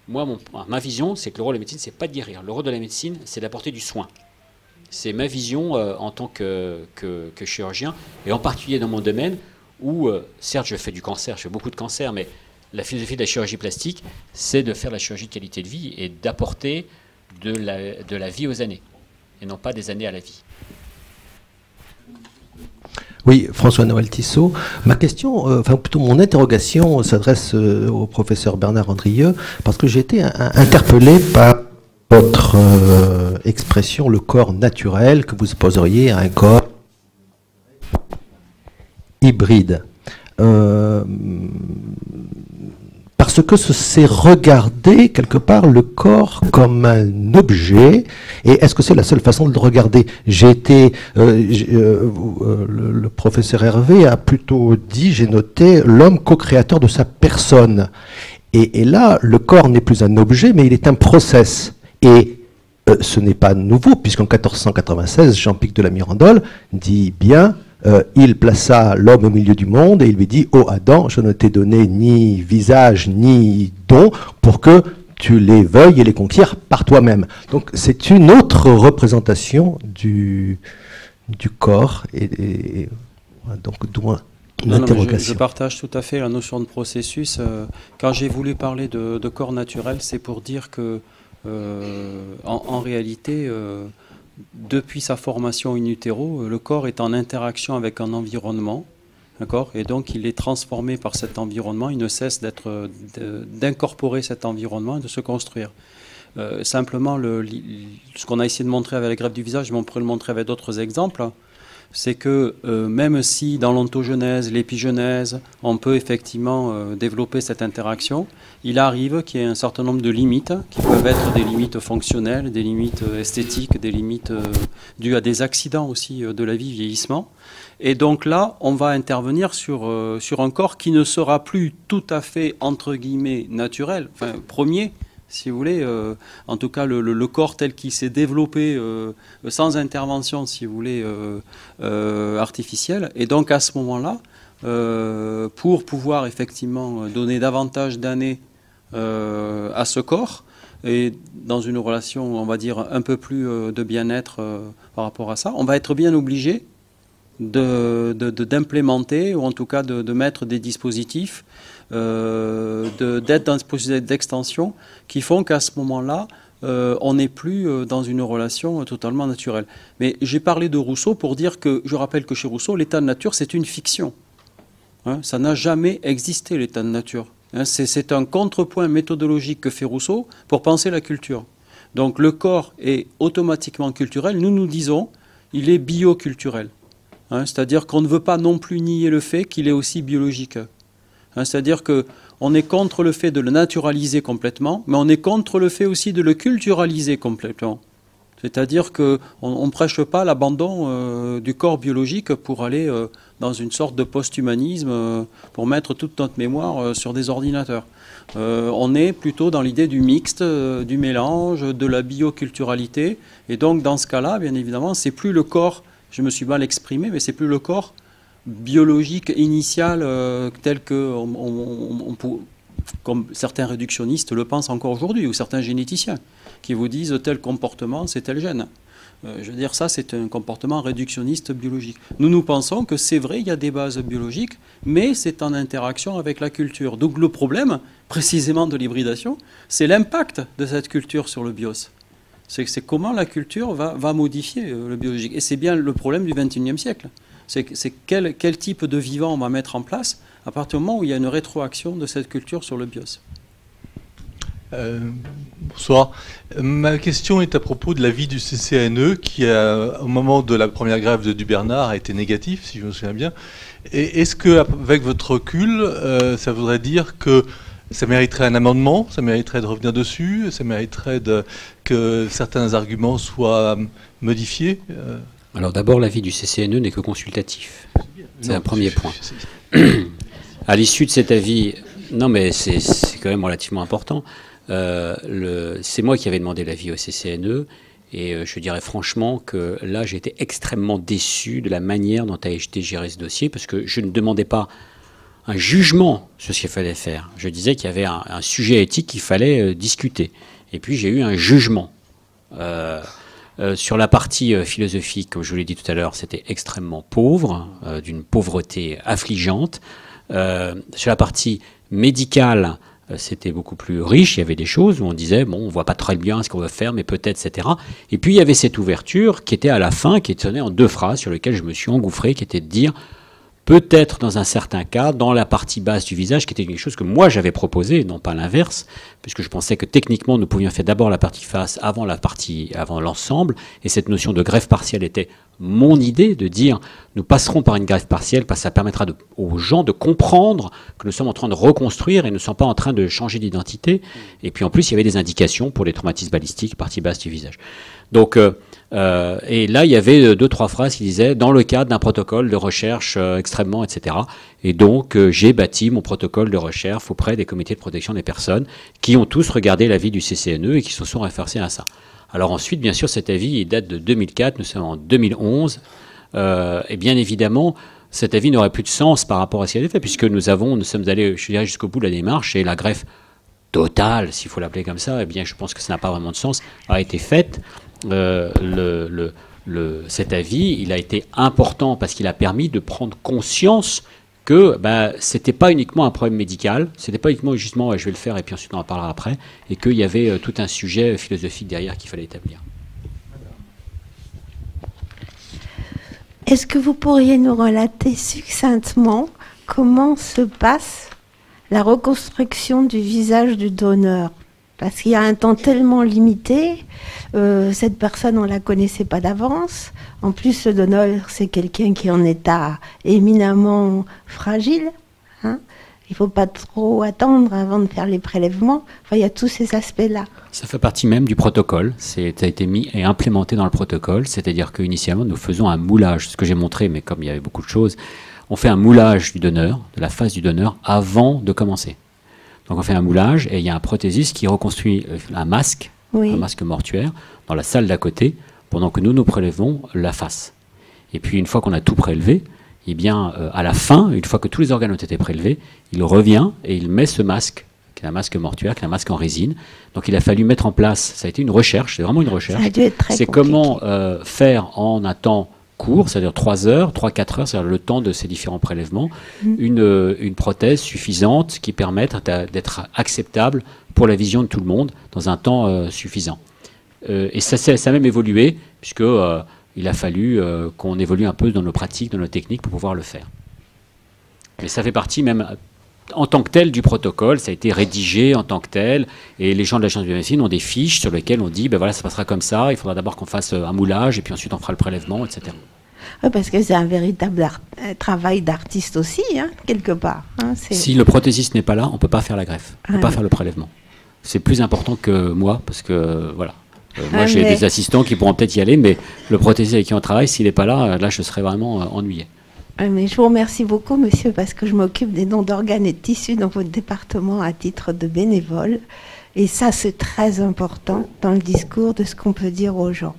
Moi, ma vision, c'est que le rôle de la médecine, c'est pas de guérir. Le rôle de la médecine, c'est d'apporter du soin. C'est ma vision en tant que chirurgien, et en particulier dans mon domaine. Où, certes, je fais du cancer, je fais beaucoup de cancer, mais la philosophie de la chirurgie plastique, c'est de faire la chirurgie de qualité de vie et d'apporter de la vie aux années, et non pas des années à la vie. Oui, François-Noël Tissot. Ma question, enfin plutôt mon interrogation s'adresse au professeur Bernard Andrieux, parce que j'ai été interpellé par votre expression, le corps naturel, que vous opposeriez à un corps hybride. Parce que c'est regarder quelque part le corps comme un objet. Et est-ce que c'est la seule façon de le regarder? Le professeur Hervé a plutôt dit, j'ai noté, l'homme co-créateur de sa personne. Et là, le corps n'est plus un objet, mais il est un process. Et ce n'est pas nouveau, puisqu'en 1496, Jean-Pic de la Mirandole dit bien... il plaça l'homme au milieu du monde et il lui dit « Ô Adam, je ne t'ai donné ni visage ni don pour que tu les veuilles et les conquières par toi-même. » Donc c'est une autre représentation du corps et donc d'où une interrogation. Je partage tout à fait la notion de processus. Quand j'ai voulu parler de corps naturel, c'est pour dire que en réalité... depuis sa formation in utero, le corps est en interaction avec un environnement, d'accord, et donc il est transformé par cet environnement, il ne cesse d'incorporer cet environnement et de se construire. Simplement, ce qu'on a essayé de montrer avec la greffe du visage, mais on pourrait le montrer avec d'autres exemples, c'est que même si dans l'ontogenèse, l'épigenèse, on peut effectivement développer cette interaction, il arrive qu'il y ait un certain nombre de limites qui peuvent être des limites fonctionnelles, des limites esthétiques, des limites dues à des accidents aussi de la vie, vieillissement. Et donc là, on va intervenir sur un corps qui ne sera plus tout à fait, entre guillemets, naturel, enfin premier, si vous voulez, en tout cas le corps tel qu'il s'est développé sans intervention, si vous voulez, artificielle. Et donc à ce moment-là, pour pouvoir effectivement donner davantage d'années à ce corps, et dans une relation, on va dire, un peu plus de bien-être par rapport à ça, on va être bien obligé d'implémenter, ou en tout cas de mettre des dispositifs, d'être dans des processus d'extension qui font qu'à ce moment-là, on n'est plus dans une relation totalement naturelle. Mais j'ai parlé de Rousseau pour dire que, je rappelle que chez Rousseau, l'état de nature, c'est une fiction. Hein, ça n'a jamais existé, l'état de nature. Hein, c'est un contrepoint méthodologique que fait Rousseau pour penser la culture. Donc le corps est automatiquement culturel. Nous disons, il est bioculturel. Hein, c'est-à-dire qu'on ne veut pas non plus nier le fait qu'il est aussi biologique. Hein, c'est-à-dire qu'on est contre le fait de le naturaliser complètement, mais on est contre le fait aussi de le culturaliser complètement. C'est-à-dire qu'on ne prêche pas l'abandon du corps biologique pour aller dans une sorte de post-humanisme, pour mettre toute notre mémoire sur des ordinateurs. On est plutôt dans l'idée du mixte, du mélange, de la bioculturalité. Et donc, dans ce cas-là, bien évidemment, c'est plus le corps, je me suis mal exprimé, mais c'est plus le corps biologique initial tel que, comme certains réductionnistes le pensent encore aujourd'hui, ou certains généticiens, qui vous disent tel comportement, c'est tel gène. Je veux dire, ça, c'est un comportement réductionniste biologique. Nous pensons que c'est vrai, il y a des bases biologiques, mais c'est en interaction avec la culture. Donc le problème, précisément de l'hybridation, c'est l'impact de cette culture sur le bios. C'est comment la culture va modifier le biologique. Et c'est bien le problème du XXIe siècle. C'est quel type de vivant on va mettre en place à partir du moment où il y a une rétroaction de cette culture sur le bios. Bonsoir. Ma question est à propos de l'avis du CCNE qui, au moment de la première grève de Dubernard, a été négatif, si je me souviens bien. Et est-ce qu'avec votre recul, ça voudrait dire que ça mériterait un amendement, ça mériterait de revenir dessus, ça mériterait que certains arguments soient modifiés Alors d'abord, l'avis du CCNE n'est que consultatif. C'est un premier point. À l'issue de cet avis, non mais c'est quand même relativement important. C'est moi qui avais demandé l'avis au CCNE et je dirais franchement que là j'ai été extrêmement déçu de la manière dont a été géré ce dossier parce que je ne demandais pas un jugement sur ce qu'il fallait faire. Je disais qu'il y avait un sujet éthique qu'il fallait discuter. Et puis j'ai eu un jugement. Sur la partie philosophique, comme je vous l'ai dit tout à l'heure, c'était extrêmement pauvre, d'une pauvreté affligeante. Sur la partie médicale, c'était beaucoup plus riche. Il y avait des choses où on disait, bon, on voit pas très bien ce qu'on va faire, mais peut-être, etc. Et puis il y avait cette ouverture qui était à la fin, qui tenait en 2 phrases, sur lesquelles je me suis engouffré, qui était de dire, peut-être dans un certain cas, dans la partie basse du visage, qui était quelque chose que moi j'avais proposé, non pas l'inverse, puisque je pensais que techniquement nous pouvions faire d'abord la partie face avant l'ensemble, et cette notion de greffe partielle était mon idée de dire nous passerons par une greffe partielle parce que ça permettra aux gens de comprendre que nous sommes en train de reconstruire et ne sommes pas en train de changer d'identité. Et puis en plus il y avait des indications pour les traumatismes balistiques, partie basse du visage. Donc et là il y avait 2-3 phrases qui disaient dans le cadre d'un protocole de recherche extrêmement, etc. Et donc j'ai bâti mon protocole de recherche auprès des comités de protection des personnes qui ont tous regardé l'avis du CCNE et qui se sont référencés à ça. Alors ensuite, bien sûr, cet avis, il date de 2004, nous sommes en 2011, et bien évidemment, cet avis n'aurait plus de sens par rapport à ce qu'il avait fait, puisque nous sommes allés, je dirais, jusqu'au bout de la démarche, et la greffe totale, s'il faut l'appeler comme ça, eh bien, je pense que ça n'a pas vraiment de sens, a été faite. Cet avis, il a été important parce qu'il a permis de prendre conscience que c'était pas uniquement un problème médical, c'était pas uniquement justement je vais le faire et puis ensuite on en parlera après, et qu'il y avait tout un sujet philosophique derrière qu'il fallait établir. Est-ce que vous pourriez nous relater succinctement comment se passe la reconstruction du visage du donneur? Parce qu'il y a un temps tellement limité, cette personne, on ne la connaissait pas d'avance. En plus, ce donneur, c'est quelqu'un qui est en état éminemment fragile. Hein. Il ne faut pas trop attendre avant de faire les prélèvements. Enfin, il y a tous ces aspects-là. Ça fait partie même du protocole. Ça a été mis et implémenté dans le protocole. C'est-à-dire qu'initialement, nous faisons un moulage. Ce que j'ai montré, mais comme il y avait beaucoup de choses, on fait un moulage du donneur, de la face du donneur, avant de commencer. Donc on fait un moulage et il y a un prothésiste qui reconstruit un masque, oui, un masque mortuaire, dans la salle d'à côté, pendant que nous prélevons la face. Et puis une fois qu'on a tout prélevé, eh bien, à la fin, une fois que tous les organes ont été prélevés, il revient et il met ce masque, qui est un masque mortuaire, qui est un masque en résine. Donc il a fallu mettre en place, ça a été une recherche, c'est vraiment une recherche. Ça a dû être très compliqué. Comment faire en un temps court, c'est-à-dire 3 heures, 3-4 heures, c'est-à-dire le temps de ces différents prélèvements, une prothèse suffisante qui permette d'être acceptable pour la vision de tout le monde dans un temps suffisant. Et ça a même évolué, puisque il a fallu qu'on évolue un peu dans nos pratiques, dans nos techniques pour pouvoir le faire. Mais ça fait partie même en tant que tel du protocole, ça a été rédigé en tant que tel, et les gens de l'agence de biomédecine ont des fiches sur lesquelles on dit, ben voilà, ça passera comme ça, il faudra d'abord qu'on fasse un moulage, et puis ensuite on fera le prélèvement, etc. Oui, parce que c'est un véritable travail d'artiste aussi, hein, quelque part. Hein, si le prothésiste n'est pas là, on ne peut pas faire la greffe, on ne peut pas faire le prélèvement. C'est plus important que moi, parce que voilà. Moi, j'ai des assistants qui pourront peut-être y aller, mais le prothésiste avec qui on travaille, s'il n'est pas là, là, je serais vraiment ennuyé. Mais je vous remercie beaucoup, monsieur, parce que je m'occupe des dons d'organes et de tissus dans votre département à titre de bénévole. Et ça, c'est très important dans le discours de ce qu'on peut dire aux gens.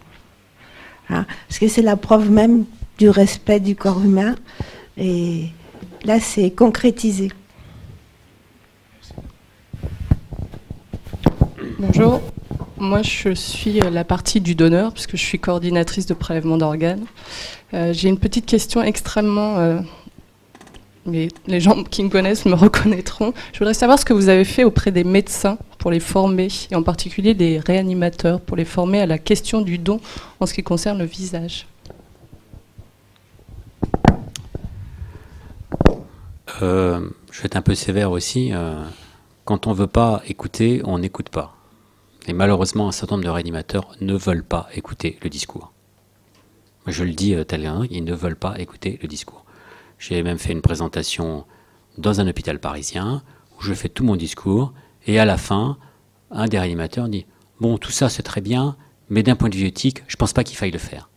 Hein, parce que c'est la preuve même du respect du corps humain. Et là, c'est concrétisé. Bonjour. Moi, je suis la partie du donneur, puisque je suis coordinatrice de prélèvement d'organes. J'ai une petite question extrêmement... mais les gens qui me connaissent me reconnaîtront. Je voudrais savoir ce que vous avez fait auprès des médecins pour les former, et en particulier des réanimateurs, pour les former à la question du don en ce qui concerne le visage. Je vais être un peu sévère aussi. Quand on ne veut pas écouter, on n'écoute pas. Et malheureusement, un certain nombre de réanimateurs ne veulent pas écouter le discours. Je le dis tel qu'un, ils ne veulent pas écouter le discours. J'ai même fait une présentation dans un hôpital parisien où je fais tout mon discours et à la fin, un des réanimateurs dit « Bon, tout ça c'est très bien, mais d'un point de vue éthique, je ne pense pas qu'il faille le faire. »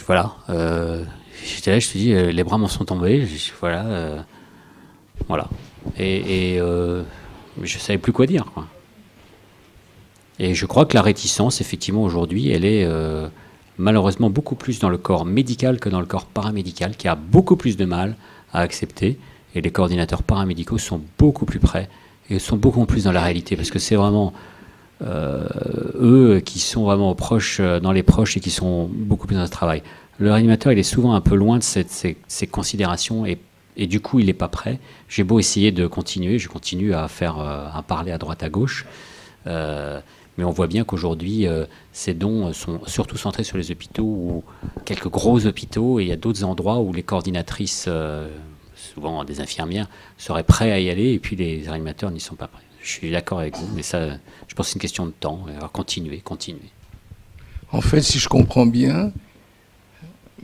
Voilà. J'étais là, je te dis, les bras m'en sont tombés. Voilà. Voilà. Et je ne savais plus quoi dire, quoi. Et je crois que la réticence, effectivement, aujourd'hui, elle est malheureusement beaucoup plus dans le corps médical que dans le corps paramédical, qui a beaucoup plus de mal à accepter. Et les coordinateurs paramédicaux sont beaucoup plus près et sont beaucoup plus dans la réalité, parce que c'est vraiment eux qui sont vraiment proches, dans les proches, et qui sont beaucoup plus dans ce travail. Le réanimateur, il est souvent un peu loin de ces considérations, et du coup, il n'est pas prêt. J'ai beau essayer de continuer, je continue à parler à droite, à gauche, mais on voit bien qu'aujourd'hui, ces dons sont surtout centrés sur les hôpitaux, ou quelques gros hôpitaux, et il y a d'autres endroits où les coordinatrices, souvent des infirmières, seraient prêts à y aller, et puis les réanimateurs n'y sont pas prêts. Je suis d'accord avec vous, mais ça, je pense que c'est une question de temps. Alors continuer. En fait, si je comprends bien,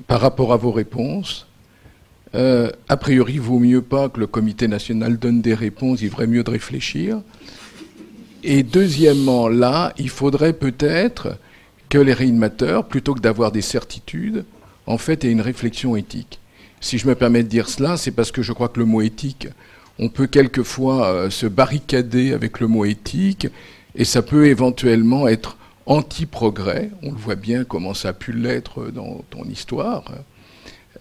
par rapport à vos réponses, a priori, il vaut mieux pas que le comité national donne des réponses, il ferait mieux de réfléchir. Et deuxièmement, là, il faudrait peut-être que les réanimateurs, plutôt que d'avoir des certitudes, en fait, aient une réflexion éthique. Si je me permets de dire cela, c'est parce que je crois que le mot éthique, on peut quelquefois se barricader avec le mot éthique, et ça peut éventuellement être anti-progrès. On le voit bien comment ça a pu l'être dans ton histoire.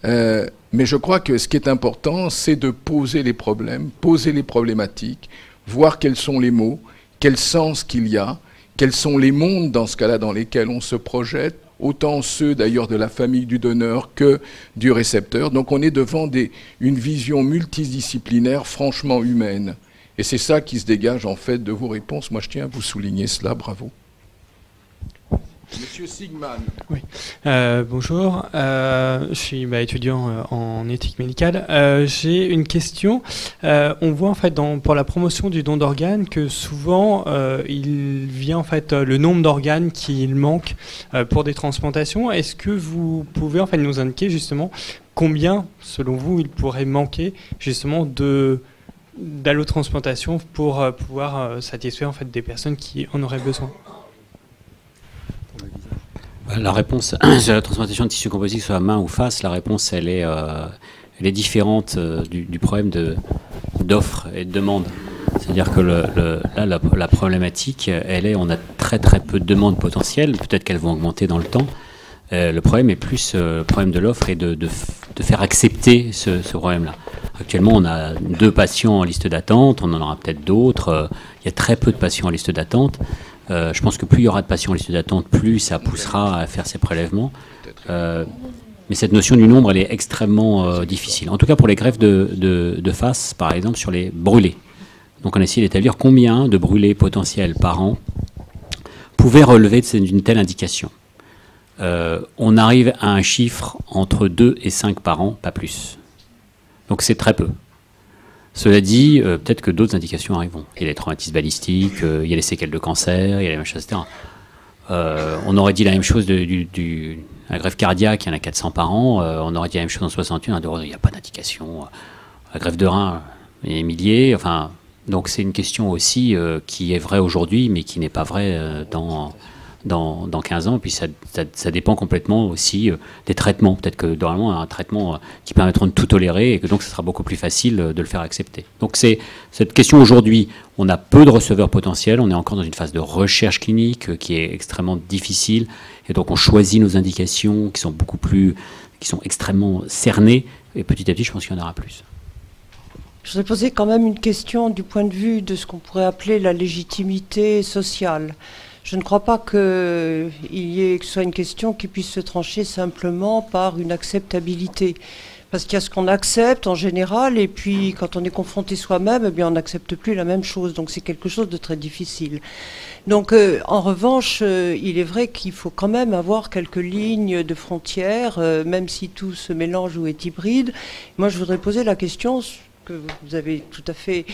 Mais je crois que ce qui est important, c'est de poser les problèmes, poser les problématiques, voir quels sont les mots, quel sens qu'il y a, quels sont les mondes dans ce cas-là dans lesquels on se projette, autant ceux d'ailleurs de la famille du donneur que du récepteur. Donc on est devant une vision multidisciplinaire franchement humaine. Et c'est ça qui se dégage en fait de vos réponses. Moi je tiens à vous souligner cela, bravo. Monsieur Sigman. Oui. Bonjour, je suis étudiant en éthique médicale. J'ai une question. On voit en fait pour la promotion du don d'organes que souvent il vient en fait le nombre d'organes qu'il manque pour des transplantations. Est-ce que vous pouvez en fait nous indiquer justement combien, selon vous, il pourrait manquer justement d'allotransplantation pour pouvoir satisfaire en fait des personnes qui en auraient besoin? La réponse sur la transplantation de tissu composite, soit main ou face, la réponse elle est différente du problème d'offre et de demande. C'est-à-dire que là, la problématique, on a très très peu de demandes potentielles, peut-être qu'elles vont augmenter dans le temps. Le problème est plus le problème de l'offre et de faire accepter ce problème-là. Actuellement, on a 2 patients en liste d'attente, on en aura peut-être d'autres. Il y a très peu de patients en liste d'attente. Je pense que plus il y aura de patients en liste d'attente, plus ça poussera à faire ces prélèvements. Mais cette notion du nombre, elle est extrêmement difficile. En tout cas, pour les greffes de face, par exemple, sur les brûlés. Donc on a essayé d'établir combien de brûlés potentiels par an pouvaient relever d'une telle indication. On arrive à un chiffre entre 2 et 5 par an, pas plus. Donc c'est très peu. Cela dit, peut-être que d'autres indications arriveront. Il y a les traumatismes balistiques, il y a les séquelles de cancer, il y a les machins, etc. On aurait dit la même chose la greffe cardiaque, il y en a 400 par an. On aurait dit la même chose en 61. Il n'y a pas d'indication. La greffe de rein, il y a des milliers. Enfin, donc c'est une question aussi qui est vraie aujourd'hui, mais qui n'est pas vraie dans 15 ans. Puis ça dépend complètement aussi des traitements. Peut-être que normalement, un traitement qui permettront de tout tolérer et que donc ce sera beaucoup plus facile de le faire accepter. Donc c'est cette question aujourd'hui. On a peu de receveurs potentiels. On est encore dans une phase de recherche clinique qui est extrêmement difficile. Et donc on choisit nos indications qui sont extrêmement cernées. Et petit à petit, je pense qu'il y en aura plus. Je voudrais poser quand même une question du point de vue de ce qu'on pourrait appeler la légitimité sociale. Je ne crois pas que ce soit une question qui puisse se trancher simplement par une acceptabilité. Parce qu'il y a ce qu'on accepte en général, et puis quand on est confronté soi-même, eh bien on n'accepte plus la même chose. Donc c'est quelque chose de très difficile. Donc en revanche, il est vrai qu'il faut quand même avoir quelques lignes de frontières, même si tout se mélange ou est hybride. Moi je voudrais poser la question que vous avez tout à fait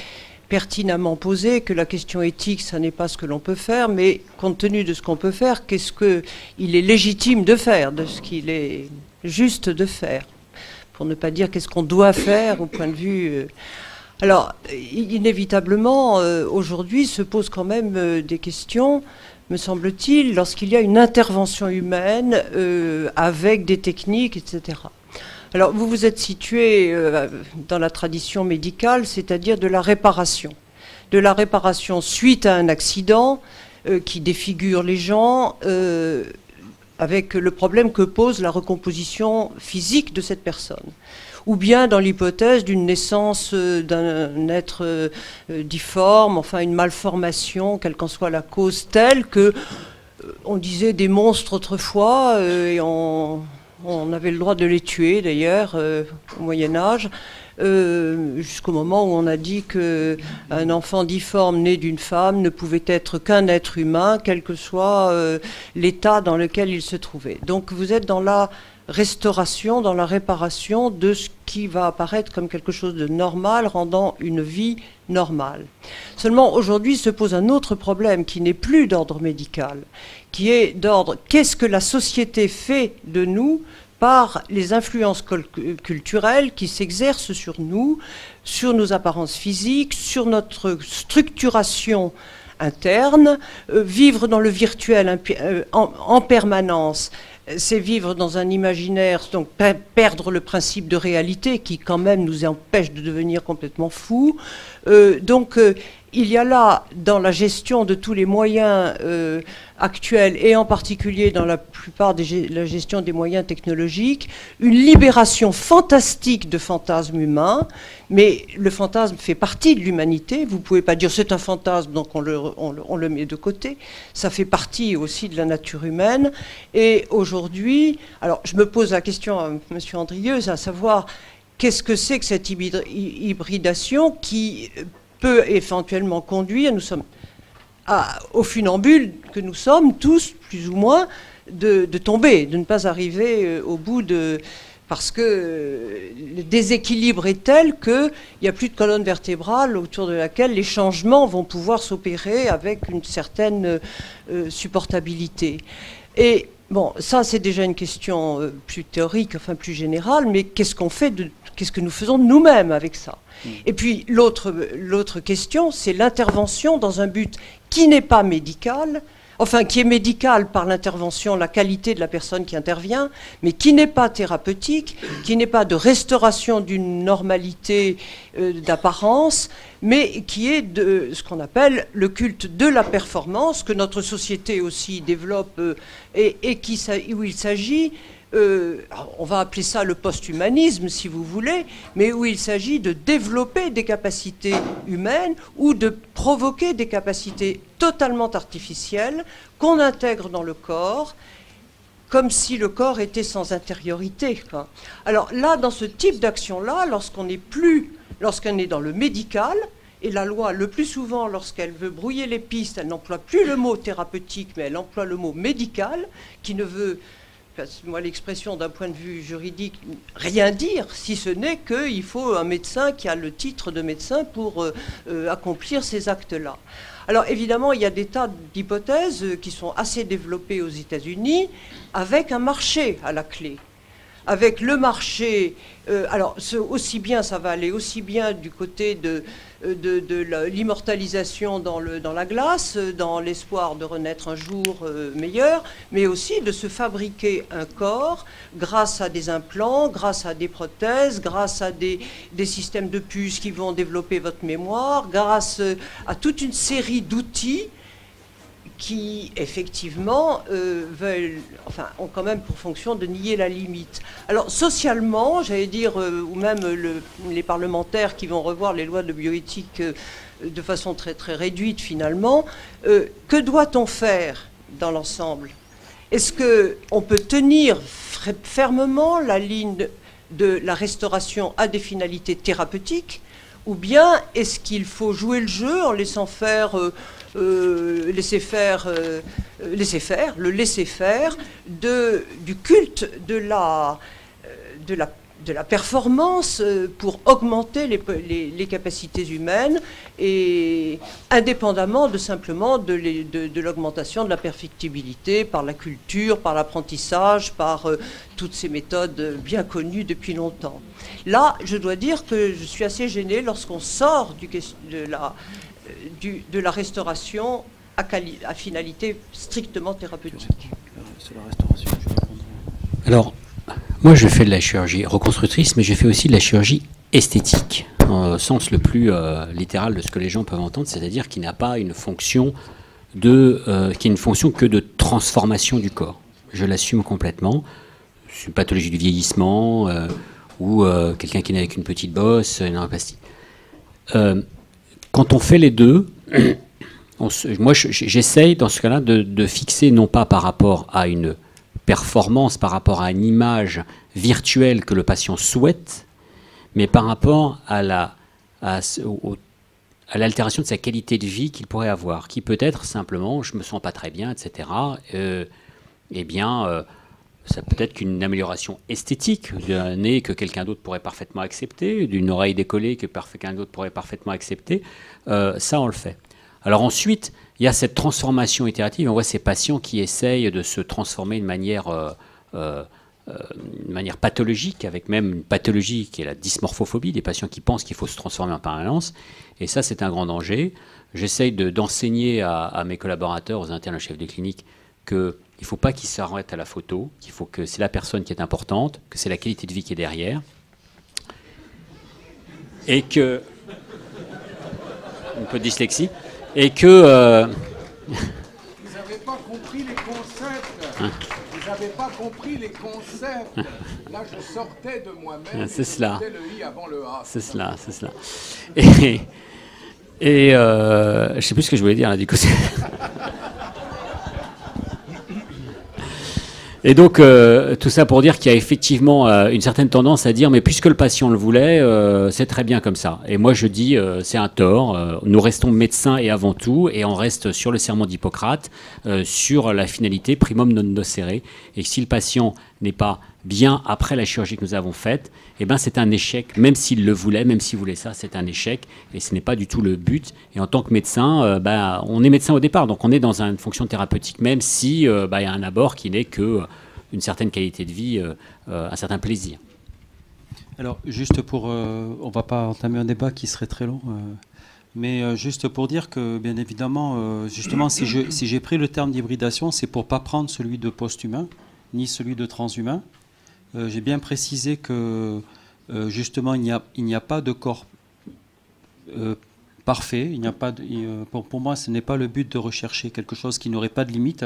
pertinemment posée, que la question éthique, ça n'est pas ce que l'on peut faire, mais compte tenu de ce qu'on peut faire, qu'est-ce qu'il est légitime de faire, de ce qu'il est juste de faire, pour ne pas dire qu'est-ce qu'on doit faire au point de vue... Alors, inévitablement, aujourd'hui, se posent quand même des questions, me semble-t-il, lorsqu'il y a une intervention humaine avec des techniques, etc. Alors, vous vous êtes situé dans la tradition médicale, c'est-à-dire de la réparation. De la réparation suite à un accident qui défigure les gens, avec le problème que pose la recomposition physique de cette personne. Ou bien dans l'hypothèse d'une naissance d'un être difforme, enfin une malformation, quelle qu'en soit la cause, telle que on disait des monstres autrefois, et on avait le droit de les tuer d'ailleurs au Moyen-Âge, jusqu'au moment où on a dit qu'un enfant difforme né d'une femme ne pouvait être qu'un être humain, quel que soit l'état dans lequel il se trouvait. Donc vous êtes dans la restauration, dans la réparation de ce qui va apparaître comme quelque chose de normal, rendant une vie normale. Seulement aujourd'hui se pose un autre problème qui n'est plus d'ordre médical, qui est d'ordre qu'est-ce que la société fait de nous par les influences culturelles qui s'exercent sur nous, sur nos apparences physiques, sur notre structuration interne. Vivre dans le virtuel en permanence, c'est vivre dans un imaginaire, donc perdre le principe de réalité qui quand même nous empêche de devenir complètement fous. Il y a là, dans la gestion de tous les moyens actuels, et en particulier dans la plupart de la gestion des moyens technologiques, une libération fantastique de fantasmes humains, mais le fantasme fait partie de l'humanité. Vous ne pouvez pas dire c'est un fantasme, donc on le met de côté. Ça fait partie aussi de la nature humaine. Et aujourd'hui, alors je me pose la question à M. Andrieux, à savoir qu'est-ce que c'est que cette hybridation qui peut éventuellement conduire, au funambule que nous sommes tous, plus ou moins, de tomber, de ne pas arriver au bout de... Parce que le déséquilibre est tel qu'il n'y a plus de colonne vertébrale autour de laquelle les changements vont pouvoir s'opérer avec une certaine supportabilité. Et bon, ça c'est déjà une question plus théorique, enfin plus générale, mais qu'est-ce qu'on fait qu'est-ce que nous faisons nous-mêmes avec ça? Et puis l'autre question, c'est l'intervention dans un but qui n'est pas médical, enfin qui est médical par l'intervention, la qualité de la personne qui intervient, mais qui n'est pas thérapeutique, qui n'est pas de restauration d'une normalité d'apparence, mais qui est de ce qu'on appelle le culte de la performance, que notre société aussi développe, et où il s'agit... on va appeler ça le post-humanisme si vous voulez, mais où il s'agit de développer des capacités humaines ou de provoquer des capacités totalement artificielles qu'on intègre dans le corps, comme si le corps était sans intériorité, quoi. Alors là, dans ce type d'action-là, lorsqu'on est dans le médical, et la loi, le plus souvent, lorsqu'elle veut brouiller les pistes, elle n'emploie plus le mot thérapeutique, mais elle emploie le mot médical, qui ne veut moi l'expression d'un point de vue juridique, rien dire, si ce n'est qu'il faut un médecin qui a le titre de médecin pour accomplir ces actes-là. Alors évidemment, il y a des tas d'hypothèses qui sont assez développées aux États-Unis, avec un marché à la clé. Avec le marché, alors ça va aller aussi bien du côté de l'immortalisation dans la glace, dans l'espoir de renaître un jour meilleur, mais aussi de se fabriquer un corps grâce à des implants, grâce à des prothèses, grâce à des systèmes de puces qui vont développer votre mémoire, grâce à toute une série d'outils qui, effectivement, ont quand même pour fonction de nier la limite. Alors, socialement, j'allais dire, ou même les parlementaires qui vont revoir les lois de bioéthique de façon très, très réduite, finalement, que doit-on faire dans l'ensemble? Est-ce qu'on peut tenir fermement la ligne de la restauration à des finalités thérapeutiques, ou bien est-ce qu'il faut jouer le jeu en laissant faire... laisser faire du culte de la performance pour augmenter les capacités humaines, et indépendamment simplement de l'augmentation de la perfectibilité par la culture, par l'apprentissage, par toutes ces méthodes bien connues depuis longtemps. Là, je dois dire que je suis assez gênée lorsqu'on sort de la restauration à finalité strictement thérapeutique. Alors, moi je fais de la chirurgie reconstructrice, mais je fais aussi de la chirurgie esthétique, au sens le plus littéral de ce que les gens peuvent entendre, c'est-à-dire qui n'a pas une fonction qui est une fonction que de transformation du corps. Je l'assume complètement. C'est une pathologie du vieillissement, ou quelqu'un qui naît avec une petite bosse, une angioplastie. Quand on fait les deux, moi j'essaye dans ce cas-là de fixer non pas par rapport à une performance, par rapport à une image virtuelle que le patient souhaite, mais par rapport à l'altération de sa qualité de vie qu'il pourrait avoir, qui peut être simplement je me sens pas très bien, etc. Ça peut être qu'une amélioration esthétique d'un nez que quelqu'un d'autre pourrait parfaitement accepter, d'une oreille décollée que quelqu'un d'autre pourrait parfaitement accepter. Ça, on le fait. Alors ensuite, il y a cette transformation itérative. On voit ces patients qui essayent de se transformer de manière pathologique, avec même une pathologie qui est la dysmorphophobie, des patients qui pensent qu'il faut se transformer en permanence. Et ça, c'est un grand danger. J'essaye d'enseigner à mes collaborateurs, aux internes, aux chefs de clinique, qu'il ne faut pas qu'ils s'arrêtent à la photo, qu'il faut que c'est la personne qui est importante, que c'est la qualité de vie qui est derrière, et que... un peu de dyslexie, et que... Vous n'avez pas compris les concepts. Vous n'avez pas compris les concepts. Là, je sortais de moi-même. C'est cela. Le I avant le A. C'est cela, c'est cela. Et je ne sais plus ce que je voulais dire, là, du coup. Et donc, tout ça pour dire qu'il y a effectivement une certaine tendance à dire, mais puisque le patient le voulait, c'est très bien comme ça. Et moi, je dis, c'est un tort. Nous restons médecins et avant tout, et on reste sur le serment d'Hippocrate, sur la finalité primum non nocere. Et si le patient n'est pas bien après la chirurgie que nous avons faite, eh ben c'est un échec, même s'il le voulait, même s'il voulait ça, c'est un échec, et ce n'est pas du tout le but. Et en tant que médecin, on est médecin au départ, donc on est dans une fonction thérapeutique, même si y a un abord qui n'est que une certaine qualité de vie, un certain plaisir. Alors, juste pour... on ne va pas entamer un débat qui serait très long, mais juste pour dire que, bien évidemment, justement, si j'ai pris le terme d'hybridation, c'est pour ne pas prendre celui de post-humain, ni celui de transhumain. J'ai bien précisé que, justement, il n'y a pas de corps parfait. Il n'y a pas pour moi, ce n'est pas le but de rechercher quelque chose qui n'aurait pas de limite.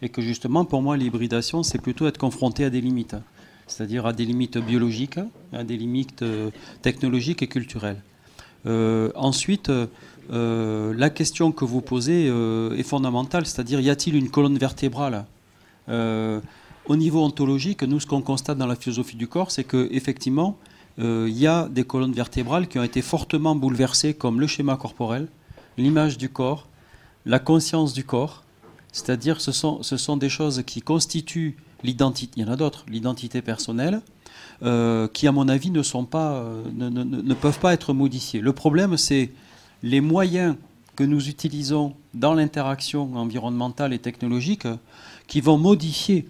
Et que, justement, pour moi, l'hybridation, c'est plutôt être confronté à des limites. C'est-à-dire à des limites biologiques, à des limites technologiques et culturelles. Ensuite, la question que vous posez est fondamentale, c'est-à-dire y a-t-il une colonne vertébrale au niveau ontologique, nous, ce qu'on constate dans la philosophie du corps, c'est qu'effectivement, il y a des colonnes vertébrales qui ont été fortement bouleversées, comme le schéma corporel, l'image du corps, la conscience du corps, c'est-à-dire ce sont des choses qui constituent l'identité, il y en a d'autres, l'identité personnelle, qui à mon avis ne peuvent pas être modifiés. Le problème, c'est les moyens que nous utilisons dans l'interaction environnementale et technologique qui vont modifier.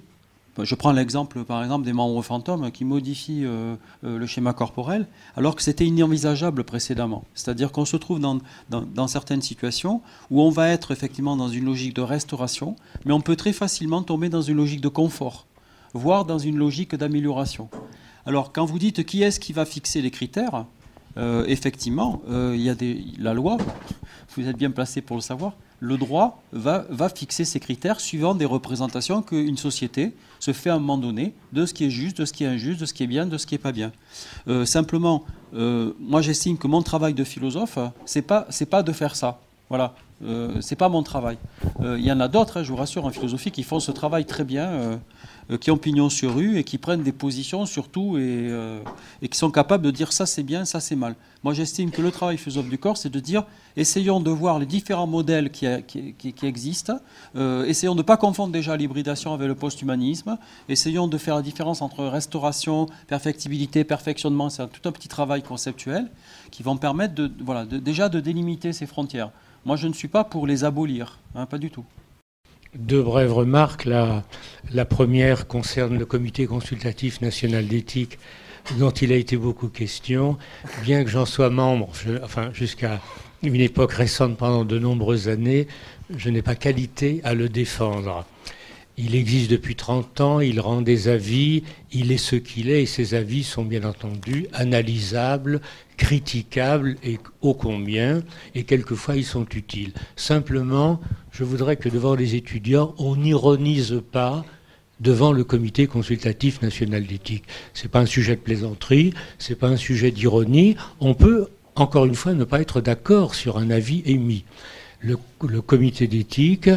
Je prends l'exemple, par exemple, des membres fantômes qui modifient le schéma corporel, alors que c'était inenvisageable précédemment. C'est-à-dire qu'on se trouve dans certaines situations où on va être effectivement dans une logique de restauration, mais on peut très facilement tomber dans une logique de confort, voire dans une logique d'amélioration. Alors, quand vous dites qui est-ce qui va fixer les critères, effectivement, il y a la loi, vous êtes bien placé pour le savoir, le droit va fixer ces critères suivant des représentations qu'une société se fait à un moment donné de ce qui est juste, de ce qui est injuste, de ce qui est bien, de ce qui n'est pas bien. Simplement, moi j'estime que mon travail de philosophe, c'est pas de faire ça. Voilà, c'est pas mon travail. Il y en a d'autres, je vous rassure, en philosophie, qui font ce travail très bien, qui ont pignon sur rue et qui prennent des positions sur tout et qui sont capables de dire ça c'est bien, ça c'est mal. Moi j'estime que le travail philosophe du corps, c'est de dire essayons de voir les différents modèles qui existent, essayons de ne pas confondre déjà l'hybridation avec le post-humanisme, essayons de faire la différence entre restauration, perfectibilité, perfectionnement, c'est tout un petit travail conceptuel qui vont permettre déjà de délimiter ces frontières. Moi, je ne suis pas pour les abolir, pas du tout. Deux brèves remarques. La première concerne le Comité consultatif national d'éthique, dont il a été beaucoup question. Bien que j'en sois membre, jusqu'à une époque récente, pendant de nombreuses années, je n'ai pas qualité à le défendre. Il existe depuis 30 ans, il rend des avis, il est ce qu'il est, et ces avis sont bien entendu analysables, critiquables et ô combien, et quelquefois ils sont utiles. Simplement, je voudrais que devant les étudiants, on n'ironise pas devant le Comité consultatif national d'éthique. Ce n'est pas un sujet de plaisanterie, ce n'est pas un sujet d'ironie. On peut, encore une fois, ne pas être d'accord sur un avis émis. Le comité d'éthique,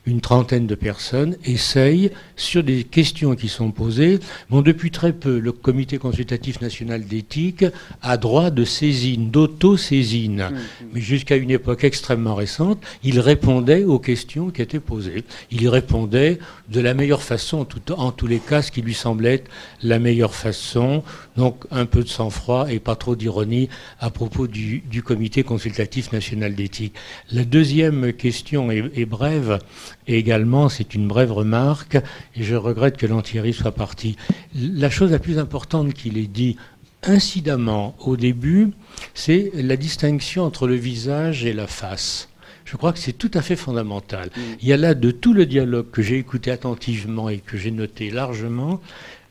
une trentaine de personnes, essayent, sur des questions qui sont posées. Bon, depuis très peu, le Comité consultatif national d'éthique a droit de saisine, d'auto-saisine. Mais jusqu'à une époque extrêmement récente, il répondait aux questions qui étaient posées. Il y répondait de la meilleure façon, en tous les cas, ce qui lui semblait être la meilleure façon. Donc, un peu de sang-froid et pas trop d'ironie à propos du Comité consultatif national d'éthique. La deuxième question est brève. Et également, c'est une brève remarque, et je regrette que Lantieri soit parti. La chose la plus importante qu'il ait dit incidemment au début, c'est la distinction entre le visage et la face. Je crois que c'est tout à fait fondamental. Il y a là, de tout le dialogue que j'ai écouté attentivement et que j'ai noté largement,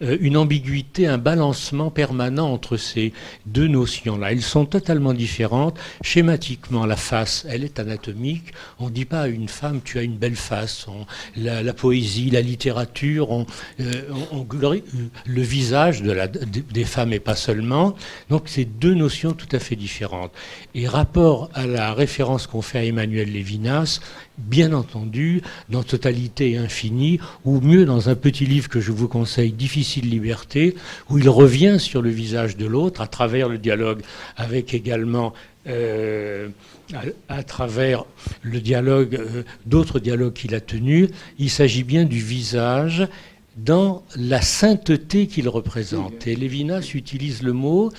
une ambiguïté, un balancement permanent entre ces deux notions-là. Elles sont totalement différentes. Schématiquement, la face, elle est anatomique. On ne dit pas à une femme, tu as une belle face. La poésie, la littérature, on glorie le visage des femmes et pas seulement. Donc, c'est deux notions tout à fait différentes. Et rapport à la référence qu'on fait à Emmanuel Lévinas, bien entendu, dans Totalité et Infini, ou mieux dans un petit livre que je vous conseille, Difficile liberté, où il revient sur le visage de l'autre à travers le dialogue avec également à travers le dialogue, d'autres dialogues qu'il a tenus. Il s'agit bien du visage dans la sainteté qu'il représente. Et Lévinas utilise le mot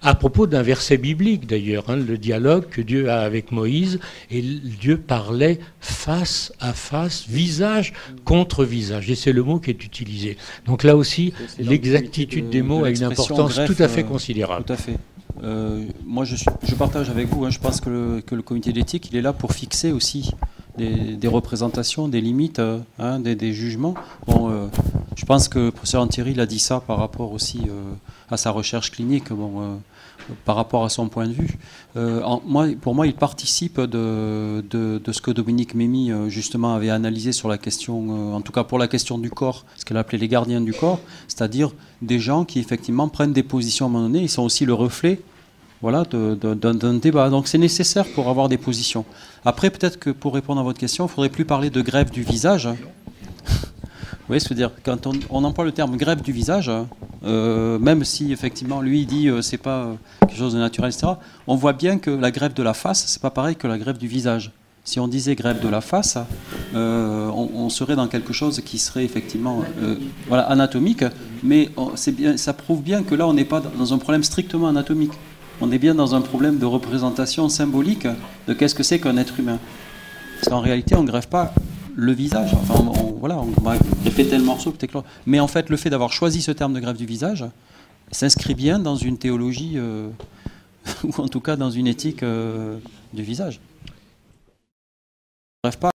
à propos d'un verset biblique d'ailleurs, le dialogue que Dieu a avec Moïse, et Dieu parlait face à face, visage contre visage, et c'est le mot qui est utilisé. Donc là aussi, l'exactitude des mots a une importance tout à fait considérable. Tout à fait. Moi, je partage avec vous, je pense que le comité d'éthique, il est là pour fixer aussi des représentations, des limites, des jugements. Bon, je pense que le professeur Lantieri, il a dit ça par rapport aussi à sa recherche clinique, par rapport à son point de vue. Pour moi, il participe de ce que Dominique Mémy, justement, avait analysé sur la question, en tout cas pour la question du corps, ce qu'elle appelait les gardiens du corps, c'est-à-dire des gens qui, effectivement, prennent des positions à un moment donné, ils sont aussi le reflet d'un débat. Donc c'est nécessaire pour avoir des positions. Après, peut-être que pour répondre à votre question, il ne faudrait plus parler de greffe du visage. Vous voyez, c'est-à-dire, quand on emploie le terme greffe du visage, même si effectivement lui il dit c'est pas quelque chose de naturel, etc., on voit bien que la greffe de la face, c'est pas pareil que la greffe du visage. Si on disait greffe de la face, on serait dans quelque chose qui serait effectivement voilà, anatomique, mais ça prouve bien que là, on n'est pas dans un problème strictement anatomique. On est bien dans un problème de représentation symbolique de qu'est-ce que c'est qu'un être humain. Parce qu'en réalité, on ne greffe pas le visage. Enfin, voilà, on va greffer tel morceau, peut-être. Mais en fait, le fait d'avoir choisi ce terme de greffe du visage s'inscrit bien dans une théologie, ou en tout cas dans une éthique du visage. Bref, pas